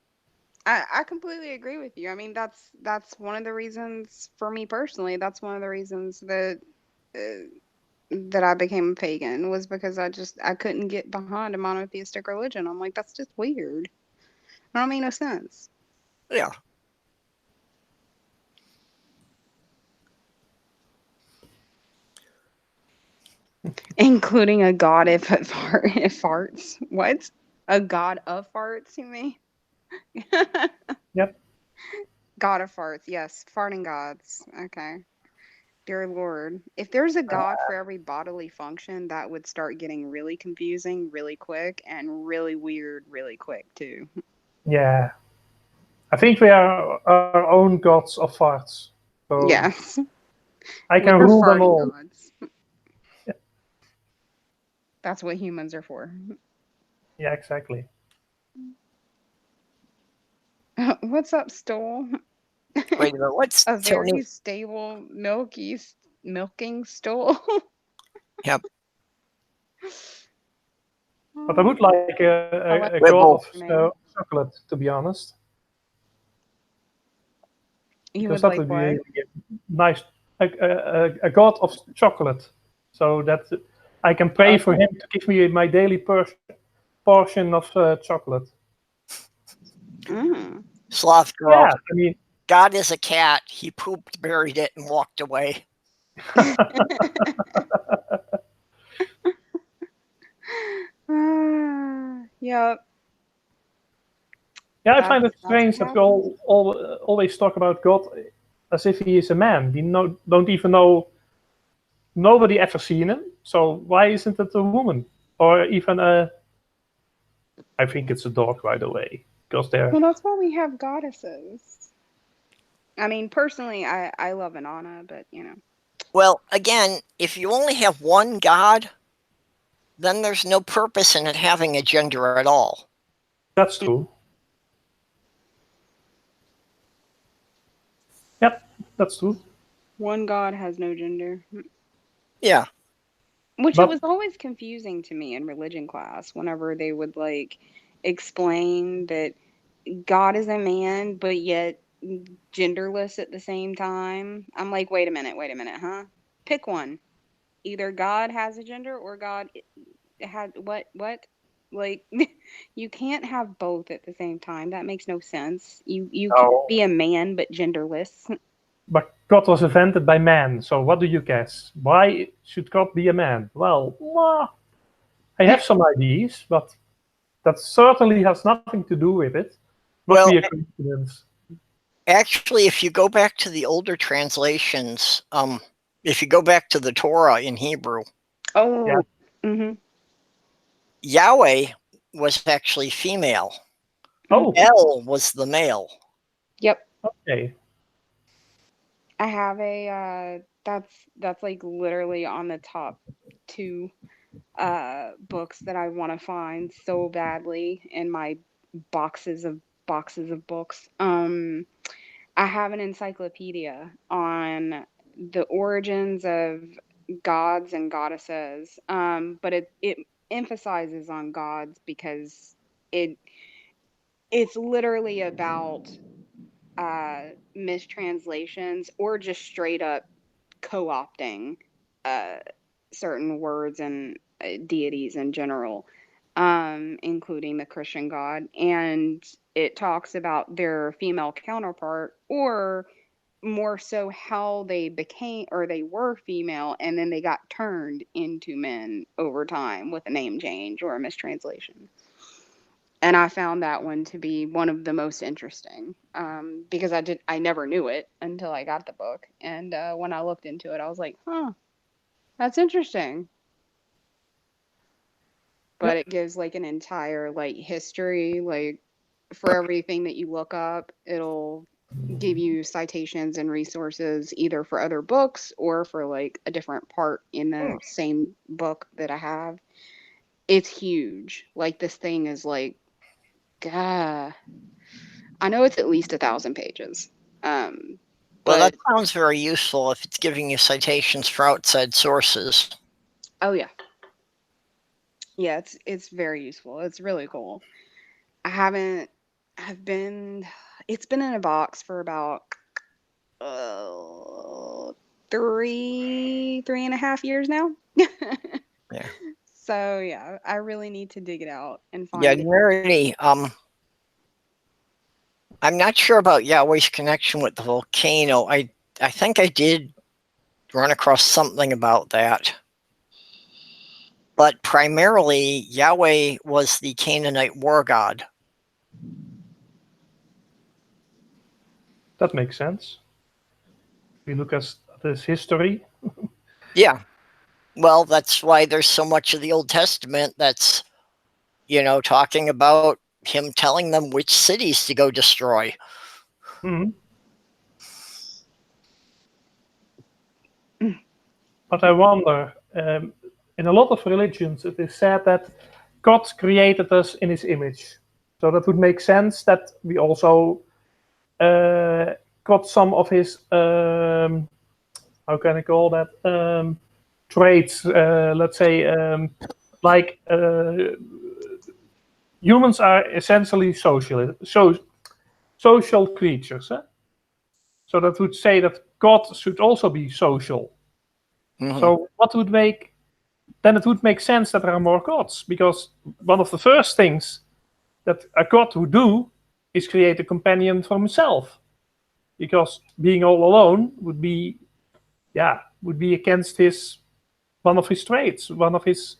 I completely agree with you. I mean, that's one of the reasons for me personally. That's one of the reasons that that I became a pagan was because I couldn't get behind a monotheistic religion. I'm like, that's just weird. It don't make no sense. Yeah. Including a god if farts. What? A god of farts, you mean? Yep. God of farts, yes. Farting gods. Okay. Dear Lord. If there's a god for every bodily function, that would start getting really confusing really quick and really weird really quick, too. Yeah. I think we are our own gods of farts. So Yes. I can We're rule them farting all. gods. That's what humans are for. Yeah, exactly. What's up, Stool? Wait a minute, what's A very Tony? stable, milking stool. Yep. But I would like a god Wibble. of chocolate, to be honest. You Because would that like would be what? a nice, a god of chocolate. So that I can pray for him to give me my daily portion of chocolate. Sloth girl. Yeah, I mean, God is a cat. He pooped, buried it, and walked away. Yep. yeah, I find it That's strange what that we always talk about God as if he is a man. We don't even know. Nobody ever seen him. So why isn't it a woman or even a? I think it's a dog, by the way, because they're. Well, that's why we have goddesses. I mean, personally, I love Inanna, but you know. Well, again, if you only have one God, then there's no purpose in it having a gender at all. That's true. Yep, that's true. One god has no gender. Yeah. Which it was always confusing to me in religion class whenever they would like explain that God is a man, but yet genderless at the same time. I'm like, wait a minute, huh? Pick one. Either God has a gender or God had what? Like, you can't have both at the same time. That makes no sense. You can't be a man but genderless. But God was invented by man, so what do you guess? Why should God be a man? Well, I have some ideas, but that certainly has nothing to do with it. Must be a coincidence. Actually, if you go back to the older translations, if you go back to the Torah in Hebrew, Yahweh was actually female. Oh, El was the male. Yep. Okay. I have a that's like literally on the top two books that I want to find so badly in my boxes of books. I have an encyclopedia on the origins of gods and goddesses. But it emphasizes on gods because it it's literally about mistranslations or just straight up co-opting uh, certain words and deities in general, including the Christian God. And it talks about their female counterpart, or more so how they became or they were female and then they got turned into men over time with a name change or a mistranslation. And I found that one to be one of the most interesting, because I never knew it until I got the book, and when I looked into it, I was like, huh, that's interesting. But Yep. it gives like an entire like history, like for everything that you look up, it'll give you citations and resources either for other books or for like a different part in the same book that I have. It's huge. Like this thing is like, God, I know it's at least 1,000 pages. Well, that But sounds very useful if it's giving you citations for outside sources. oh yeah, yeah, it's very useful. It's really cool. I haven't. I've been. It's been in a box for about uh, 3.5 years now. Yeah. So yeah, I really need to dig it out and Yeah, find it. Nerdy. I'm not sure about Yahweh's connection with the volcano. I think I did run across something about that. But primarily, Yahweh was the Canaanite war god. That makes sense. If you look at this history. Yeah. Well, that's why there's so much of the Old Testament that's, talking about him telling them which cities to go destroy. Mm-hmm. But I wonder, in a lot of religions, it is said that God created us in his image. So that would make sense that we also got some of his, how can I call that, traits, let's say, like humans are essentially social creatures. So that would say that God should also be social. Mm-hmm. So what would make, then it would make sense that there are more gods, because one of the first things that a god would do is create a companion for himself, because being all alone would be against one of his traits, one of his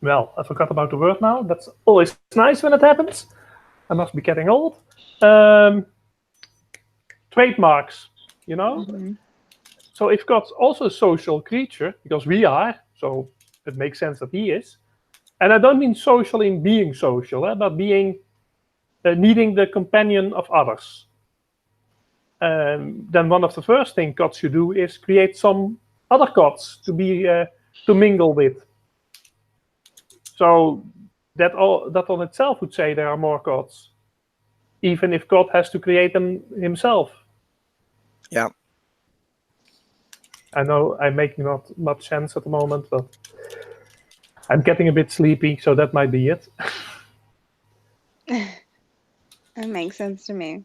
well, I forgot about the word now. That's always nice when it happens. I must be getting old. Trademarks, Mm-hmm. So if God's also a social creature, because we are, so it makes sense that he is. And I don't mean social in being social, but being needing the companion of others. Then one of the first things gods should do is create some other gods to be to mingle with. So that on itself would say there are more gods, even if God has to create them himself. Yeah. I know I'm making not much sense at the moment, but I'm getting a bit sleepy, so that might be it. It makes sense to me.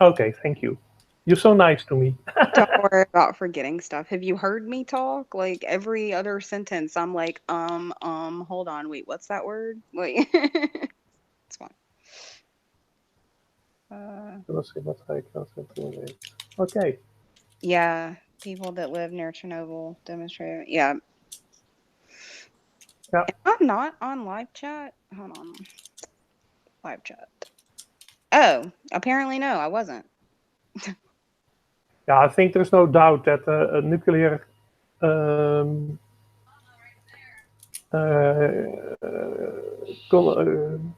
Okay, thank you. You're so nice to me. Don't worry about forgetting stuff. Have you heard me talk? Like every other sentence, I'm like, hold on, wait, what's that word? Wait, it's fine. Okay. Yeah, people that live near Chernobyl demonstrated. Yeah. Yeah. I'm not on live chat. Hold on. Live chat. Oh, apparently no, I wasn't. Yeah, I think there's no doubt that a nuclear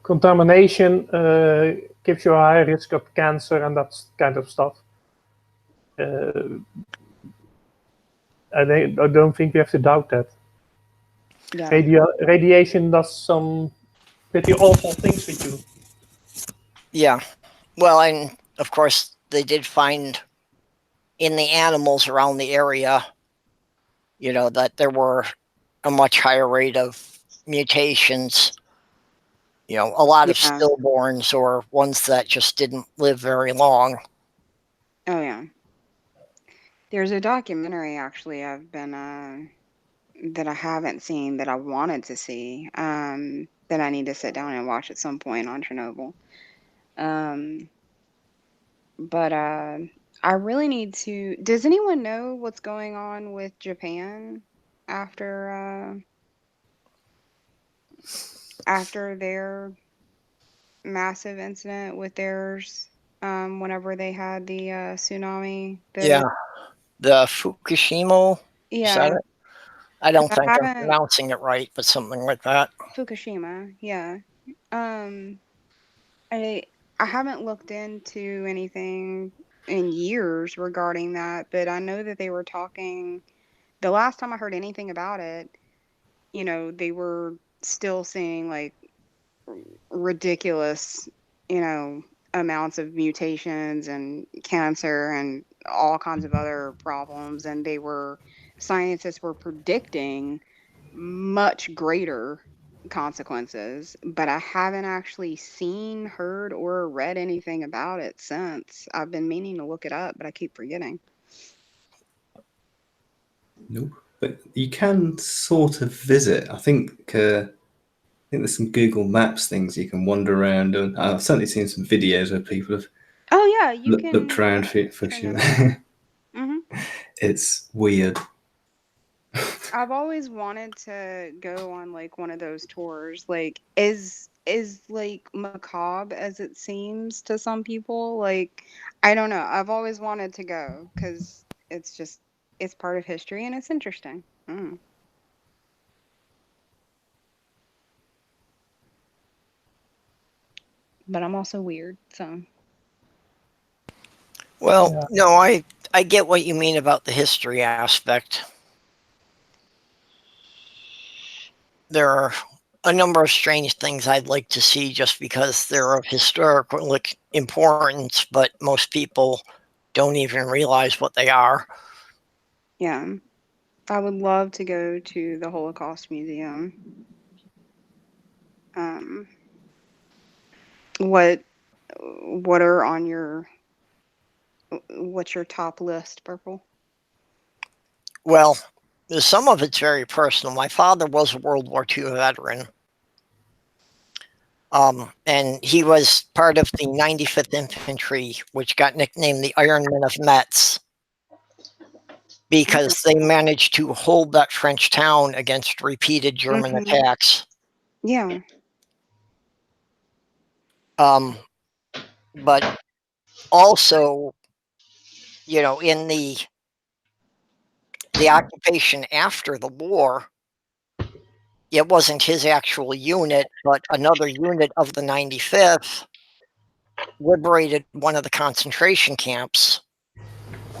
contamination gives you a higher risk of cancer and that kind of stuff. I don't think we have to doubt that. Yeah. Radiation does some pretty awful things with you. Yeah. Well, and of course, they did find in the animals around the area, that there were a much higher rate of mutations. A lot of stillborns or ones that just didn't live very long. Oh yeah. There's a documentary actually I've been that I haven't seen that I wanted to see that I need to sit down and watch at some point on Chernobyl. But I really need to. Does anyone know what's going on with Japan after their massive incident with theirs whenever they had the tsunami? The Fukushima. Is that it? I don't think I'm pronouncing it right, but something like that. Fukushima, yeah. I haven't looked into anything in years regarding that, but I know that they were talking. The last time I heard anything about it, they were still seeing like ridiculous, amounts of mutations and cancer and all kinds of other problems, and scientists were predicting much greater consequences, but I haven't actually seen, heard, or read anything about it since. I've been meaning to look it up, but I keep forgetting. Nope. But you can sort of visit. I think there's some Google Maps things you can wander around, and I've certainly seen some videos where people have looked around for you. Mm-hmm. It's weird. I've always wanted to go on like one of those tours. Like, is like macabre as it seems to some people. Like, I don't know. I've always wanted to go because it's part of history and it's interesting. But I'm also weird, so. Well, no, I get what you mean about the history aspect. There are a number of strange things I'd like to see just because they're of historical importance, but most people don't even realize what they are. Yeah. I would love to go to the Holocaust Museum. What are on what's your top list, Purple? Well, some of it's very personal. My father was a World War II veteran. And he was part of the 95th Infantry, which got nicknamed the Iron Men of Metz, because they managed to hold that French town against repeated German attacks. Yeah. But also, in the occupation after the war, it wasn't his actual unit, but another unit of the 95th liberated one of the concentration camps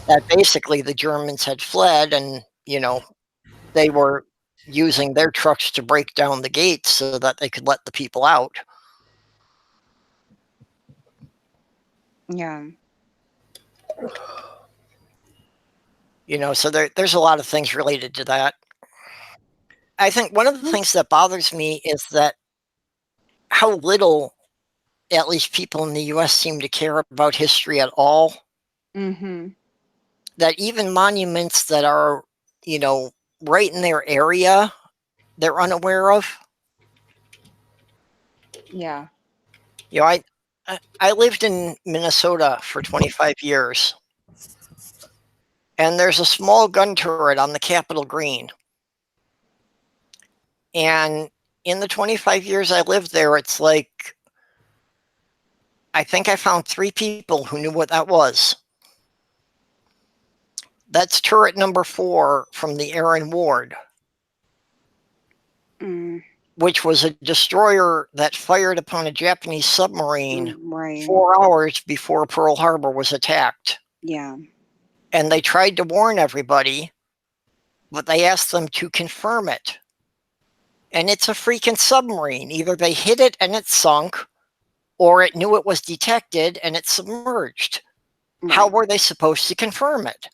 that basically the Germans had fled, and, they were using their trucks to break down the gates so that they could let the people out. Yeah. So there's a lot of things related to that. I think one of the things that bothers me is that how little, at least people in the US, seem to care about history at all. That even monuments that are, right in their area, they're unaware of. Yeah. I lived in Minnesota for 25 years. And there's a small gun turret on the Capitol Green. And in the 25 years I lived there, it's like, I think I found 3 people who knew what that was. That's turret number 4 from the Aaron Ward. which was a destroyer that fired upon a Japanese submarine Right. 4 hours before Pearl Harbor was attacked. Yeah. And they tried to warn everybody, but they asked them to confirm it. And it's a freaking submarine. Either they hit it and it sunk, or it knew it was detected and it submerged. Right. How were they supposed to confirm it?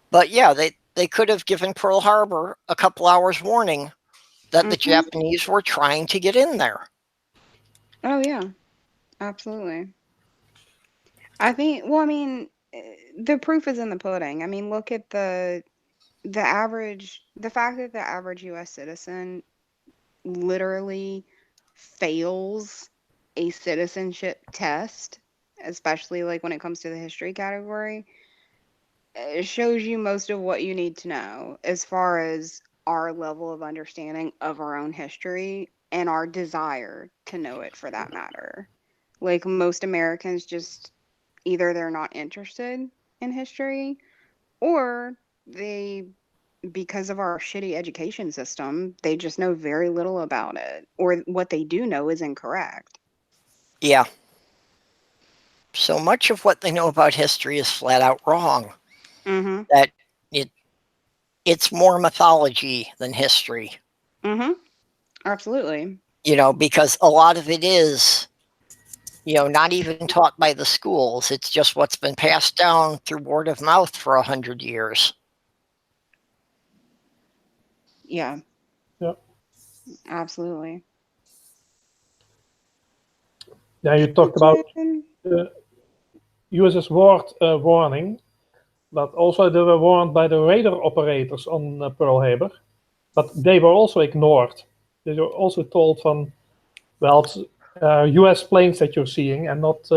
But yeah, they could have given Pearl Harbor a couple hours warning that the Japanese were trying to get in there. Oh yeah, absolutely. I think. Well, I mean, the proof is in the pudding. I mean, look at the fact that the average U.S. citizen literally fails a citizenship test, especially like when it comes to the history category. It shows you most of what you need to know as far as our level of understanding of our own history and our desire to know it for that matter. Like most Americans just either they're not interested in history or they because of our shitty education system, they just know very little about it or what they do know is incorrect. Yeah. So much of what they know about history is flat out wrong. Mm-hmm. That it's more mythology than history. Mm-hmm. Absolutely. Because a lot of it is, not even taught by the schools. It's just what's been passed down through word of mouth for 100 years. Yeah. Yep. Absolutely. Now you talked about USS Ward warning, but also they were warned by the radar operators on Pearl Harbor, but they were also ignored. They were also told from, well, it's US planes that you're seeing and not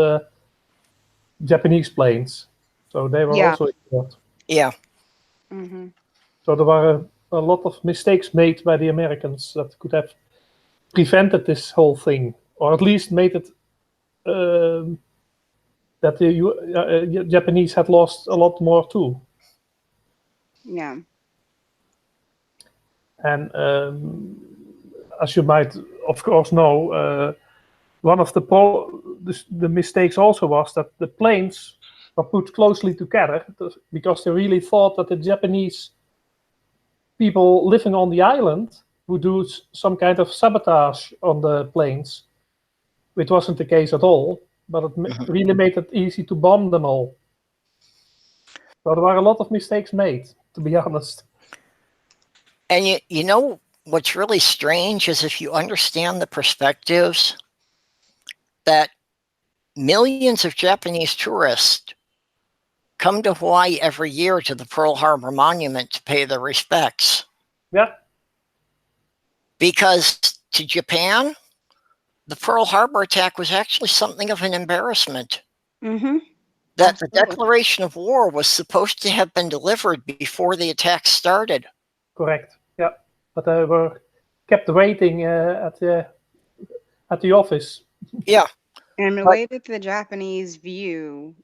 Japanese planes. So they were also ignored. Yeah. Mm-hmm. So there were a lot of mistakes made by the Americans that could have prevented this whole thing, or at least made it that the Japanese had lost a lot more too. Yeah. And as you might, of course, know, one of the mistakes also was that the planes were put closely together because they really thought that the Japanese people living on the island would do some kind of sabotage on the planes, which wasn't the case at all. But it really made it easy to bomb them all. So there were a lot of mistakes made, to be honest. And you know what's really strange is if you understand the perspectives that millions of Japanese tourists come to Hawaii every year to the Pearl Harbor Monument to pay their respects. Yeah. Because to Japan, the Pearl Harbor attack was actually something of an embarrassment. Mm-hmm. That the declaration of war was supposed to have been delivered before the attack started. Correct. Yeah, but they were kept waiting at the office. Yeah. And the way that the Japanese view,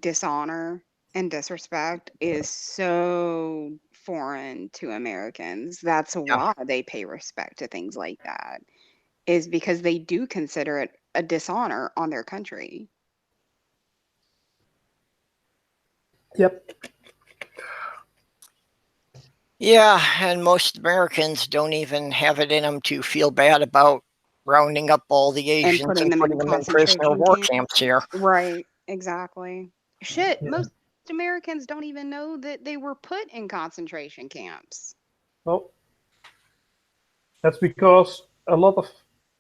dishonor and disrespect is so foreign to Americans. That's why they pay respect to things like that, is because they do consider it a dishonor on their country. Yep. Yeah, and most Americans don't even have it in them to feel bad about rounding up all the Asians and putting them in prisoner war camps here. Right, exactly. Shit, most Americans don't even know that they were put in concentration camps. Well, that's because a lot of,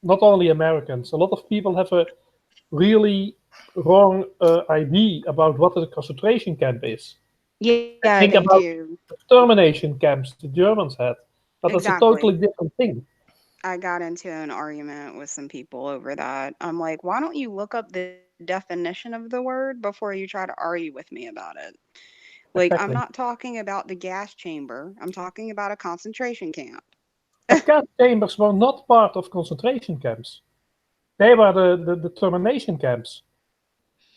not only Americans, a lot of people have a really wrong idea about what a concentration camp is. Yeah, think they about do. Extermination camps the Germans had, but Exactly. It's a totally different thing. I got into an argument with some people over that. I'm like, why don't you look up the definition of the word before you try to argue with me about it? Like, Exactly. I'm not talking about the gas chamber. I'm talking about a concentration camp. But gas chambers were not part of concentration camps. They were the termination camps.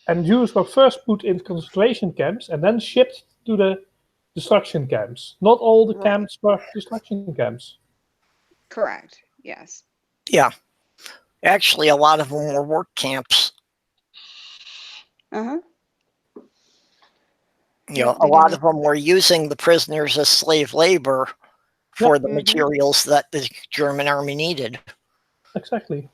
And Jews were first put in concentration camps and then shipped to the destruction camps. Not all the Right. camps were destruction camps. Correct. Yes. Yeah. Actually, a lot of them were work camps. Uh-huh. You know, Yep, a they lot did. of them were using the prisoners as slave labor for the Mhm. materials that the German army needed. Exactly.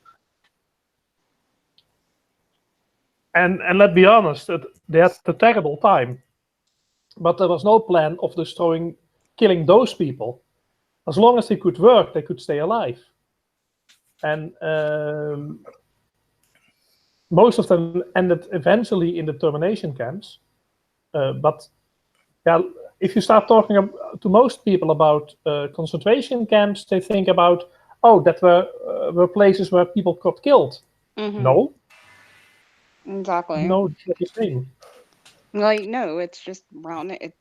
And let's be honest, they had a terrible time. But there was no plan of killing those people. As long as they could work, they could stay alive. And most of them ended eventually in the termination camps. But yeah, if you start talking to most people about concentration camps, they think about, oh, that were places where people got killed. Mhm. No, Exactly. no, it's not the same. Like, no, it's just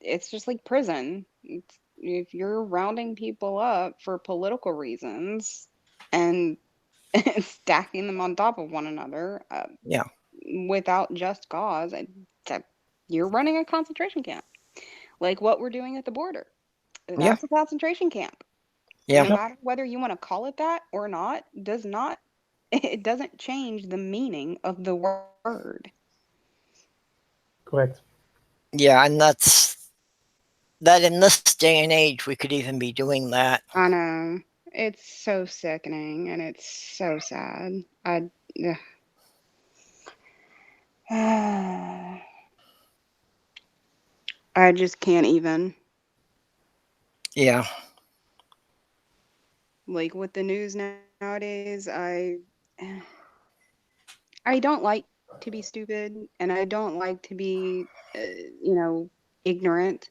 it's just like prison. If you're rounding people up for political reasons and stacking them on top of one another, Yeah. without just cause, you're running a concentration camp, like what we're doing at the border. Yeah. That's a concentration camp. Yeah. No matter whether you want to call it that or not, it doesn't change the meaning of the word. Correct. Yeah, and that in this day and age we could even be doing that. I know. It's so sickening and it's so sad. I just can't even. Yeah. Like with the news nowadays, I don't like to be stupid and I don't like to be, ignorant.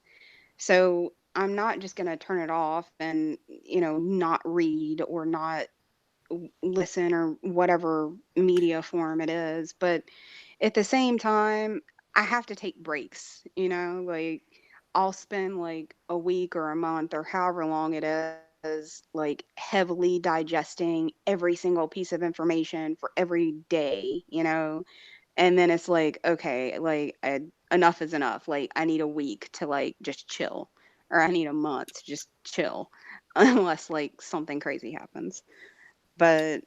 So I'm not just going to turn it off and, not read or not listen or whatever media form it is. But at the same time, I have to take breaks, like I'll spend like a week or a month or however long it is, like heavily digesting every single piece of information for every day, and then it's like, okay, like enough is enough. Like I need a week to like just chill, or I need a month to just chill, unless like something crazy happens. But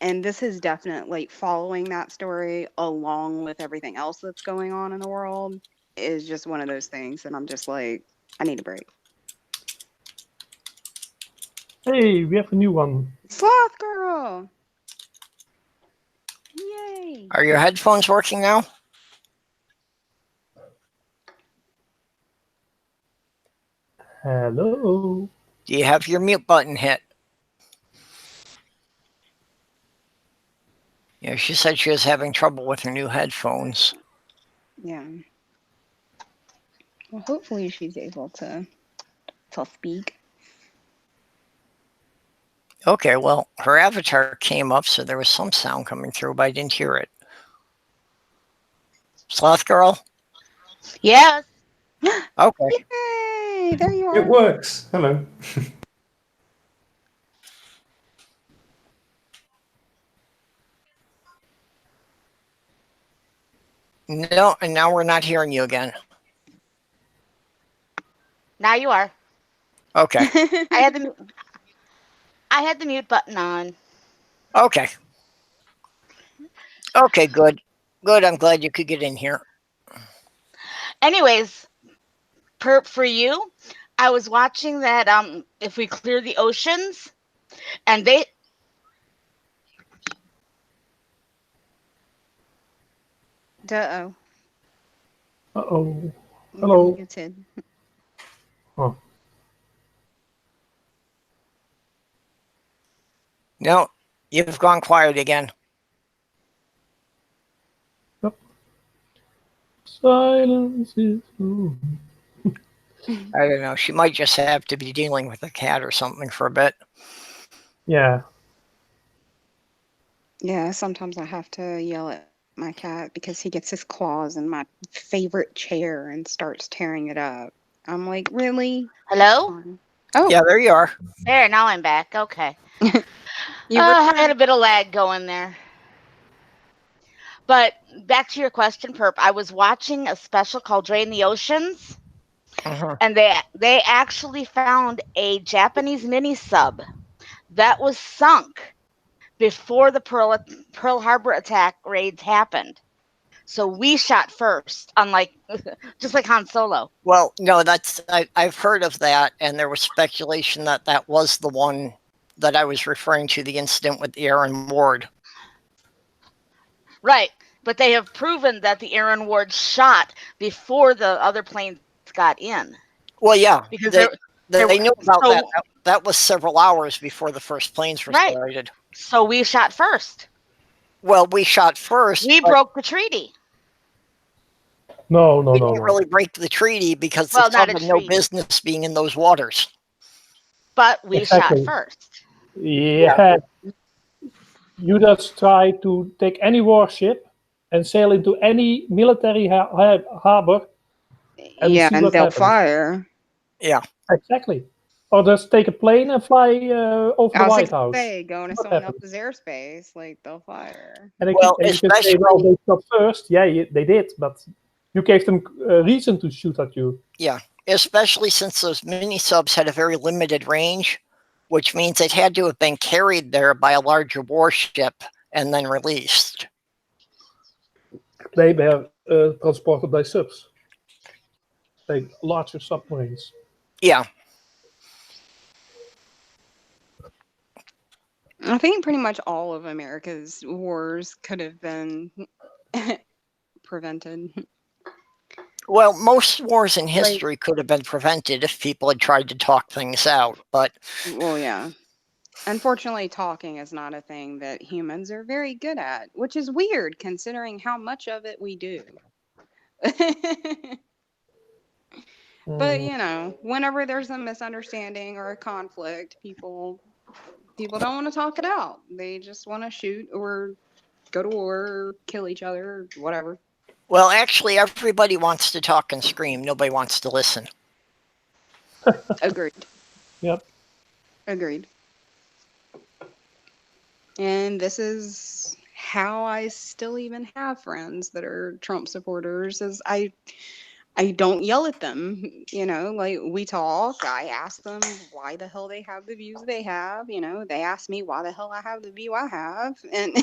and this is definitely like following that story along with everything else that's going on in the world is just one of those things that I'm just like, I need a break. Hey, we have a new one. Sloth girl. Yay. Are your headphones working now? Hello. Do you have your mute button hit? Yeah, she said she was having trouble with her new headphones. Yeah. Well, hopefully she's able to speak. Okay, well, her avatar came up, so there was some sound coming through, but I didn't hear it. Sloth girl? Yes. Okay. Yay! There you are. It works. Hello. No, and now we're not hearing you again. Now you are. Okay. I had the mute button on. Okay. Okay, good. Good, I'm glad you could get in here. Anyways, Perp, for you, I was watching that If We Clear the Oceans, and they Uh-oh. Uh-oh. Hello. It's Sid. Oh. No, you've gone quiet again. Yep. Silence is ooh. I don't know. She might just have to be dealing with a cat or something for a bit. Yeah. Yeah, sometimes I have to yell at my cat because he gets his claws in my favorite chair and starts tearing it up. I'm like, really? Hello? Oh, Yeah, there you are. There, now I'm back. Okay. you I had a bit of lag going there. But back to your question, Perp. I was watching a special called Drain the Oceans, and they actually found a Japanese mini sub that was sunk before the Pearl Harbor attack raids happened. So we shot first, unlike just like Han Solo. Well, no, I've heard of that, and there was speculation that that was the one that I was referring to, the incident with Aaron Ward. Right, but they have proven that the Aaron Ward shot before the other planes got in. Well, yeah, because they knew about that. That was several hours before the first planes were started. So we shot first. Well, we shot first. We broke the treaty. No. We didn't really break the treaty because the sub had no business being in those waters. But we shot first. Yeah. You just try to take any warship and sail into any military harbor. And and they'll fire. Yeah. Exactly. Or just take a plane and fly over the White House. Go into someone else's airspace, like they'll fire. And you can say, well, they shot first. Yeah, they did, but you gave them a reason to shoot at you. Yeah, especially since those mini subs had a very limited range, which means it had to have been carried there by a larger warship and then released. They were transported by subs, like larger submarines. Yeah. I think pretty much all of America's wars could have been prevented. Well, most wars in history could have been prevented if people had tried to talk things out, but... Well, yeah. Unfortunately, talking is not a thing that humans are very good at, which is weird considering how much of it we do. But, you know, whenever there's a misunderstanding or a conflict, people don't want to talk it out. They just want to shoot or go to war or kill each other or whatever. Well, actually, everybody wants to talk and scream. Nobody wants to listen. Agreed. Yep. Agreed. And this is how I still even have friends that are Trump supporters, is I don't yell at them, you know, like we talk, I ask them why the hell they have the views they have, you know, they ask me why the hell I have the view I have, and,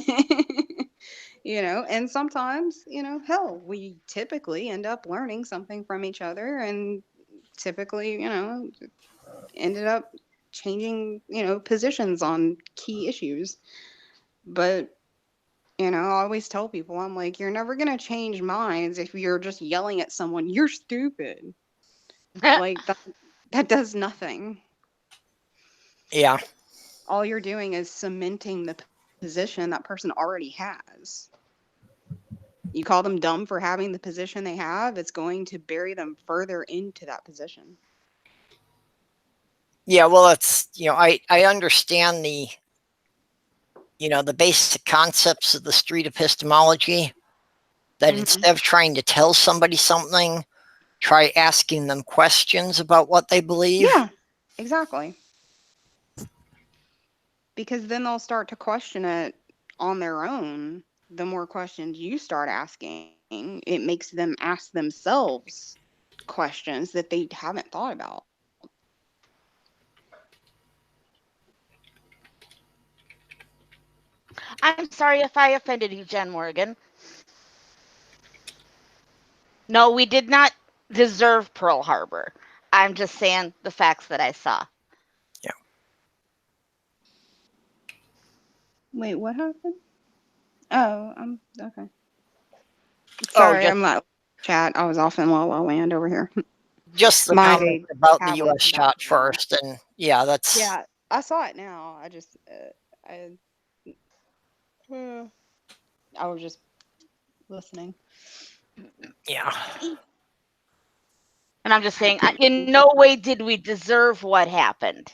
you know, and sometimes, you know, hell, we typically end up learning something from each other and typically, you know, ended up changing, you know, positions on key issues. But you know, I always tell people, I'm like, you're never going to change minds if you're just yelling at someone, you're stupid. Like, that does nothing. Yeah. All you're doing is cementing the position that person already has. You call them dumb for having the position they have, it's going to bury them further into that position. Yeah, well, it's, you know, I understand the, you know, the basic concepts of the street epistemology, that instead of trying to tell somebody something, try asking them questions about what they believe. Yeah, exactly. Because then they'll start to question it on their own. The more questions you start asking, it makes them ask themselves questions that they haven't thought about. I'm sorry if I offended you, Jen Morgan. No, we did not deserve Pearl Harbor. I'm just saying the facts that I saw. Yeah. Wait, what happened? Oh, okay. Sorry, I'm not chat. I was off in La La Land over here. Just the comment about the U.S. shot first, and yeah, that's... Yeah, I saw it now. I just, I was just listening. Yeah. And I'm just saying, in no way did we deserve what happened.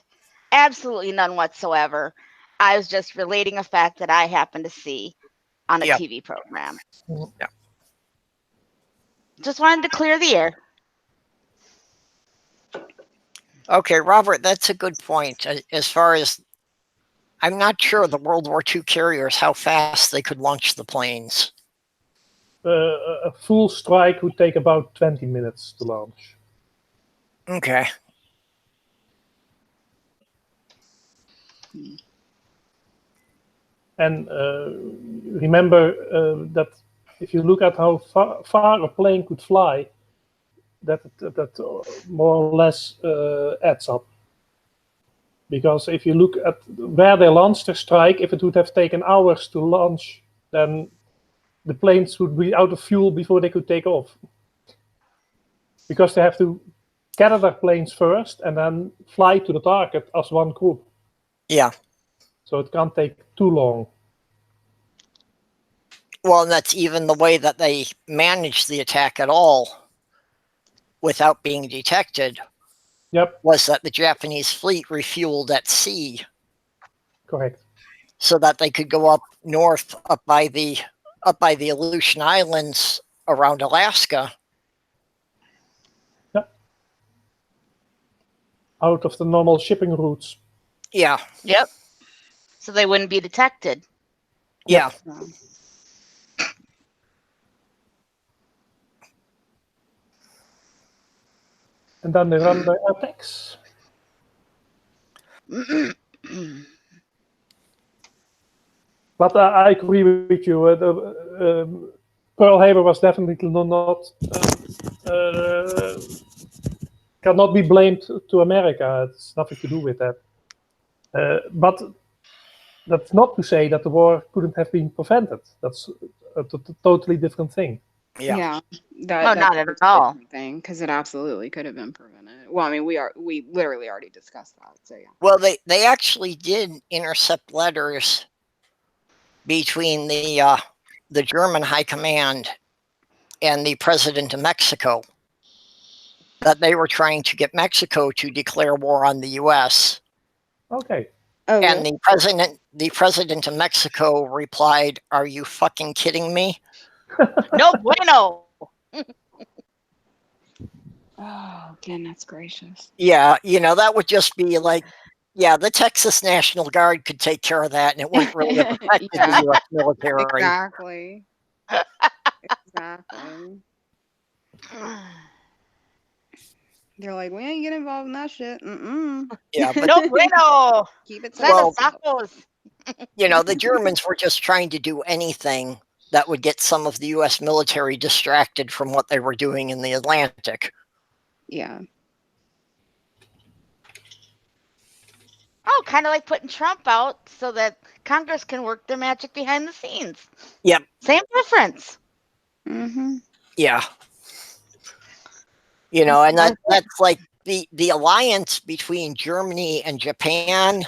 Absolutely none whatsoever. I was just relating a fact that I happened to see on a TV program. Yeah. Just wanted to clear the air. Okay, Robert, that's a good point. As far as, I'm not sure the World War II carriers, how fast they could launch the planes. A full strike would take about 20 minutes to launch. Okay. And remember that if you look at how far a plane could fly, that more or less adds up. Because if you look at where they launched their strike, if it would have taken hours to launch, then the planes would be out of fuel before they could take off. Because they have to gather their planes first and then fly to the target as one group. Yeah. So it can't take too long. Well, and that's even the way that they managed the attack at all without being detected. Yep. Was that the Japanese fleet refueled at sea. Correct. So that they could go up north, up by the Aleutian Islands around Alaska. Yep. Out of the normal shipping routes. Yeah. Yep. So they wouldn't be detected. Yeah. And then they run the attacks. But I agree with you. Pearl Harbor was definitely not cannot be blamed to America. It's nothing to do with that. But that's not to say that the war couldn't have been prevented. That's a totally different thing. Yeah. That's not at all. thing, because it absolutely could have been prevented. Well, I mean, we literally already discussed that. So yeah. Well, they actually did intercept letters between the German high command and the president of Mexico that they were trying to get Mexico to declare war on the U.S. Okay. Oh, And really? the president of Mexico replied, "Are you fucking kidding me?" No bueno. Oh, goodness gracious. Yeah, that would just be like, yeah, the Texas National Guard could take care of that, and it wouldn't really have affected Yeah. the U.S. military. Exactly. Exactly. They're like, we ain't get involved in that shit. Yeah, but No bueno. Keep it Send us simple. tacos. the Germans were just trying to do anything that would get some of the U.S. military distracted from what they were doing in the Atlantic. Yeah. Oh, kind of like putting Trump out so that Congress can work their magic behind the scenes. Yep. Same difference. Mm-hmm. Yeah. And that's like the alliance between Germany and Japan,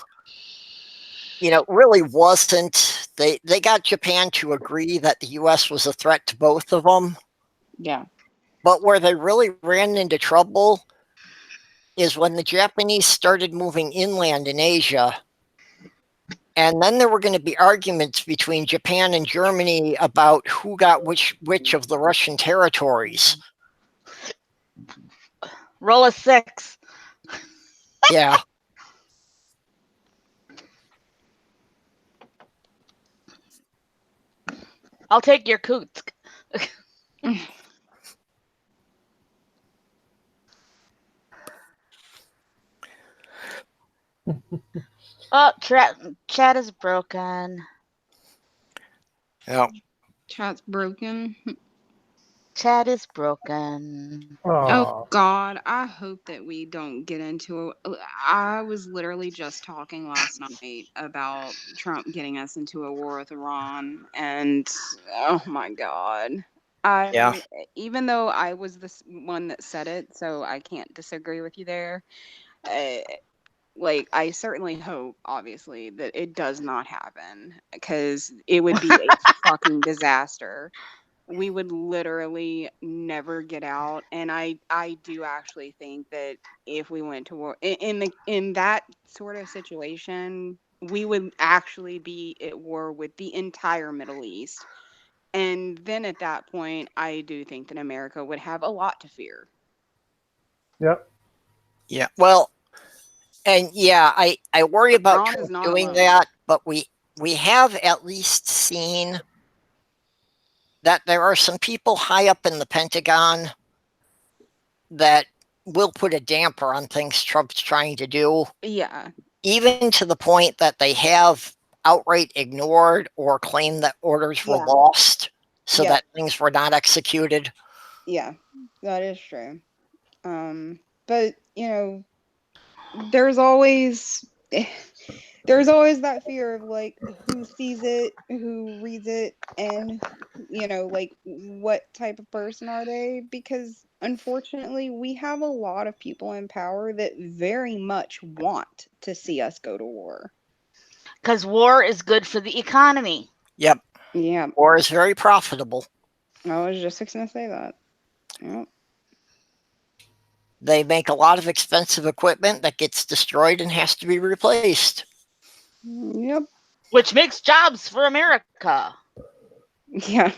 really wasn't. They got Japan to agree that the U.S. was a threat to both of them. Yeah. But where they really ran into trouble is when the Japanese started moving inland in Asia. And then there were going to be arguments between Japan and Germany about who got which of the Russian territories. Roll a 6. Yeah. I'll take your Kutsk. Oh, chat is broken. Yeah. Chat's broken. Chat is broken. Oh God, I hope that we don't get into it. I was literally just talking last night about Trump getting us into a war with Iran, and oh my God. Even though I was the one that said it, so I can't disagree with you there. I certainly hope, obviously, that it does not happen, because it would be a fucking disaster. We would literally never get out, and I do actually think that if we went to war in that sort of situation, we would actually be at war with the entire Middle East. And then at that point, I do think that America would have a lot to fear. Yep. Yeah. Well, and yeah, I worry about Iran is Trump not doing alone. that, but we have at least seen that there are some people high up in the Pentagon that, will put a damper on things Trump's trying to do, Yeah. even to the point that they have outright ignored or claimed that orders were Yeah. lost so Yeah. that things were not executed. Yeah, that is true. But there's always that fear of like who sees it, who reads it, and like what type of person are they? Because unfortunately, we have a lot of people in power that very much want to see us go to war. Because war is good for the economy. Yep. Yeah. War is very profitable. I was just fixing to say that. Yep. They make a lot of expensive equipment that gets destroyed and has to be replaced. Yep. Which makes jobs for America. Yeah.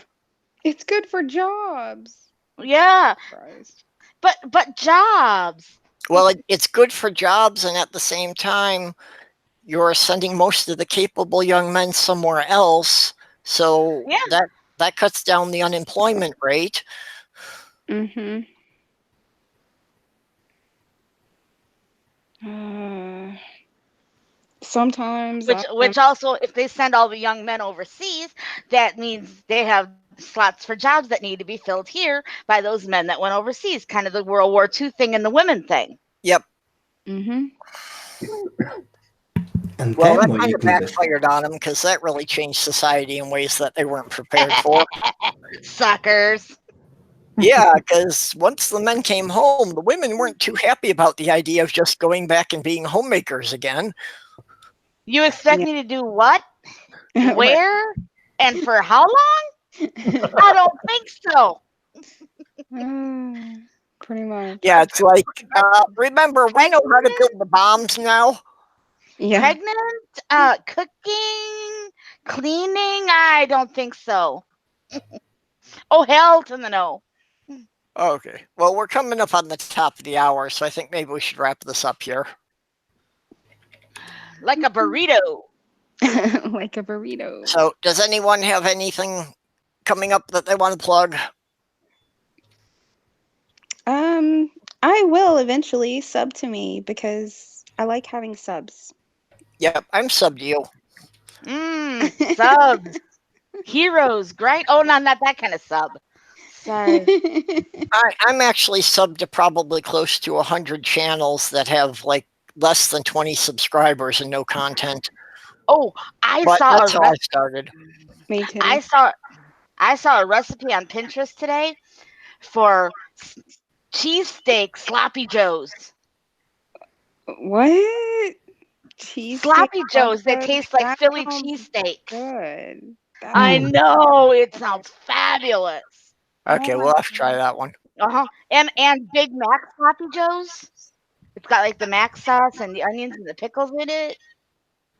It's good for jobs. Yeah. Christ. But jobs. Well, it's good for jobs, and at the same time, you're sending most of the capable young men somewhere else. So that cuts down the unemployment rate. Mm-hmm. Sometimes. Which also, if they send all the young men overseas, that means they have slots for jobs that need to be filled here by those men that went overseas. Kind of the World War II thing and the women thing. Yep. Mm-hmm. And Well, then that what kind you of can do. backfired on them because that really changed society in ways that they weren't prepared for. Suckers. Yeah, because once the men came home, the women weren't too happy about the idea of just going back and being homemakers again. You expect me to do what? Where? And for how long? I don't think so. Pretty much. Yeah, it's like, remember, we know how to build the bombs now. Yeah. Pregnant, cooking, cleaning, I don't think so. Oh, hell to the no. Okay, well, we're coming up on the top of the hour, so I think maybe we should wrap this up here. Like a burrito. Like a burrito. So, does anyone have anything coming up that they want to plug? I will eventually sub to me because I like having subs. Yep, I'm subbed to you. Subs. Heroes, grind. Oh, no, not that kind of sub. Sorry. I'm actually subbed to probably close to 100 channels that have like less than 20 subscribers and no content. Oh, But that's how I started. Me too. I saw a recipe on Pinterest today for cheesesteak sloppy joes. What? Cheese Sloppy joes that taste like Philly cheesesteak. Good. I know, it sounds fabulous. Okay, we'll have to try that one. And Big Mac sloppy joes. It's got like the mac sauce and the onions and the pickles in it.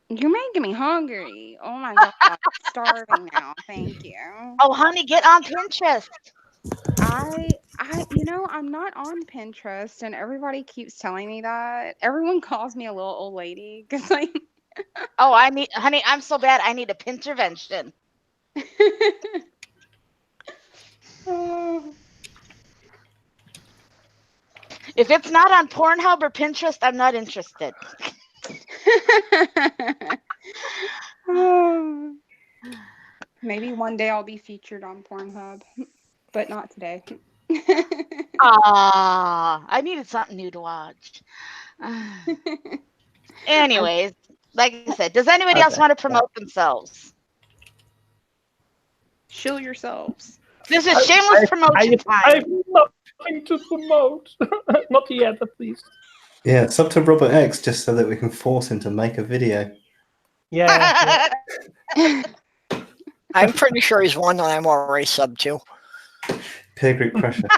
You're making me hungry. Oh my god, I'm starving now. Thank you. Oh, honey, get on Pinterest. I'm not on Pinterest, and everybody keeps telling me that. Everyone calls me a little old lady because like. Oh, honey, I'm so bad. I need a pintervention. If it's not on Pornhub or Pinterest, I'm not interested. Maybe one day I'll be featured on Pornhub, but not today. I needed something new to watch. Anyways, like I said, does anybody else want to promote themselves? Shill yourselves. This is shameless promotion time. I have nothing to promote. Not yet, at least. Yeah, sub to Robert X just so that we can force him to make a video. Yeah. I'm pretty sure he's one that I'm already subbed to. Peer group pressure.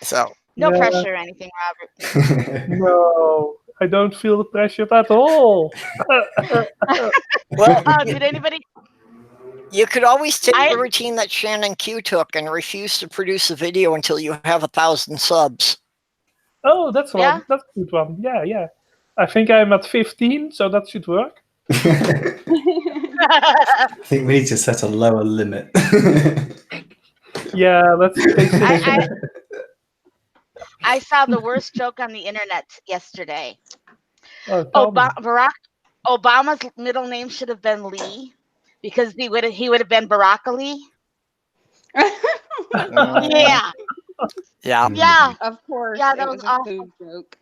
So no pressure or anything, Robert. No, I don't feel the pressure at all. Well, did anybody? You could always take the routine that Shannon Q took and refuse to produce a video until you have 1,000 subs. Oh, that's one. Yeah? That's a good one. Yeah. I think I'm at 15, so that should work. I think we need to set a lower limit. Yeah, that's basically. I saw the worst joke on the internet yesterday. Oh, tell me. Obama's middle name should have been Lee because he would have been Broccoli. Yeah, Yeah. yeah, Of course, yeah. it That was was a awful. food joke.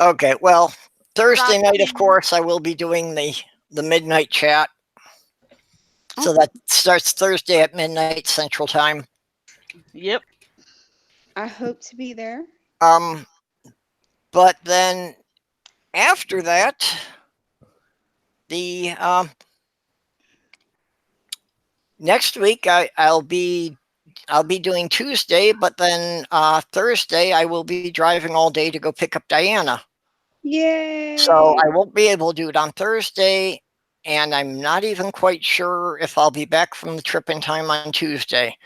Okay. Well, Thursday night, of Broccoli. course, I will be doing the midnight chat. So Oh. that starts Thursday at midnight Central Time. Yep. I hope to be there. But then after that, the next week I'll be doing Tuesday, but then Thursday I will be driving all day to go pick up Diana. Yay! So I won't be able to do it on Thursday, and I'm not even quite sure if I'll be back from the trip in time on Tuesday.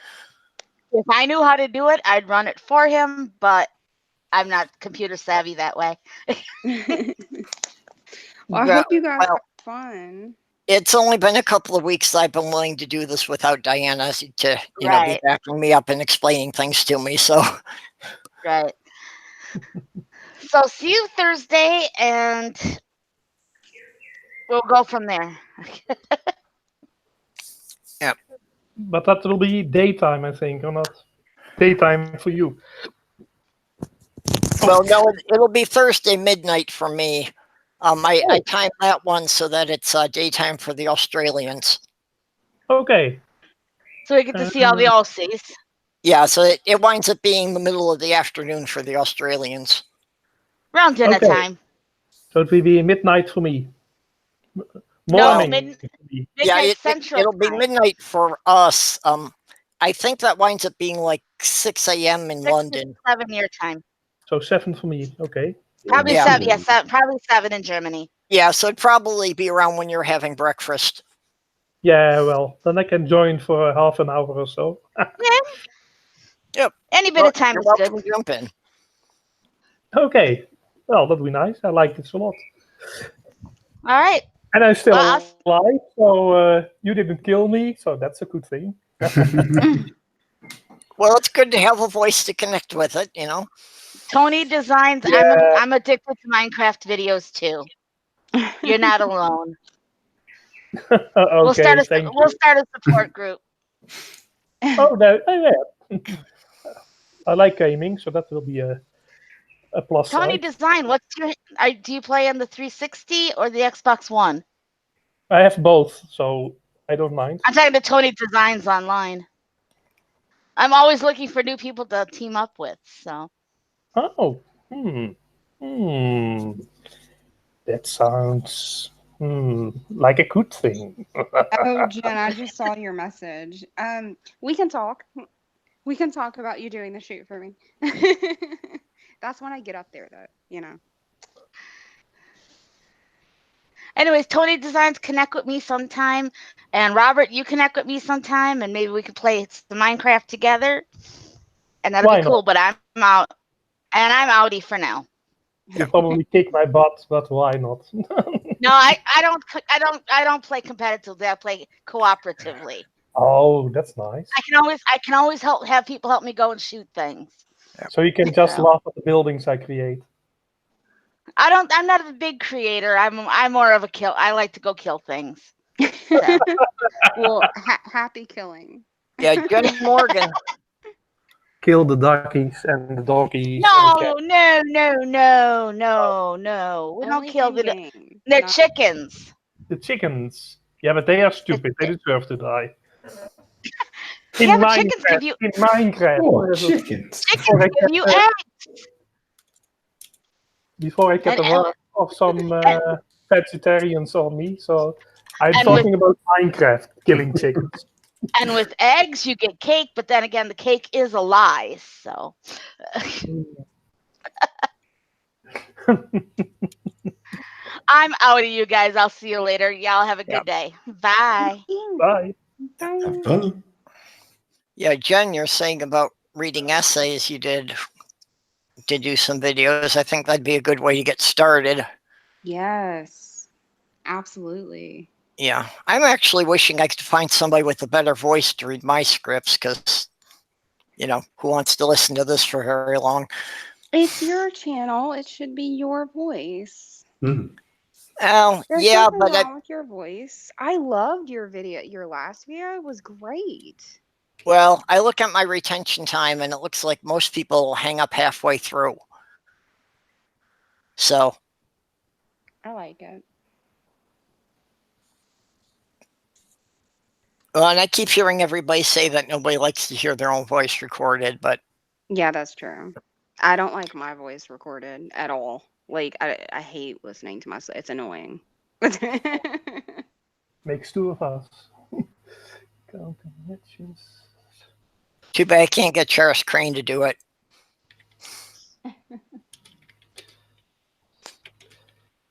If I knew how to do it, I'd run it for him, but I'm not computer savvy that way. Well, I Yeah, hope you guys well, have fun. it's only been a couple of weeks I've been willing to do this without Diana to be Right. backing me up and explaining things to me. So Right. So see you Thursday, and we'll go from there. But that will be daytime, I think, or not? Daytime for you. well, no, it'll be Thursday midnight for me. I timed that one so that it's daytime for the Australians. Okay. So we get to see all the Aussies. Yeah, so it winds up being the middle of the afternoon for the Australians. Around dinner Okay. time. So it will be midnight for me. No, Morning. for me. midnight Central it'll be time. midnight for us. I think that winds up being like 6 a.m. in 6 to London. 7 your time. So 7 for me. Okay. Probably Yeah. 7. Yes, probably 7 in Germany. Yeah, so it'd probably be around when you're having breakfast. Yeah, well, then I can join for half an hour or so. Yep. Any bit of time You're is welcome good. to jump in. Okay. Well, that'd be nice. I like this a lot. All right. And I'm still Well, alive, so you didn't kill me, so that's a good thing. Well, it's good to have a voice to connect with it, you know. Tony Designs. Yeah. I'm addicted to Minecraft videos too. You're not alone. Okay, We'll start thank a support group. you. Oh, no, yeah. I like gaming, so that will be a plus Tony side. Design. Do you play on the 360 or the Xbox One? I have both, so I don't mind. I'm talking to Tony Designs online. I'm always looking for new people to team up with. So Oh, that sounds like a good thing. Oh, Jen, I just saw your message. We can talk. We can talk about you doing the shoot for me. That's when I get up there, though, you know. anyways, Tony Designs, connect with me sometime. And Robert, you connect with me sometime, and maybe we could play some Minecraft together. And that'll Why be cool. not? But I'm out, and I'm outie for now. You probably kick my butt, but why not? No, I don't play competitively. I play cooperatively. Oh, that's nice. I can always have people help me go and shoot things. So you can just Yeah. laugh at the buildings I create. I'm not a big creator. I'm more of a kill. I like to go kill things. So. Well, happy killing. Yeah, Jen Morgan. Kill the duckies and the doggies. No. We don't Only kill in-game, they're not- chickens. The chickens. Yeah, but they are stupid. They deserve to die. Yeah, but chickens give you In Minecraft. Oh, chickens. give you eggs. Before I get And- the wrath of some vegetarians on me, so I'm And talking about Minecraft killing chickens. And with eggs, you get cake, but then again, the cake is a lie. So I'm out of you guys. I'll see you later. Y'all have a good day. Bye. Bye. Have fun. Yeah, Jen, you're saying about reading essays you did to do some videos. I think that'd be a good way to get started. Yes, absolutely. Yeah, I'm actually wishing I could find somebody with a better voice to read my scripts because, you know, who wants to listen to this for very long? It's your channel. It should be your voice. Mhm. Oh, There's yeah, nothing but wrong with your voice. I loved your video. Your last video was great. well, I look at my retention time and it looks like most people hang up halfway through. So, I like it. well, and I keep hearing everybody say that nobody likes to hear their own voice recorded, but Yeah, that's true. I don't like my voice recorded at all. Like, I hate listening to myself. It's annoying. Makes two of us. Counting matches. too bad I can't get Cheris Crane to do it.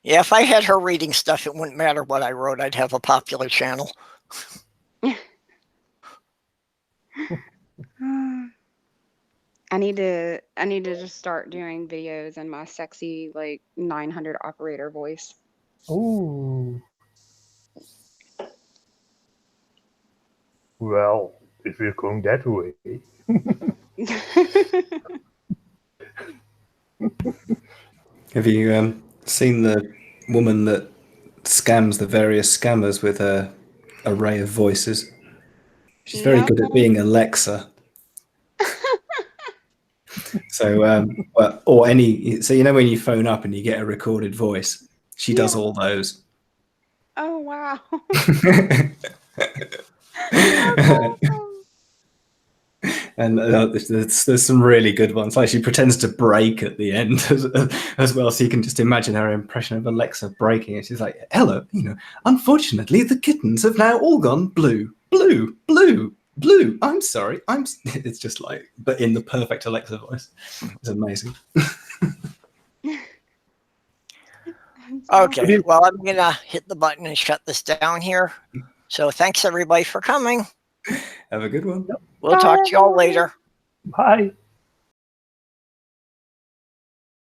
Yeah, if I had her reading stuff, it wouldn't matter what I wrote. I'd have a popular channel. I need to just start doing videos in my sexy like 900 operator voice. Ooh. Well, if we're going that way. Have you seen the woman that scams the various scammers with a array of voices? She's very good at being Alexa. So, or any, so you know when you phone up and you get a recorded voice, she does all those. Oh wow. And there's some really good ones. Like she pretends to break at the end as well, so you can just imagine her impression of Alexa breaking. And she's like, "Hello, unfortunately, the kittens have now all gone blue, blue, blue, blue. I'm sorry, It's just like, but in the perfect Alexa voice. It's amazing." Okay, well, I'm going to hit the button and shut this down here. So thanks, everybody, for coming. Have a good one. We'll talk to y'all later. Bye.